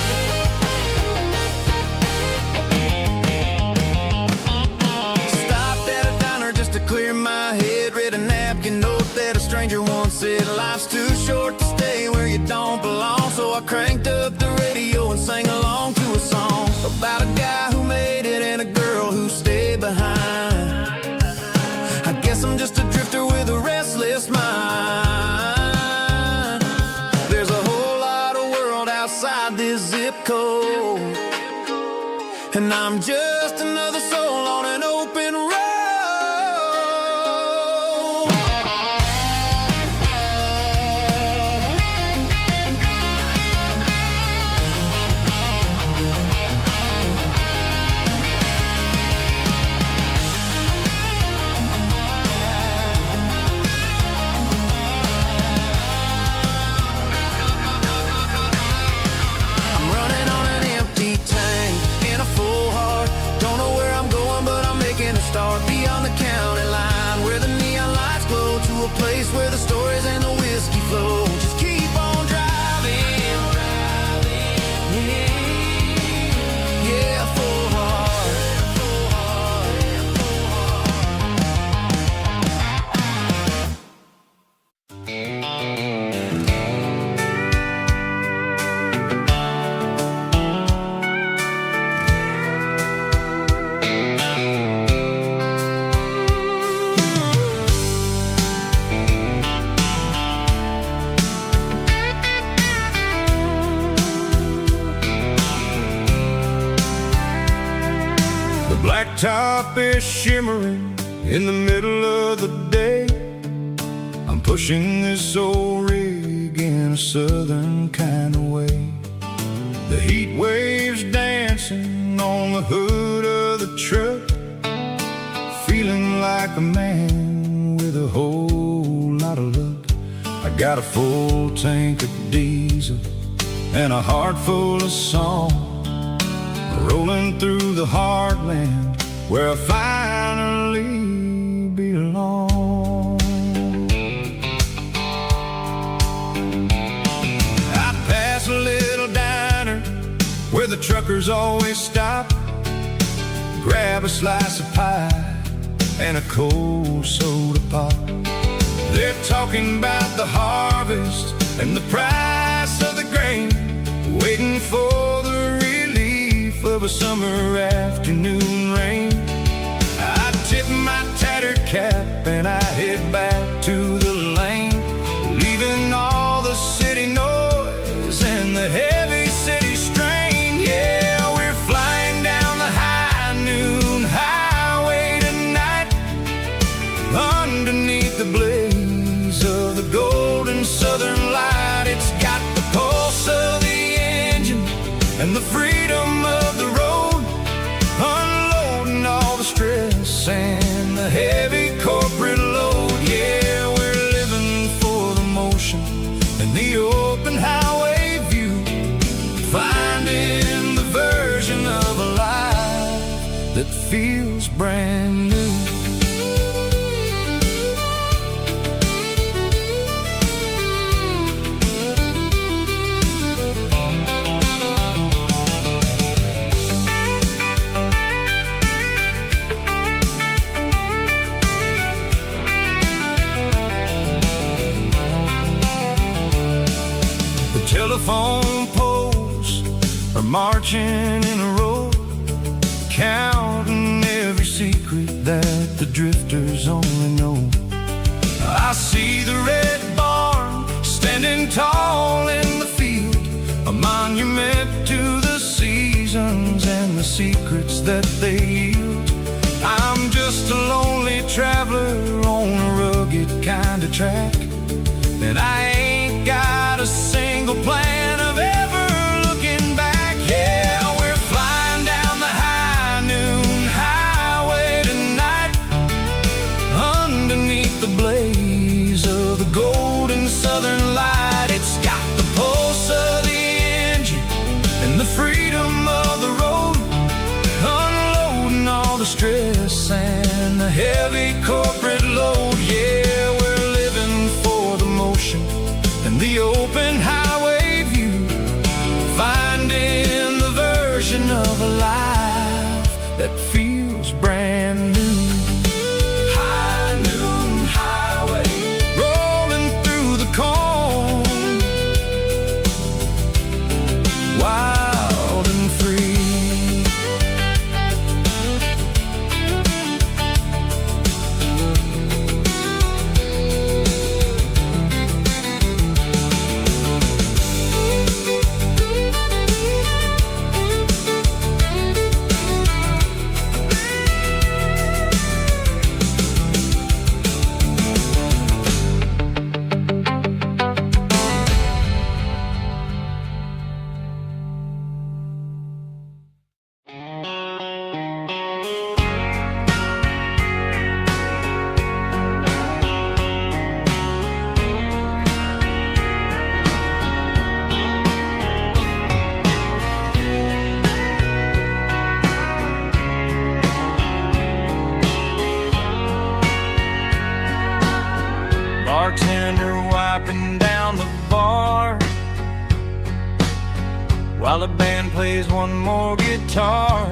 Clear my head, read a napkin note that a stranger once said, life's too short to stay where you don't belong. So I cranked up the radio and sang along to a song about a guy who made it and a girl who stayed behind. I guess I'm just a drifter with a restless mind. There's a whole lot of world outside this zip code, and I'm just another soul on an open road. Start beyond the county line, where the neon lights glow, to a place where the stories and the whiskey flow. Just keep on driving, yeah, full heart, full heart, full Blacktop is shimmering in the middle of the day. I'm pushing this old rig in a southern kind of way. The heat waves dancing on the hood of the truck, feeling like a man with a whole lot of luck. I got a full tank of diesel and a heart full of song, rolling through the heartland where I finally belong. I pass a little diner where the truckers always stop, grab a slice of pie and a cold soda pop. They're talking about the harvest and the price of the grain, waiting for the relief of a summer afternoon rain. I tip my tattered cap and I head back to the lane, leaving all the city noise and the heavy city strain. Yeah, we're flying down the high noon highway tonight, underneath the blaze of the golden southern light. It's got the pulse of the engine and the freedom of the road, unloading all the stress and the heavy corporate load. Yeah, we're living for the motion and the open highway view, finding the version of a life that feels brand new. Telephone poles are marching in a row, counting every secret that the drifters only know. I see the red barn standing tall secrets that they yield. I'm just a lonely traveler on a rugged kind of track, and I ain't got a single plan of ever looking back. Yeah, we're flying down the high noon highway tonight, underneath the blaze of the golden southern light. It's got the pulse of the engine and the freedom of the road, unloading all the stress and the heavy corporate load. Yeah, we're living for the motion and the open highway view, finding the version of a life that feels brand new. High noon highway, rolling through the corn, wild and free. Bartender wiping down the bar while the band plays one more guitar.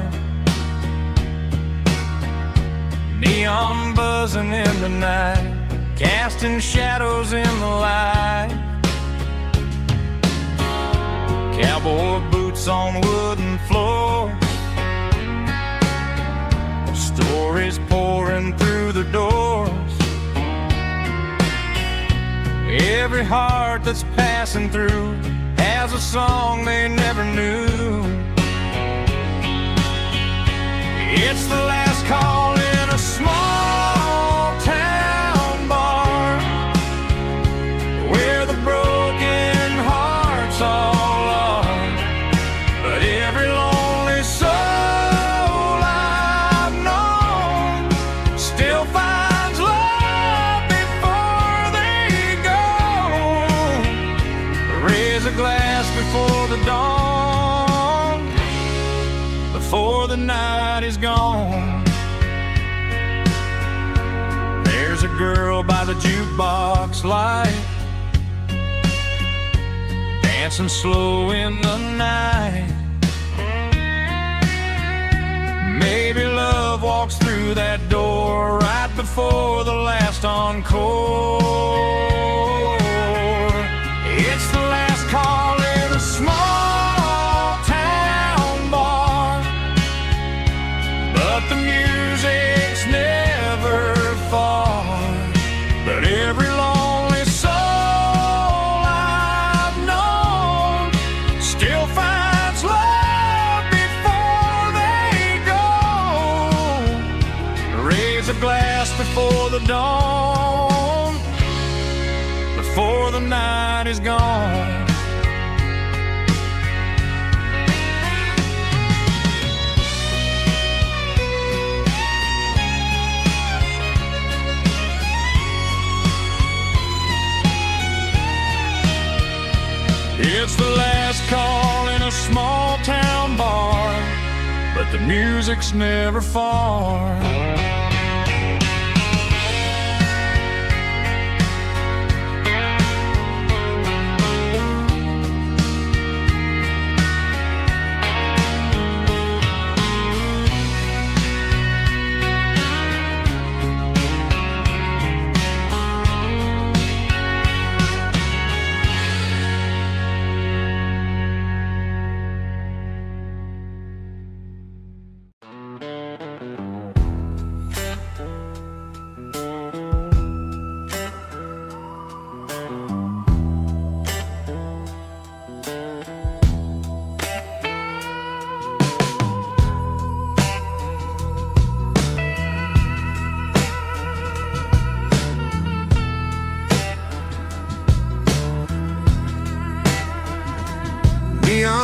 Neon buzzing in the night, casting shadows in the light. Cowboy boots on wooden floors, stories pouring through the doors. Every heart that's passing through has a song they never knew. It's the last call in a small town bar, where the broken hearts all are. But every lonely soul I've known still finds love before they go. Raise a glass before the dawn, before the night is gone. There's a girl by the jukebox light, dancing slow in the night. Maybe love walks through that door right before the last encore. It's the last call in a small town bar, but the music's never far. But every lonely soul I've known still finds love before they go. Raise a glass before the dawn, before the night is gone. It's the last call in a small town bar, but the music's never far.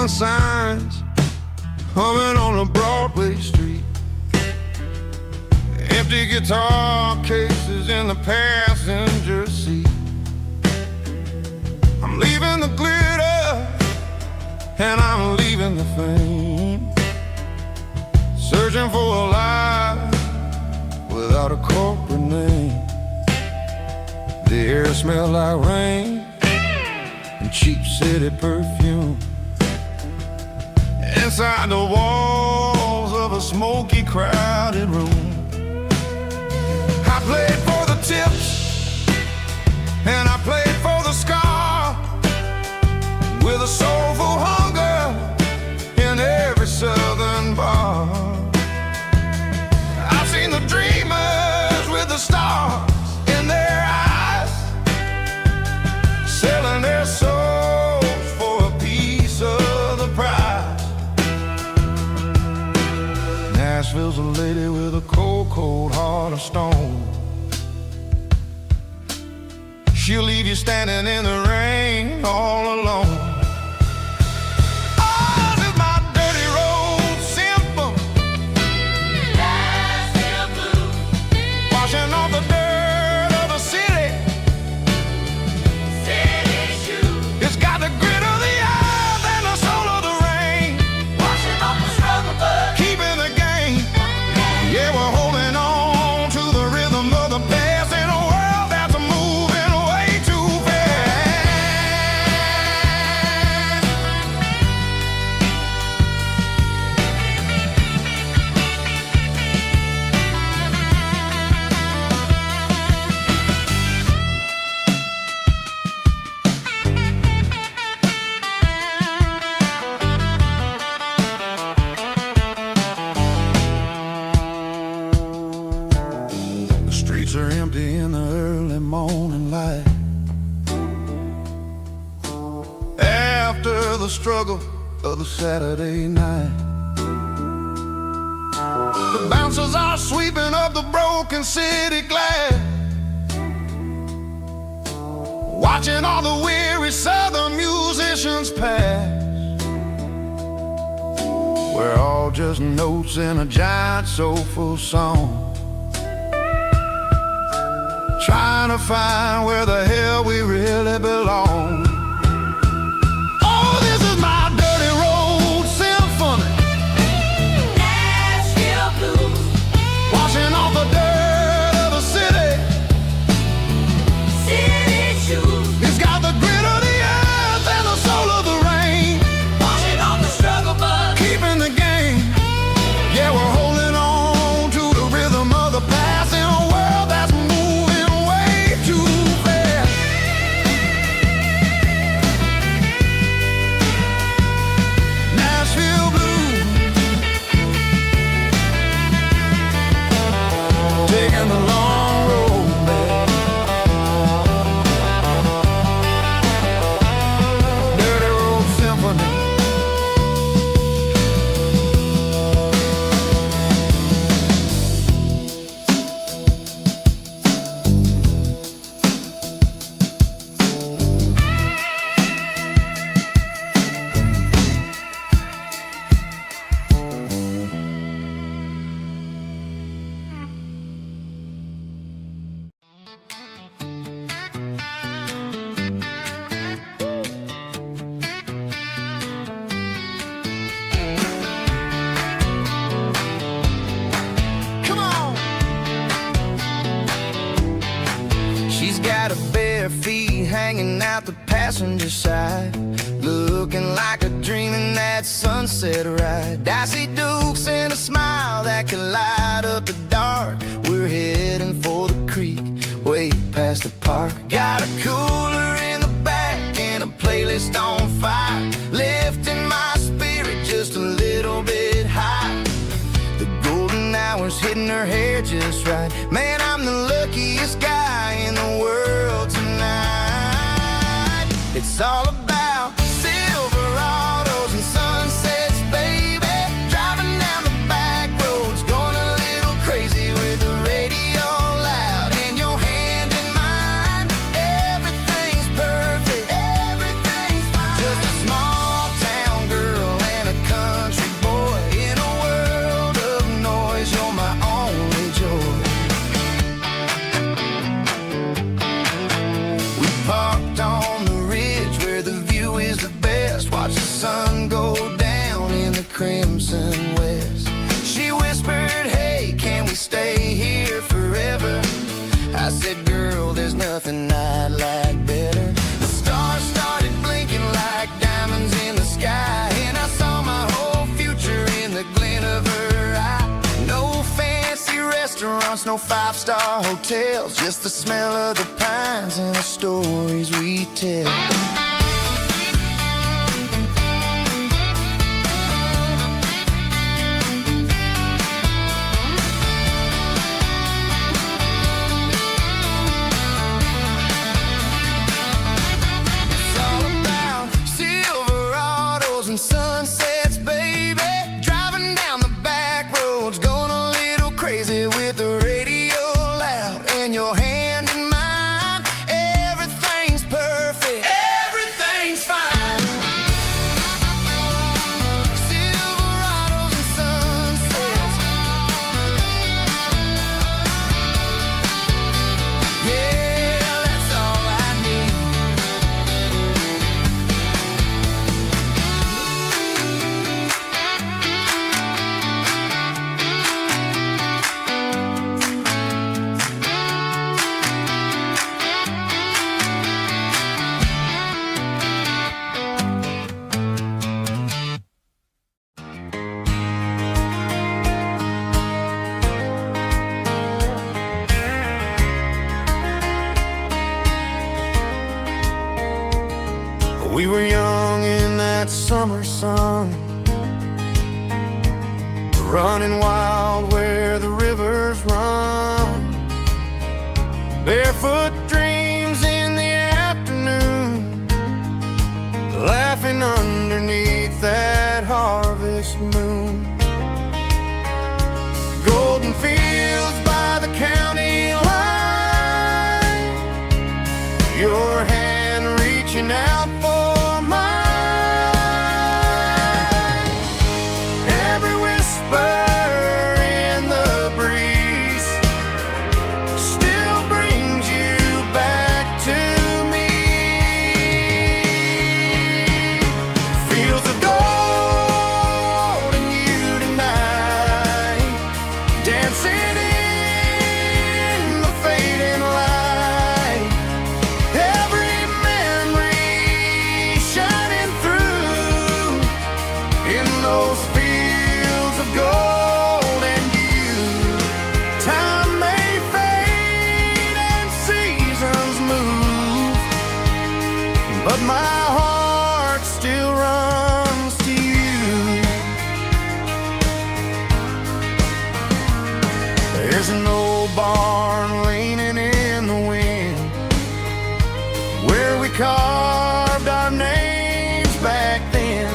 neon signs humming on a Broadway street. Empty guitar cases in the passenger seat. I'm leaving the glitter and I'm leaving the fame, searching for a life without a corporate name. The air smells like rain and cheap city perfume. Inside the walls of a smoky, crowded room, I played for the tips and I played for the scar, with a soulful hunger in every southern bar. I've seen the dreamers with the stars in their eyes, selling their souls for a piece of the prize. Nashville's a lady with a cold, cold heart of stone. She'll leave you standing in the rain all alone. Oh, this is my dirty road symphony, Nashville blues, washing off the dirt of the city, city shoes. It's got the grit of the earth and the soul of the rain, washing off the struggle but keeping the game. Yeah, we're holding on to the rhythm of the past in a world that's moving way too fast. The streets are empty in the early morning light, after the struggle of the Saturday night. The bouncers are sweeping up the broken city glass, watching all the weary southern musicians pass. We're all just notes in a giant soulful song, trying to find where the hell we really belong. Oh, this is my dirty road symphony, Nashville blues, washing off the dirt of the city, city shoes. It's got the grit of the earth and the soul of the rain, washing off the struggle but keeping the game. Yeah, we're holding on to the rhythm of the past in a world that's moving way too fast. Nashville blues, taking the long road back. Dirty road symphony. Come on. She's got her bare feet hanging out the passenger side, looking like a dream in that sunset ride. I see Dukes and a smile that can light up the dark. We're heading for the creek, way past the park. Got a cooler in the back and a playlist on fire, lifting my spirit just a little bit high. The golden hours hitting her hair just right. Man, I'm the luckiest guy in the world tonight. It's all about Silverados and sunsets, baby. Driving down the back roads, going a little crazy with the radio loud and your hand in mine. Everything's perfect, everything's fine. Just a small town girl watched the sun go down in the crimson west. She whispered, hey, can we stay here forever? I said, girl, there's nothing I'd like better. The stars started blinking like diamonds in the sky, and I saw my whole future in the glint of her eye. No fancy restaurants, no five-star hotels, just the smell of the pines and the stories we tell. Sunsets, baby, driving down the back roads, going a little crazy with the radio loud, and your hand in mine. Everything's perfect, everything's fine. Silverados and sunsets, yeah, that's all I need. We were young in that summer sun, running wild where the rivers run. Barefoot dreams in the afternoon, laughing underneath that harvest moon. Golden fields by the county line, your hand reaching out for mine. Every whisper in the breeze still brings you back to me. Fields of gold and you tonight, dancing in the fading light. Every memory shining through in those fields of gold and you. Time may fade and seasons move, but my heart still runs to you. There's an old barn leaning in the wind, where we carved our names back then.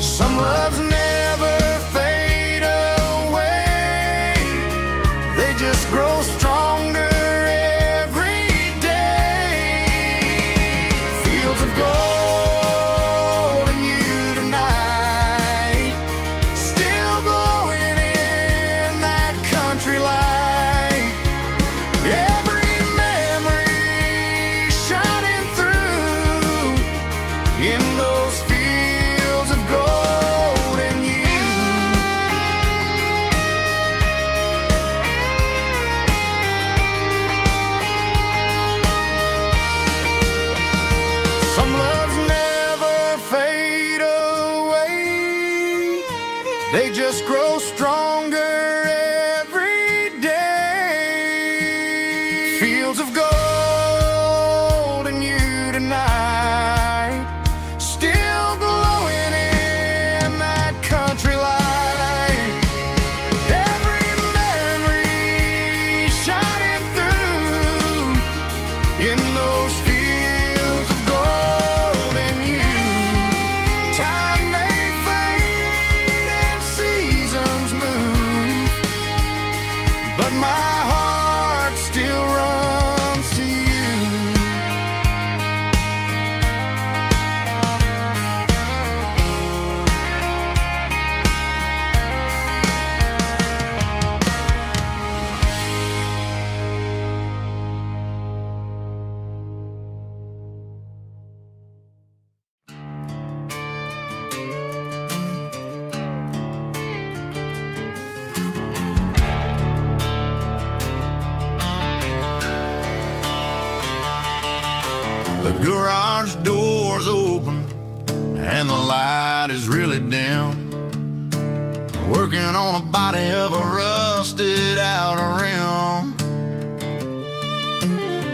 Some loves never fade away, they just grow stronger every day. Fields of gold and you tonight, still glowing in that country light. Every memory shining through in those fields of gold and The garage door's open and the light is really dim. Working on a body of a rusted out rim.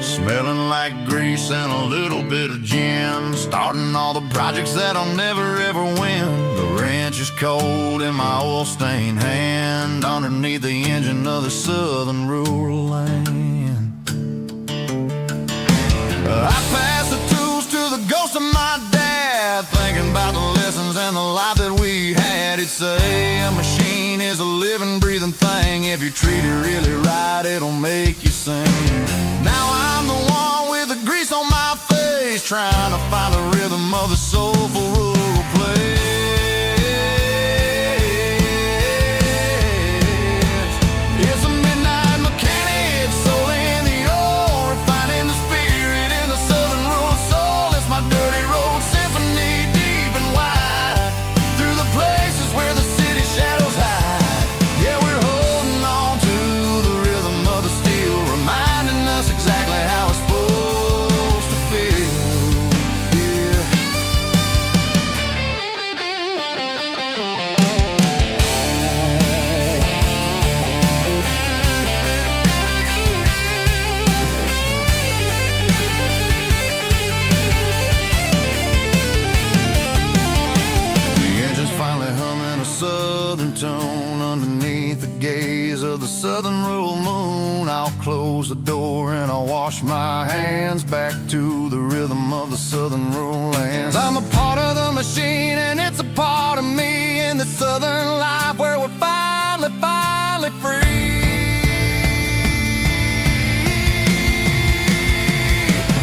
Smelling like grease and a little bit of gin. Starting all the projects that I'll never ever win. The wrench is cold in my oil-stained hand, underneath the engine of the southern rural land. I pass the tools to the ghost of my dad, thinking about the lessons and the life that we had. He'd say a machine is a living, breathing thing. If you treat it really right, it'll make you sing. Now I'm the one with the grease on my face, trying to find the rhythm of the soulful rural place. It's a midnight mechanic, soul in the ore, refining the spirit in the southern rural soul. It's my dirty road symphony, deep and wide, through the places where the city shadows hide. Yeah, we're holding on to the rhythm of the steel, reminding us exactly how it's supposed to feel. Yeah. The engine's finally humming a southern tone underneath the gaze of the southern rural moon. I'll close the door and I'll wash my hands, back to the rhythm of the southern rural lands. I'm a part of the machine and it's a part of me, in the southern life where we're finally free.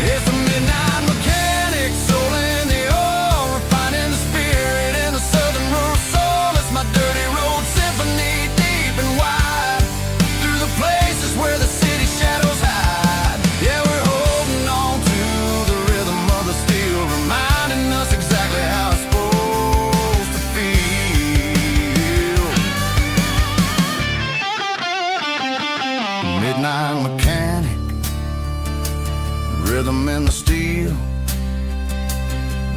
It's a midnight mechanic, soul in the ore, refining the spirit in the southern rural soul. It's my dirty road symphony, deep and wide, through the places where the city shadows hide. Yeah, we're holding on to the rhythm of the steel, reminding us exactly how it's supposed to feel. Midnight mechanic, rhythm in the steel,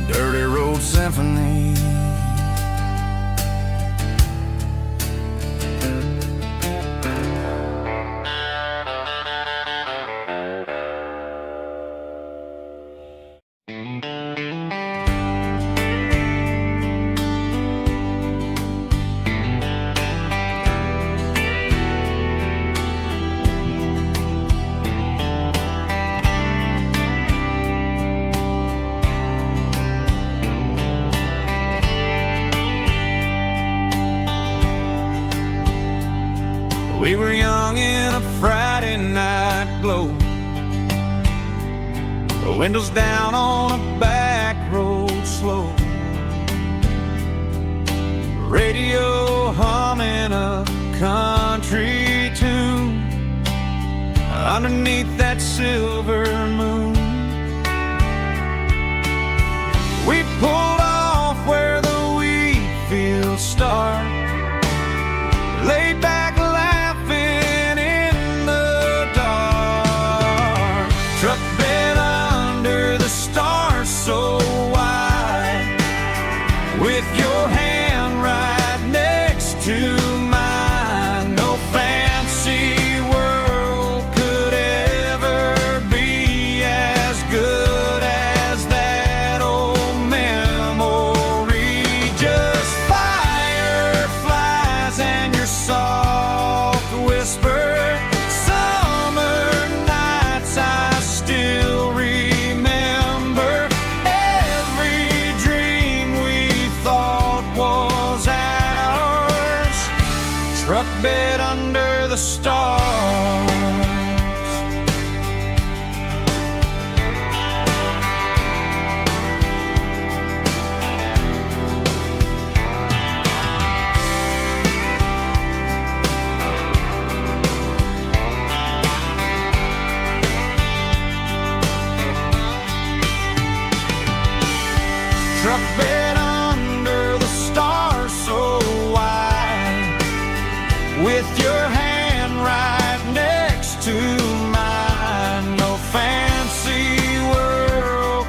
dirty road symphony. We were young in a Friday night glow, the windows down on a back road slow, radio humming a country tune underneath that silver moon. We pulled off where the wheat fields start, laid back laughing in the dark, truck bed under the stars so wide, with your hand right next to mine. No fancy world could ever be as good as that old memory. Just fireflies and your soft whisper. Summer nights I still remember. Every dream we thought was ours, truck bed under the stars. Truck bed under the stars so wide, with your hand right next to mine. No fancy world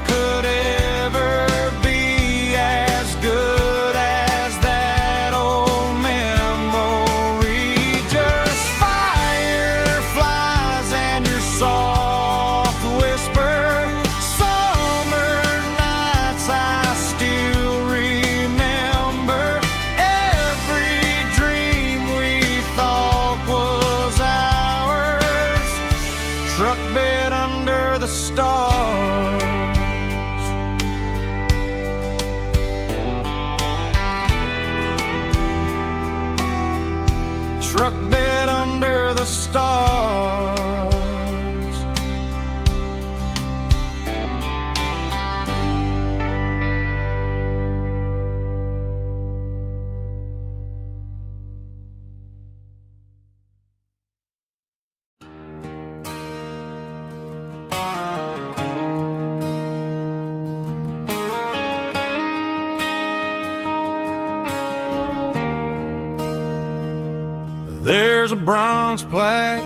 there's a bronze plaque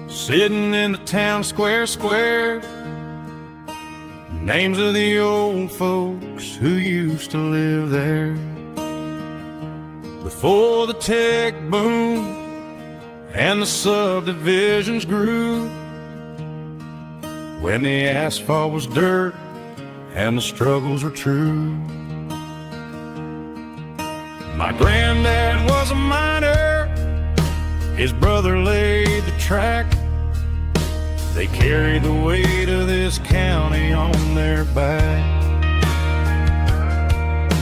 sitting in the town square. Names of the old folks who used to live there before the tech boom and the subdivisions grew, when the asphalt was dirt and the struggles were true. My granddad was a miner, his brother laid the track. They carried the weight of this county on their back.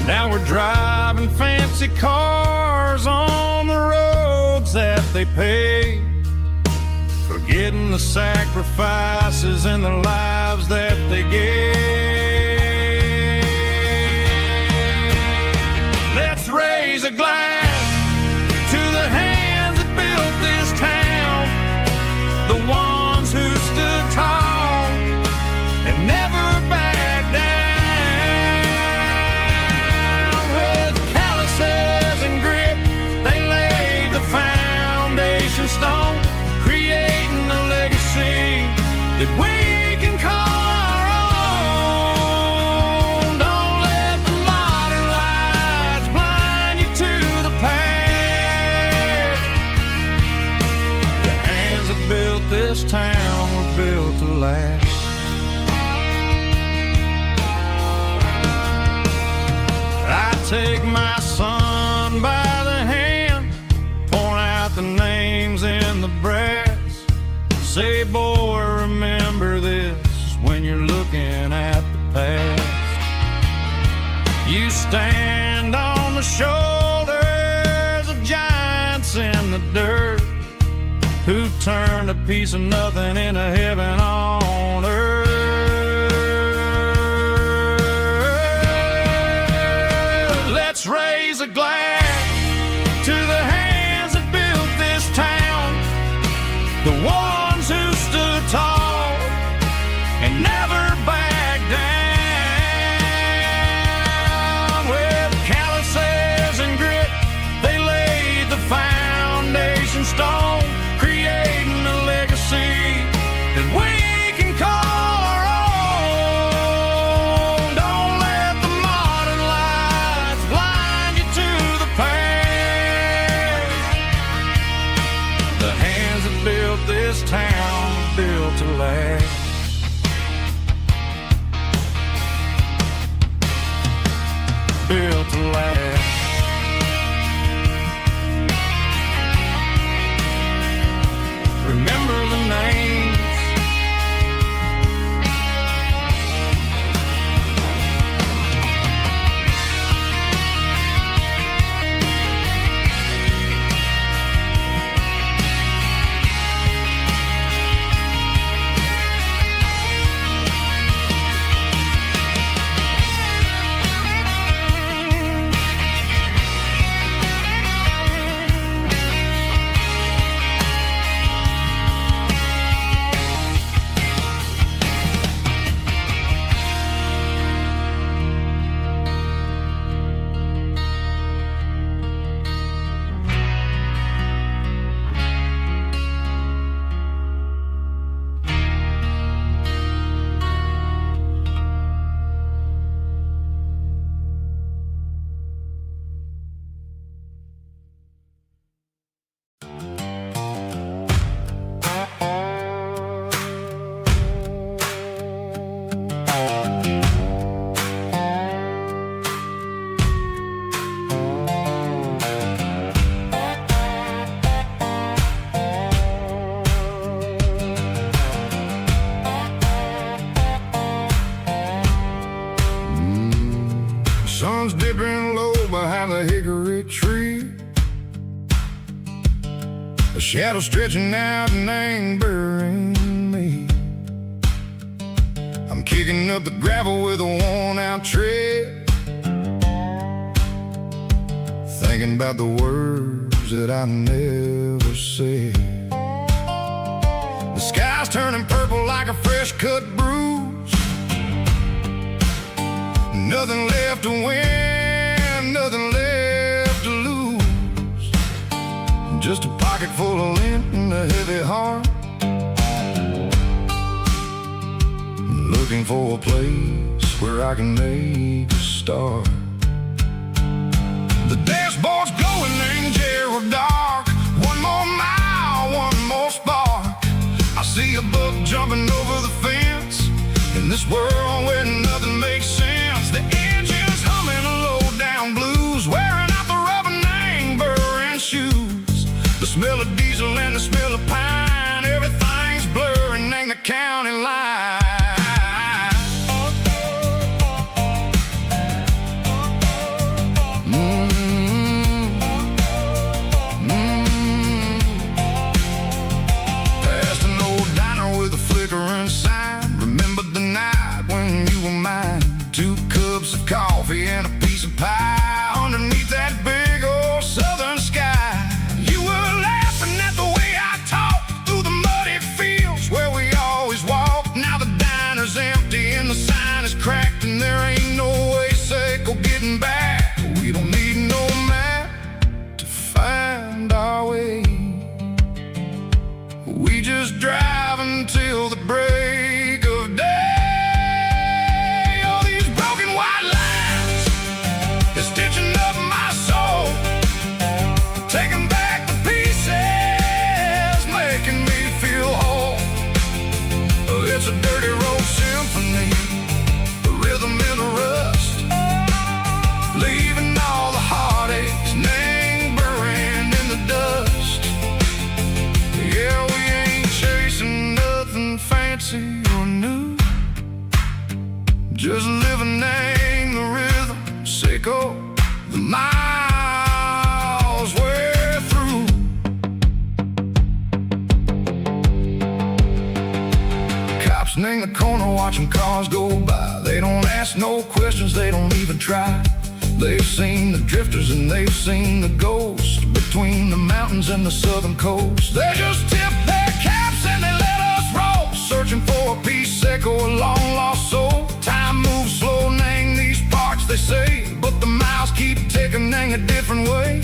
Now we're driving fancy cars on the roads that they paved, forgetting the sacrifices and the lives that they gave. Let's raise a glass to the hands that built this town, the ones who stood tall and never backed down. With calluses and grit, they laid the foundation stone, creating a legacy that we can call our own. Don't let the modern lights blind you to the past. The hands that built this town were built to last. I take my son by the hand, point out the names in the brass. Say, boy, remember this when you're looking at the past. You stand on the shoulders of giants in the dirt, who turned a piece of nothing into heaven on earth. Let's raise a glass to the hands that built this town, the ones who stood tall and never backed down. With calluses and grit, they laid the foundation stone, creating a legacy that we can call our own. Don't let the modern lights blind you to the past. The hands that built this town were built to last. Built to last. Remember the names. Sun's dipping low behind the hickory tree, a shadow stretching out and angering me. I'm kicking up the gravel with a worn-out tread, thinking about the words that I never said. The sky's turning purple like a fresh-cut bruise. Nothing left to win, nothing left to lose. Just a full of lint and a heavy heart, looking for a place where I can make a start. The dashboard's glowing and Gerald dark. One more mile, one more spark. I see a buck jumping over the fence in this world where nothing makes sense. The engine's humming a low-down blues, wearing out the rubber name burring shoes. The smell of diesel and the smell of pine, everything's blurring in the county line. Coffee and a piece of pie underneath that big old southern sky. You were laughing at the way I talked through the muddy fields where we always walked. Now the diner's empty and the sign is cracked, and there ain't no way safe or getting back. We don't need no map to find our way. We just drive until the break of day. It's a dirty road symphony, a rhythm in the rust, leaving all the heartaches, name burning in the dust. Yeah, we ain't chasing nothing fancy or new, just living in the rhythm, sick of the miles we're through. In the corner watching cars go by, they don't ask no questions, they don't even try. They've seen the drifters and they've seen the ghosts between the mountains and the southern coast. They just tip their caps and they let us roll, searching for a piece sick or a long lost soul. Time moves slow, nang these parts they say, but the miles keep ticking, nang a different way.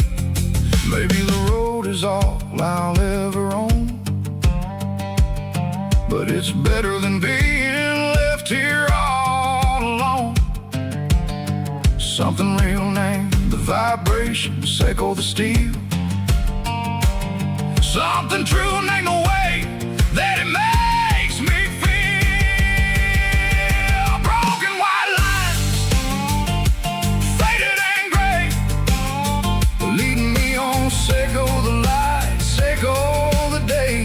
Maybe the road is all I'll ever own, but it's better than being left here all alone. Something real named the vibration, echo the steel. Something true named the way that it makes me feel. Broken white lines, faded and gray, leading me on, echo the light, echo the day.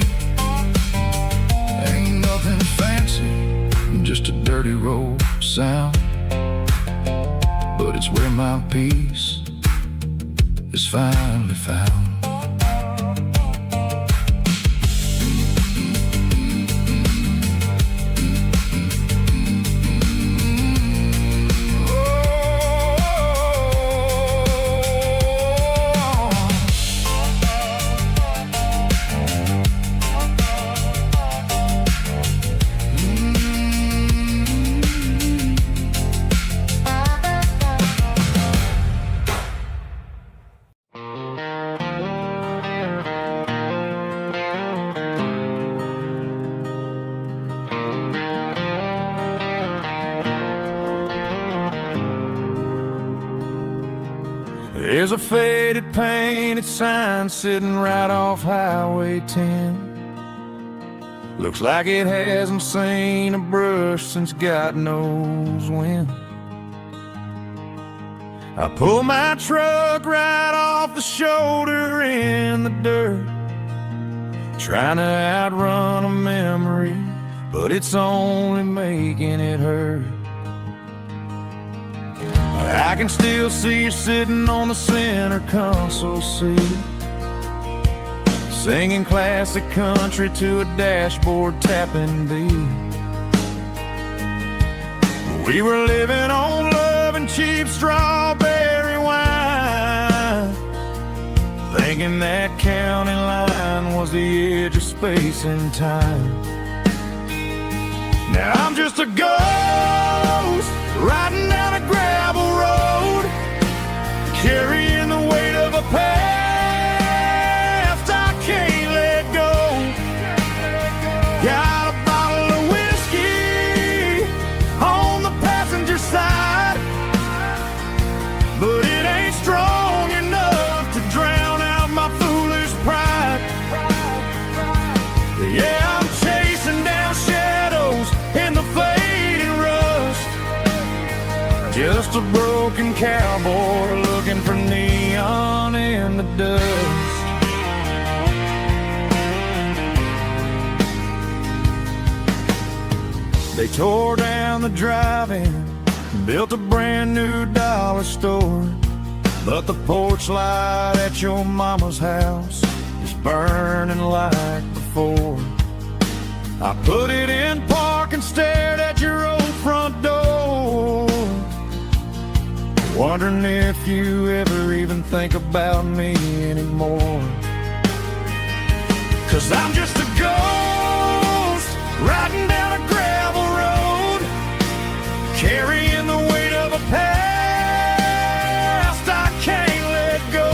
Just a dirty road sound, but it's where my peace is finally found. There's a faded painted sign sitting right off Highway 10. Looks like it hasn't seen a brush since God knows when. I pull my truck right off the shoulder in the dirt, trying to outrun a memory, but it's only making it hurt. I can still see you sitting on the center console seat, singing classic country to a dashboard tapping beat. We were living on love and cheap strawberry wine, thinking that county line was the edge of space and time. Now I'm just a ghost riding down a gravel road, carrying the weight of a past I can't Just a broken cowboy looking for neon in the dust. They tore down the drive-in, built a brand new dollar store, but the porch light at your mama's house is burning like before. I put it in park and stared at your old front door, wondering if you ever even think about me anymore. 'Cause I'm just a ghost riding down a gravel road, carrying the weight of a past I can't let go.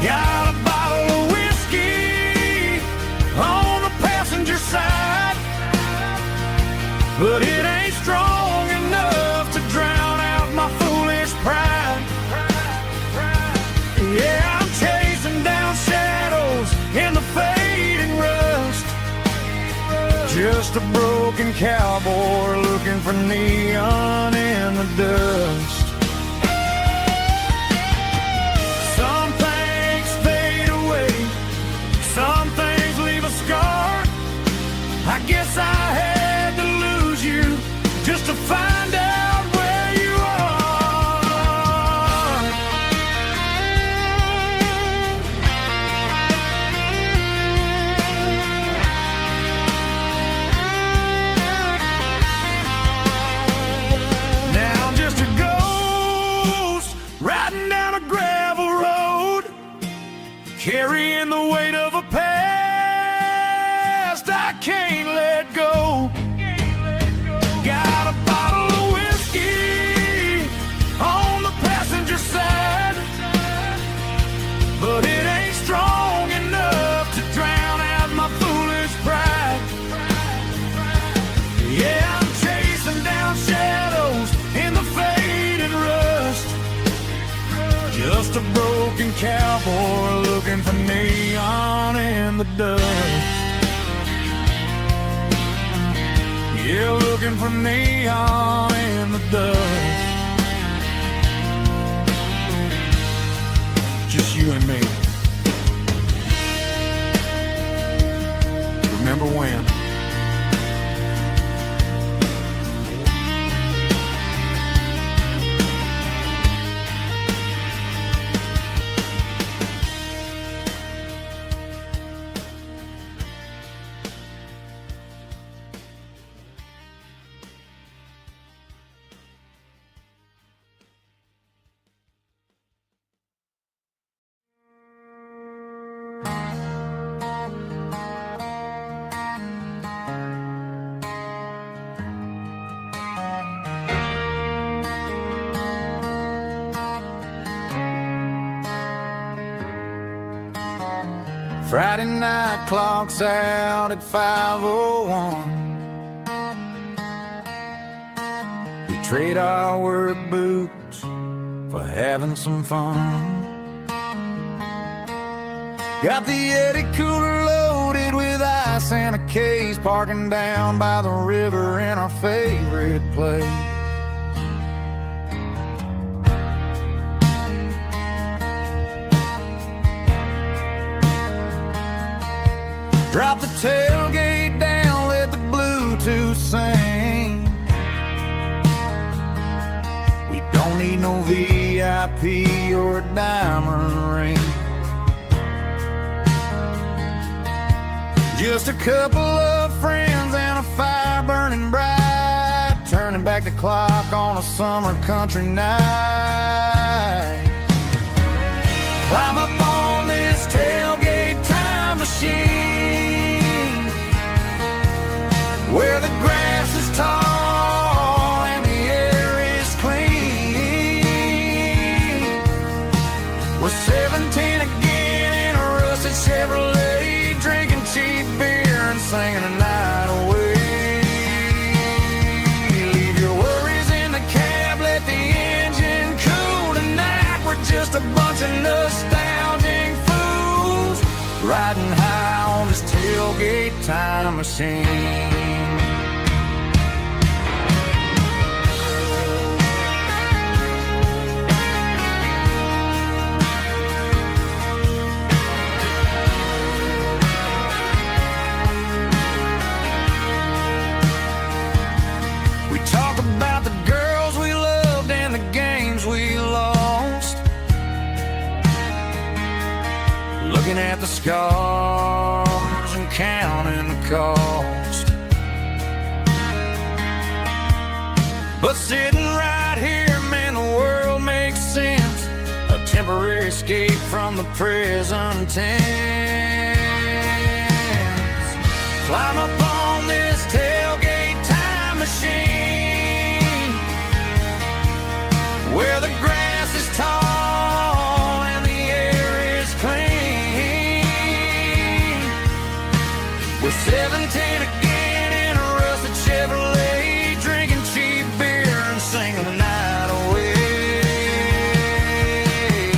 Got a bottle of whiskey on the passenger side, but it ain't strong enough to drown out my foolish pride. Yeah, I'm chasing down shadows in the fading rust, just a broken cowboy looking for neon in the dust. Some things fade away, some things leave a scar. I guess I had to lose you just to find out where you are. Now I'm just a ghost riding down a gravel road, carrying the weight of a past I can't let go. Got a bottle of whiskey on the passenger side, but it ain't strong enough to drown out my foolish pride. Yeah, I'm chasing down shadows in the fading rust, just a broken cowboy looking for neon in the dust. Yeah, looking for neon in the dust. Just you and me. Remember when? Friday night clock's out at 5:01. We trade our work boots for having some fun. Got the Yeti cooler loaded with ice and a case, parking down by the river in our favorite place. Drop the tailgate down, let the Bluetooth sing. We don't need no VIP or a diamond ring, just a couple of friends and a fire burning bright, turning back the clock on a summer country night. Climb up on this tailgate time machine, where the grass is tall and the air is clean. We're 17 again in a rusted Chevrolet, drinking cheap beer and singing the night away. Leave your worries in the cab, let the engine cool tonight. We're just a bunch of nostalgic fools riding high on this tailgate time machine. cars and counting the cost. But sitting right here, man, the world makes sense. A temporary escape from the present tense. Climb up on this tailgate time machine, where the grass is tall and the air is clean. We're 17 again in a rusted Chevrolet, drinking cheap beer and singing the night away.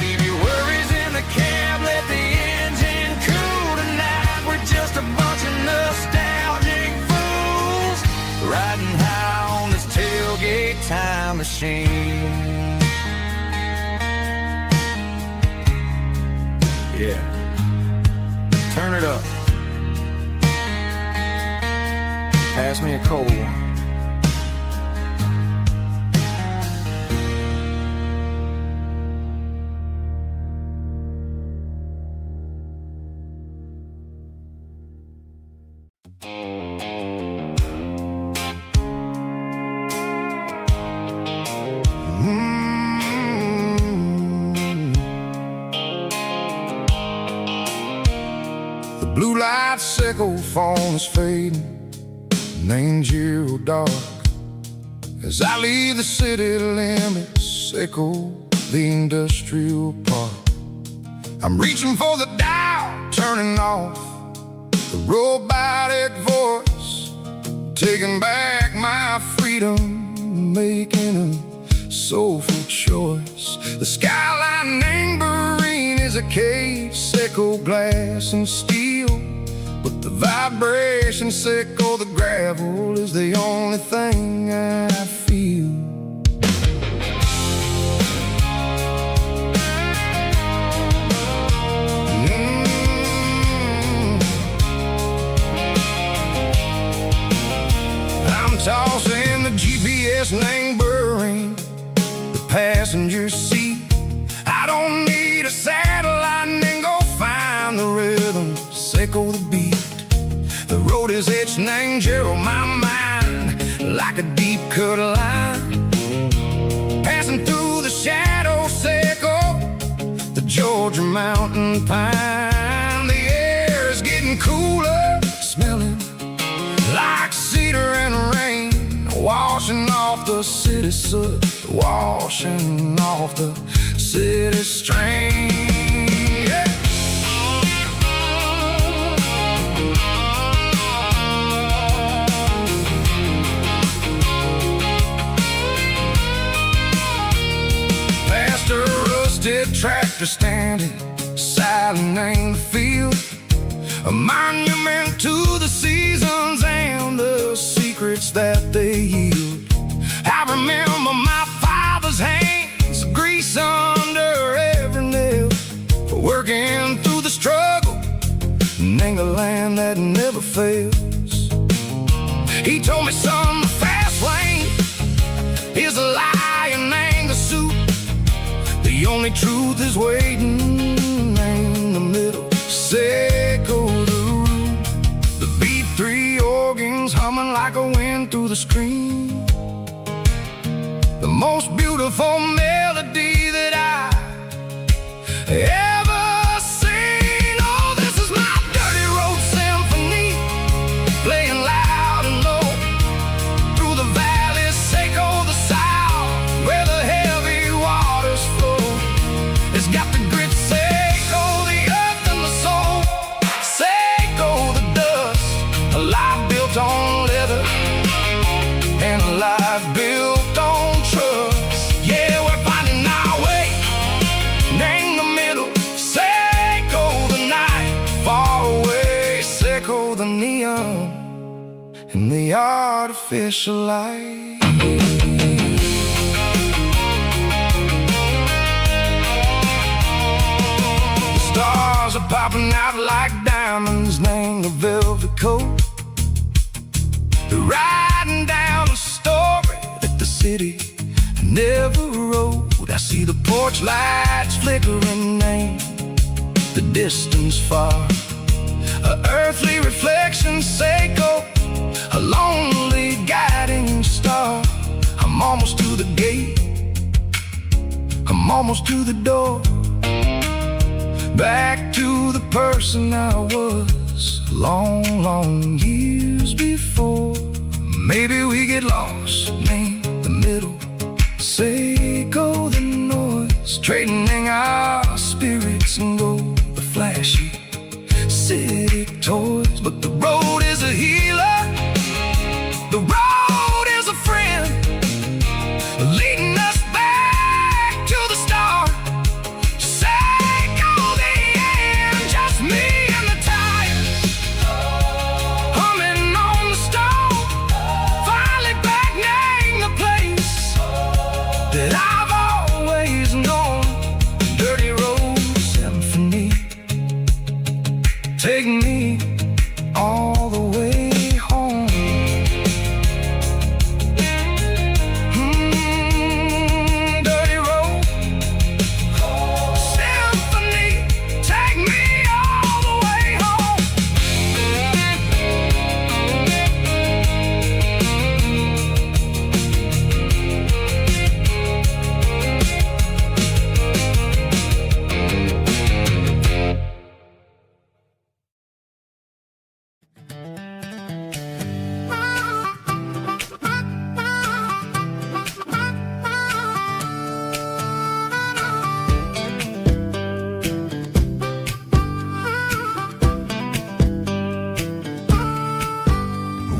Leave your worries in the cab, let the engine cool tonight. We're just a bunch of nostalgic fools riding high on this tailgate time machine. Yeah, turn it up. Pass me a cold one. The blue light sickle phone is fading, and angel dark. As I leave the city limits, sickle the industrial park. I'm reaching for the dial, turning off the robotic voice, taking back my freedom, making a soulful choice. The skyline Bryan is a cave, sickle glass and steel, but the vibration sickle, the gravel is the only thing I feel. I'm tossing the GPS Bryan, the passenger seat. I don't need a satellite and go find the rhythm, sickle the beat. The road is etched and Gerald my mind like a deep cut line, passing through the shadow sickle, the Georgia mountain pine. The air is getting cooler, smelling like cedar and rain, washing off the city soot, washing off the city strain. Yeah. Past a rusted tractor standing silent in the field, a monument to the seasons and the secrets that they yield. I remember my father's hands, grease under every nail, for working through the struggle and the land that never fails. He told me, son, the fast lane is a lie and the suit. The only truth is waiting in the middle, sickle the root. The B3 organs humming like a wind through the screen, the most beautiful melody that I ever seen. Oh, this is my dirty road symphony, playing loud and low through the valleys, sickle the south, where the heavy waters flow. It's got the grit, sickle the earth and the soul, sickle the dust, a life built on leather and a life built on trust. Yeah, we're finding our way in the middle, sickle the night, far away, sickle the neon and the artificial light. The stars are popping out like diamonds, name the velvet coat. They're riding down the story that the city never wrote. I see the porch lights flickering, name the distance far. A earthly reflection, Seiko, a lonely guiding star. I'm almost to the gate, I'm almost to the door. Back to the person I was long, long years before. Maybe we get lost, name the middle, Seiko the noise, trading our spirits and go the flashy city toys. But the road is a healer, the road is a friend, leading us back to the start. Seiko the end, just me and the tires, humming on the stove, finally back name the place that I've always known. Dirty road symphony, take me all the way home. Dirty road symphony, take me all the way home.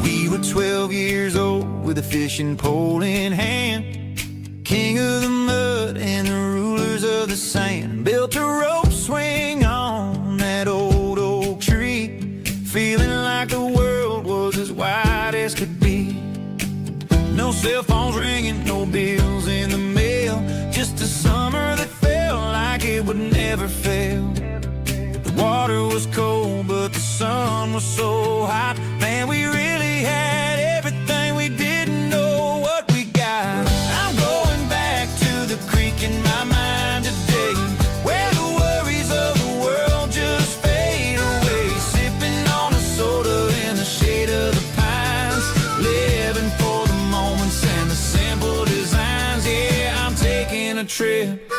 We were 12 years old with a fishing pole in hand, king of the mud and the rulers of the sand. Built a rope swing on that old oak tree, feeling like the world was as wide as could be. No cell phones ringing, no bills in the mail, just a summer that felt like it would never fail. The water was cold, but the sun was so hot. Man, we really had everything, we didn't know what we got. I'm going back to the creek in my mind today, where the worries of the world just fade away. Sipping on a soda in the shade of the pines, living for the moments and the simple designs. Yeah, I'm taking a trip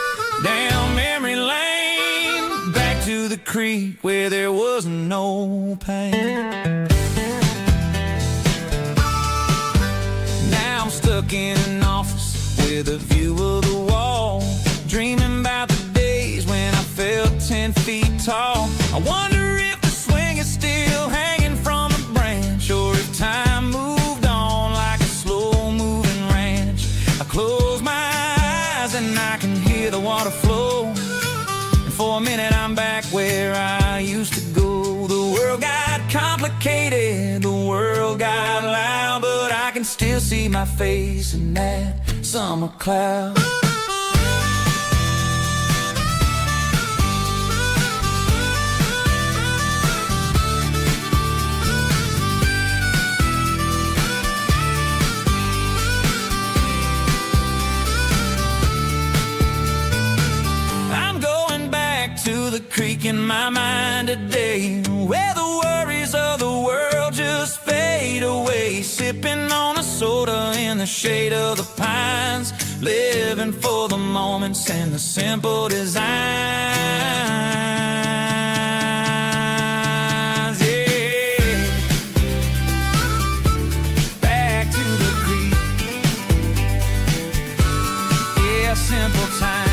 down memory lane, back to the creek where there was no pain. Now I'm stuck in an office with a view of the wall, dreaming about the days when I felt 10 feet tall. I wonder if the swing is still hanging from a branch, or if time moved on like a slow-moving ranch. I close my eyes and I can hear the water flow, and for a minute I'm back where I used to go. The world got complicated, the world got loud, but I can still see my face in that summer cloud. I'm going back to the creek in my mind today, where the worries of the world just fade away. Sipping on a soda in the shade of the pines, living for the moments and the simple designs. Yeah, back to the creek. Yeah, simple times.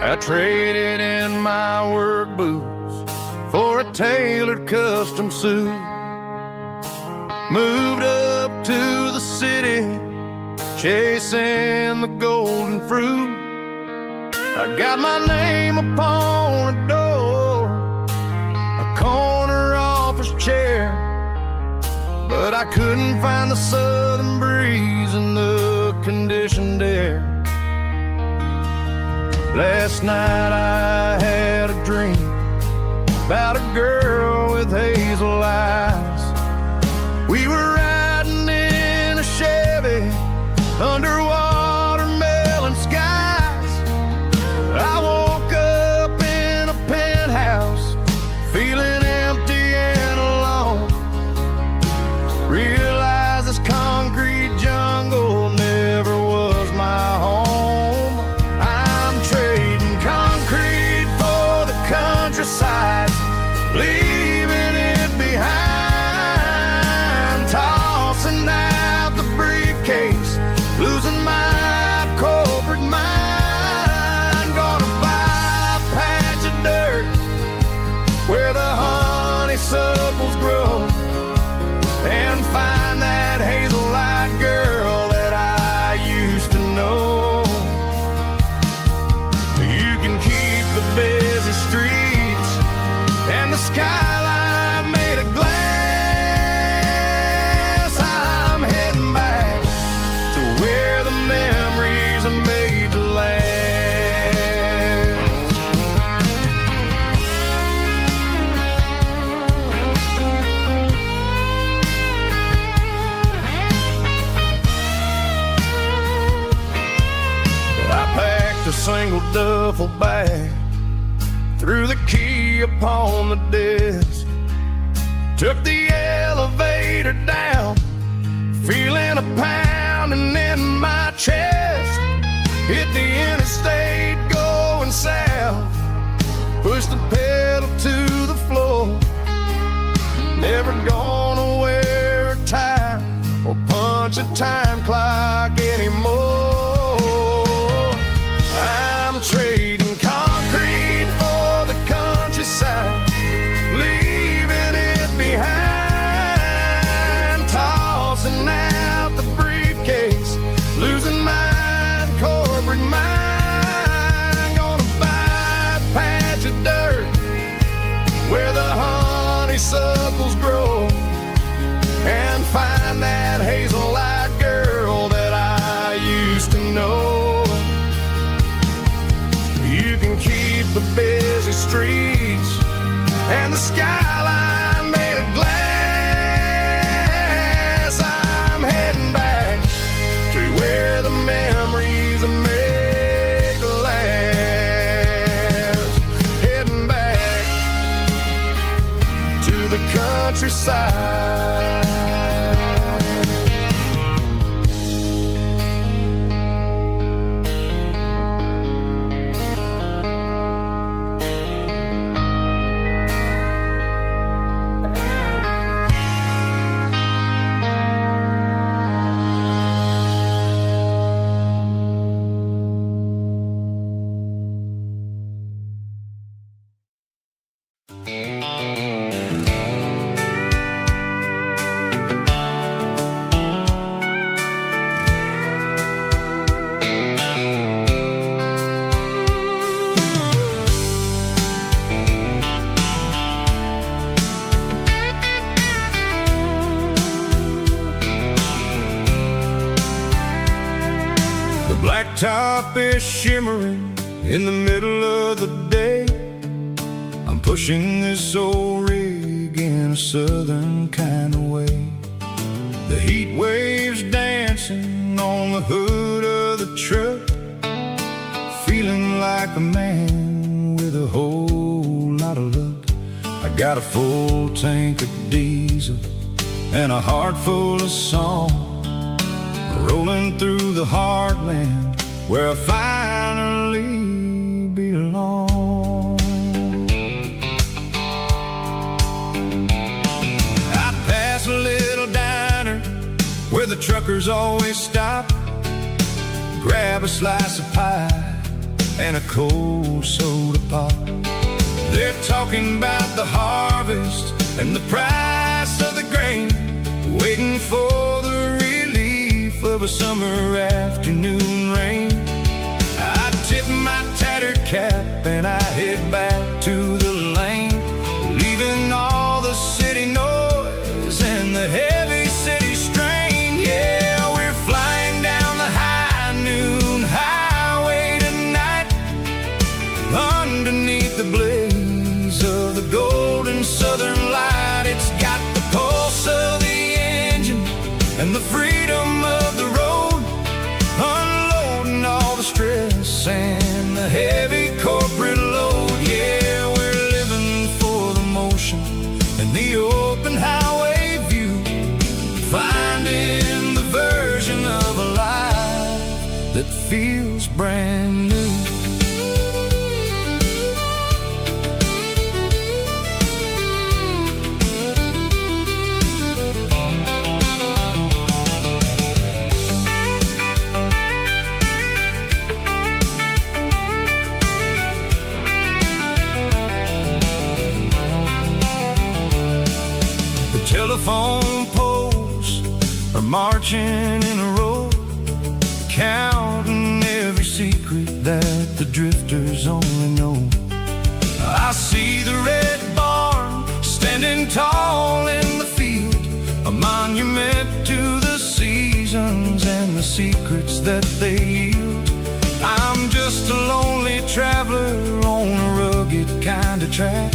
I traded in my work boots for a tailored custom suit. Moved up to the city, chasing the golden fruit. I got my name upon a door, a corner office chair, but I couldn't find the southern breeze in the conditioned air. Last night I had a dream about a girl with hazel eyes. We were riding in a Chevy under watermelon skies. I woke up in a penthouse feeling empty and alone. Realized this concrete jungle never was my home. I'm trading concrete for the countryside, leaving it behind, tossing out the briefcase, losing my corporate mind. Gonna buy a patch of dirt where the honeysuckles grow, and find that hazel-eyed girl that I used to know. You can keep the busy streets and the skyline made of glass. I'm heading back to where the memories are made to last. I packed a single duffel bag, threw the key upon the desk, took the elevator down, feeling a pounding in my chest. Hit the interstate going south, pushed the pedal to the floor. Never gonna wear a tie or punch a time clock anymore. I'm trading concrete for the countryside, leaving it behind, tossing out the briefcase, losing my corporate mind. Gonna buy a patch of dirt where the honeysuckles grow, and find that hazel-eyed girl that I used to know. You can keep the busy streets and the skyline made of glass. I'm heading back to where the memories are made to last. Heading back to the countryside. Blacktop is shimmering in the middle of the day. I'm pushing this old rig in a southern kind of way. The heat waves dancing on the hood of the truck, feeling like a man with a whole lot of luck. I got a full tank of diesel and a heart full of song, rolling through the heartland where I finally belong. I pass a little diner where the truckers always stop, grab a slice of pie and a cold soda pop. They're talking about the harvest and the price of the grain, waiting for the relief of a summer afternoon rain. I tip my tattered cap and I head back to the lane, leaving all the city noise and the heavy city that feels brand new. The telephone poles are marching in a row, counting every secret that the drifters only know. I see the red barn standing tall in the field, a monument to the seasons and the secrets that they yield. I'm just a lonely traveler on a rugged kind of track,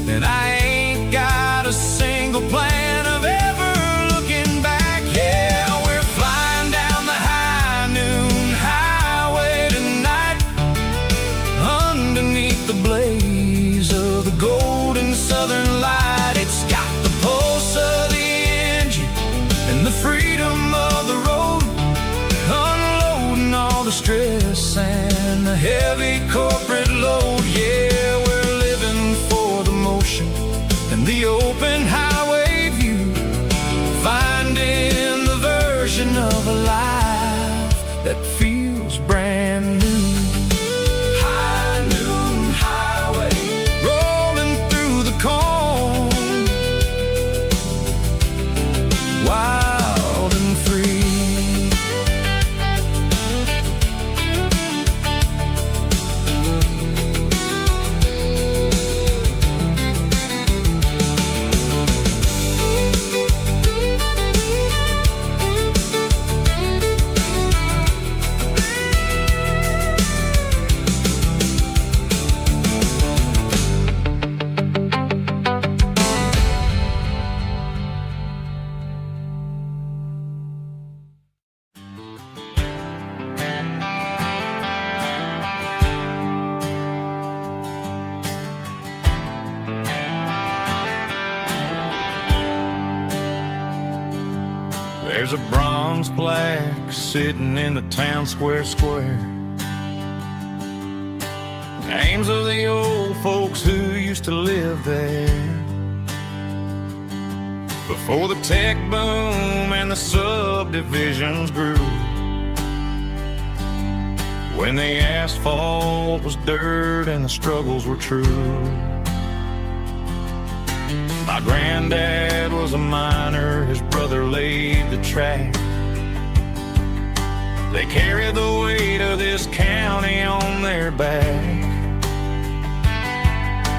and I ain't got a single plan of ever looking back. Yeah, we're flying down the high noon highway tonight, underneath the blaze of the golden southern light. It's got the pulse of the engine and the freedom of the road, unloading all the stress and the heavy corporate load. Yeah, we're living for the motion and the open highway view, finding the version of a life that feels brand new. High noon highway, rolling through the corn, wild and free. There's a bronze plaque sitting in the town square. Names of the old folks who used to live there before the tech boom and the subdivisions grew, when the asphalt was dirt and the struggles were true. My granddad was a miner, his brother laid the track. They carried the weight of this county on their back.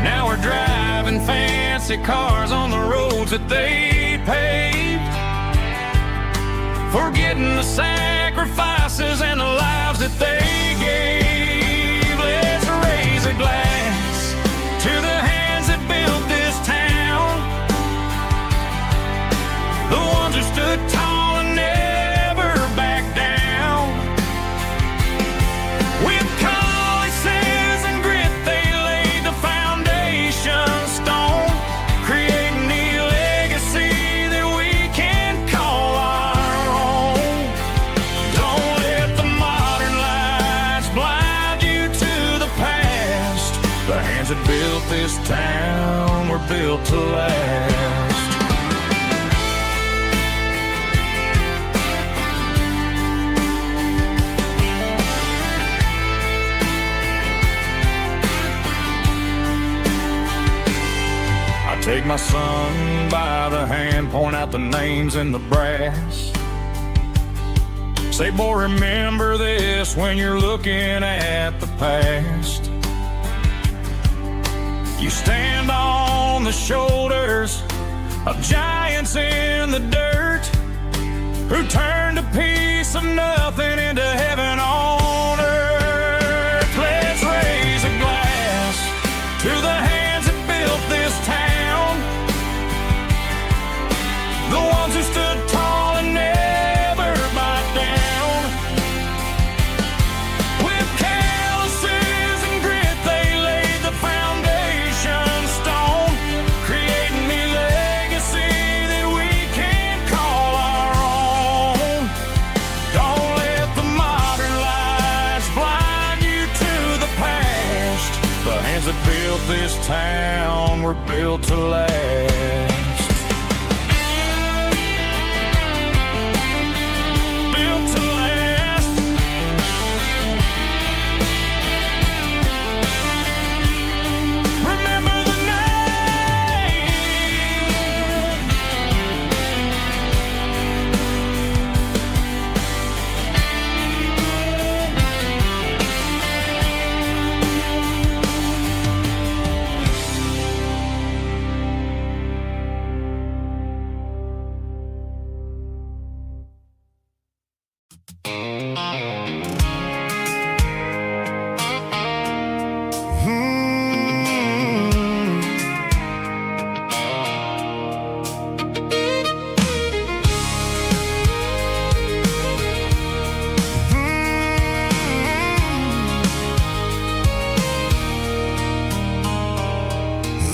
Now we're driving fancy cars on the roads that they paved, forgetting the sacrifices and the lives that they gave. Let's raise a glass to the hands that built this town, the ones who stood tall and never backed down. With calluses and grit they laid the foundation stone, creating the legacy that we can call our own. Don't let the modern lights blind you to the past. The hands that built this town were built to last. Take my son by the hand, point out the names in the brass. Say, boy, remember this when you're looking at the past. You stand on the shoulders of giants in the dirt, who turned a piece of nothing into heaven on earth. Let's raise a glass to the hands that built this town, the ones who stood tall and never backed down. With calluses and grit they laid the foundation stone, creating the legacy that we can call our own. Don't let the that built this town were built to last. Built to last. Remember the name.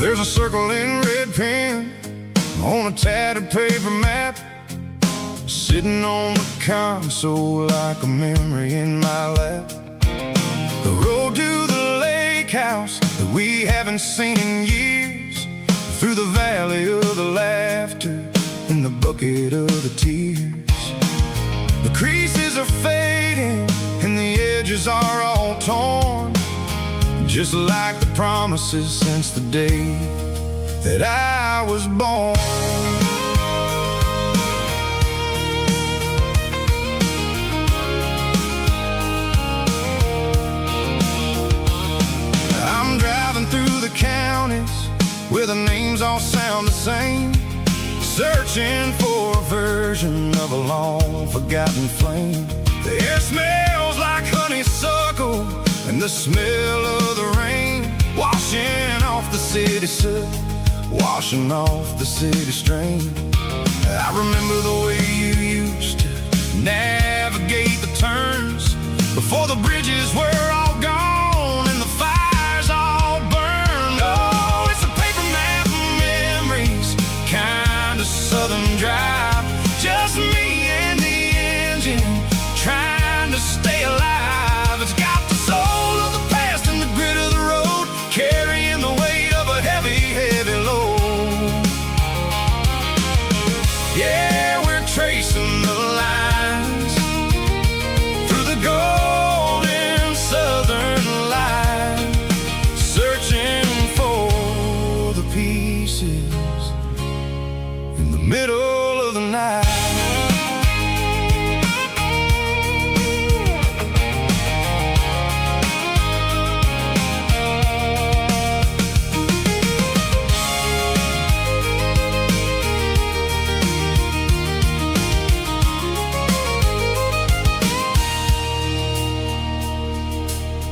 There's a circle in red pen on a tattered paper map, sitting on the console like a memory in my lap. The road to the lake house that we haven't seen in years, through the valley of the laughter and the bucket of the tears. The creases are fading and the edges are all torn, just like the promises since the day that I was born. I'm driving through the counties where the names all sound the same, searching for a version of a long forgotten flame. The air smells like honeysuckle and the smell of the rain, washing off the city soot, washing off the city strain. I remember the way you used to navigate the turns before the bridges were all gone and the fires all burned. Oh, it's a paper map of memories, kind of southern drive, just me and the engine trying to stay alive. It's got the soul of the past and the grit of the road, carrying the weight of a heavy, heavy load. Yeah, we're tracing the lines through the golden southern light, searching for the pieces in the middle of the night.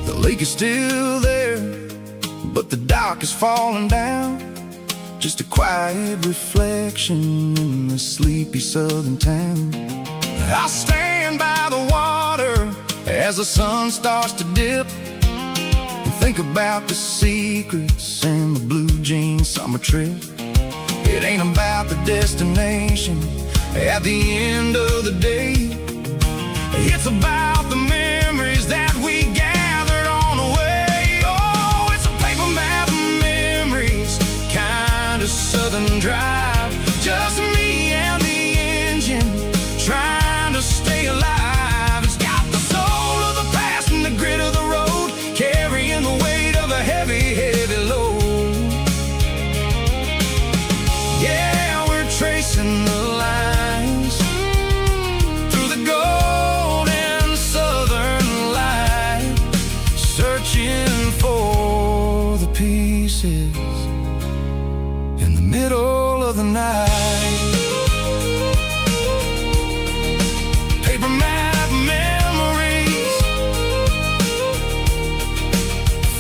The lake is still there, but the dock is falling down, just a quiet reflection in the sleepy southern town. I'll stand by the water as the sun starts to dip and think about the secrets and the blue jean summer trip. It ain't about the destination at the end of the day, it's about the memories that we gathered on the way. Oh, it's a paper map of memories, kind of southern drive, just me and the engine trying to stay alive. It's got the soul of the past and the grit of the road, carrying the weight of a heavy, heavy load. Yeah, we're tracing the lines through the golden southern light, searching for the pieces in the middle of the night. Paper map memories,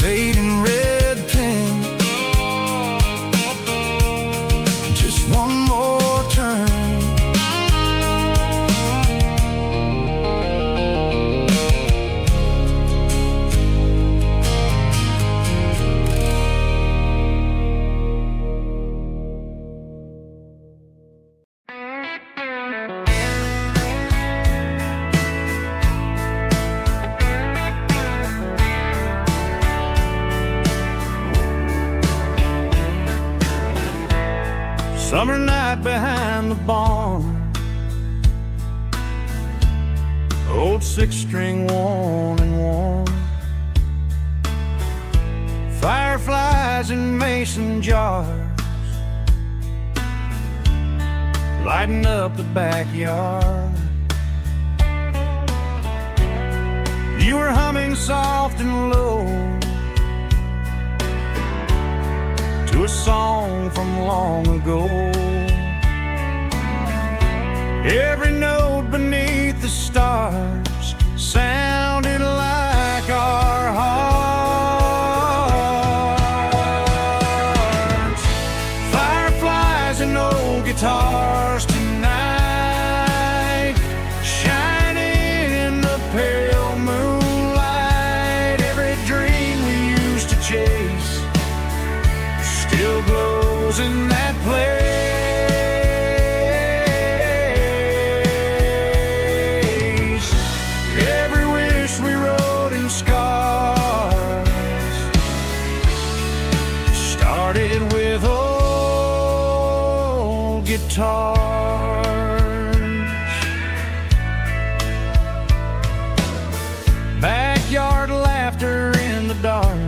fading red pen, just one more turn. Summer night behind the barn, old six-string worn and worn, fireflies in mason jars lighting up the backyard. You were humming soft and low to a song from long ago. Every note beneath the stars sounded like our hearts. Fireflies and old guitars tonight, shining in the pale moonlight. Every dream we used to chase still glows in that place. Every wish we wrote in scars started with old guitars. Backyard laughter in the dark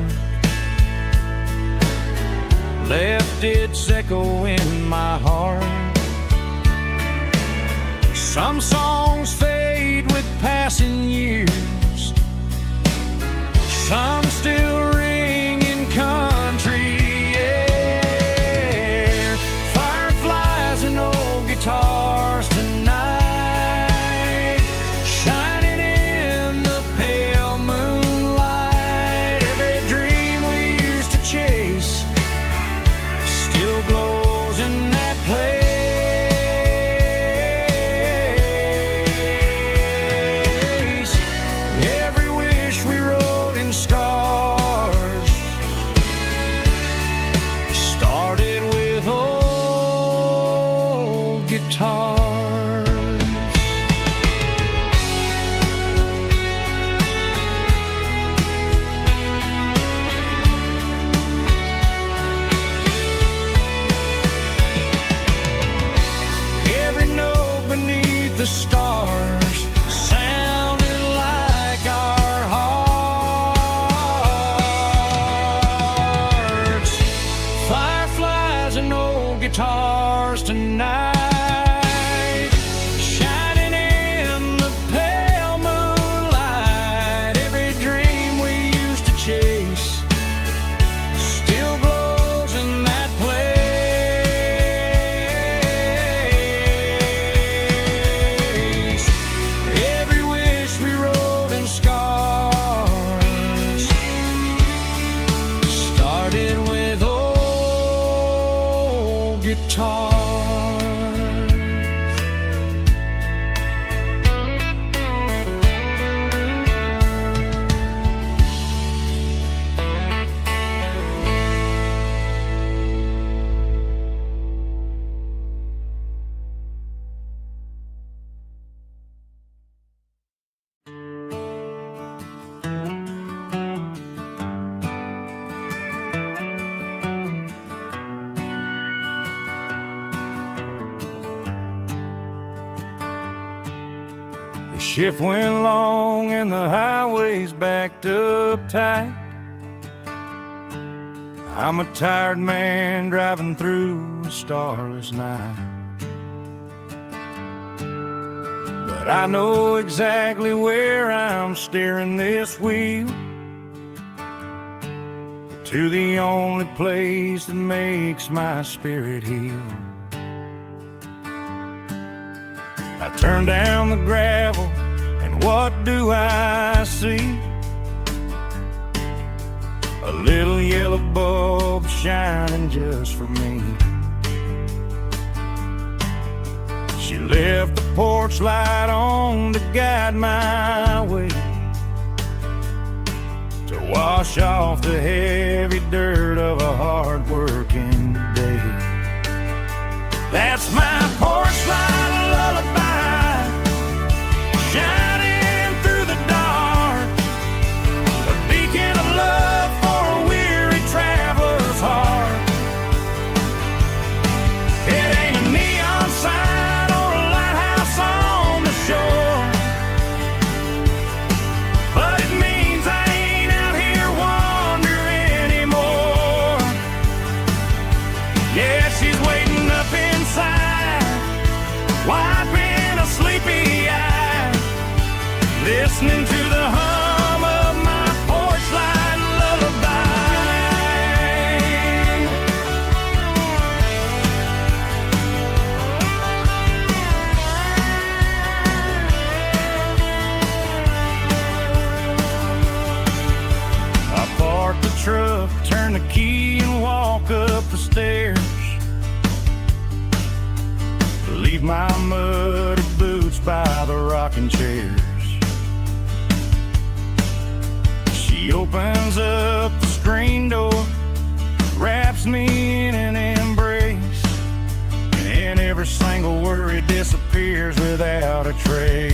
left its echo in my heart. Some songs fade with passing years, some still ring in country air. Fireflies and old guitars tonight, shining in the pale moonlight. Every dream we used to chase still glows in that place. Every wish we wrote in scars started with old guitars. Every note beneath the stars sounded like our hearts. Fireflies and old guitars tonight, shining in the pale moonlight. Every dream we used to chase still glows in that place. Every wish we wrote in scars started with old guitars. The shift went long and the highways backed up tight. I'm a tired man driving through a starless night, but I know exactly where I'm steering this wheel, to the only place that makes my spirit heal. I turn down the gravel, and what do I see? A little yellow bulb shining just for me. She left the porch light on to guide my way, to wash off the heavy dirt of a hard-working day. That's my porch light lullaby, shining through the dark, a beacon of love for a weary traveler's heart. It listening to the hum of my porch light lullaby. I park the truck, turn the key and walk up the stairs. Leave my muddy boots by the rocking chairs. She opens up the screen door, wraps me in an embrace, and every single worry disappears without a trace.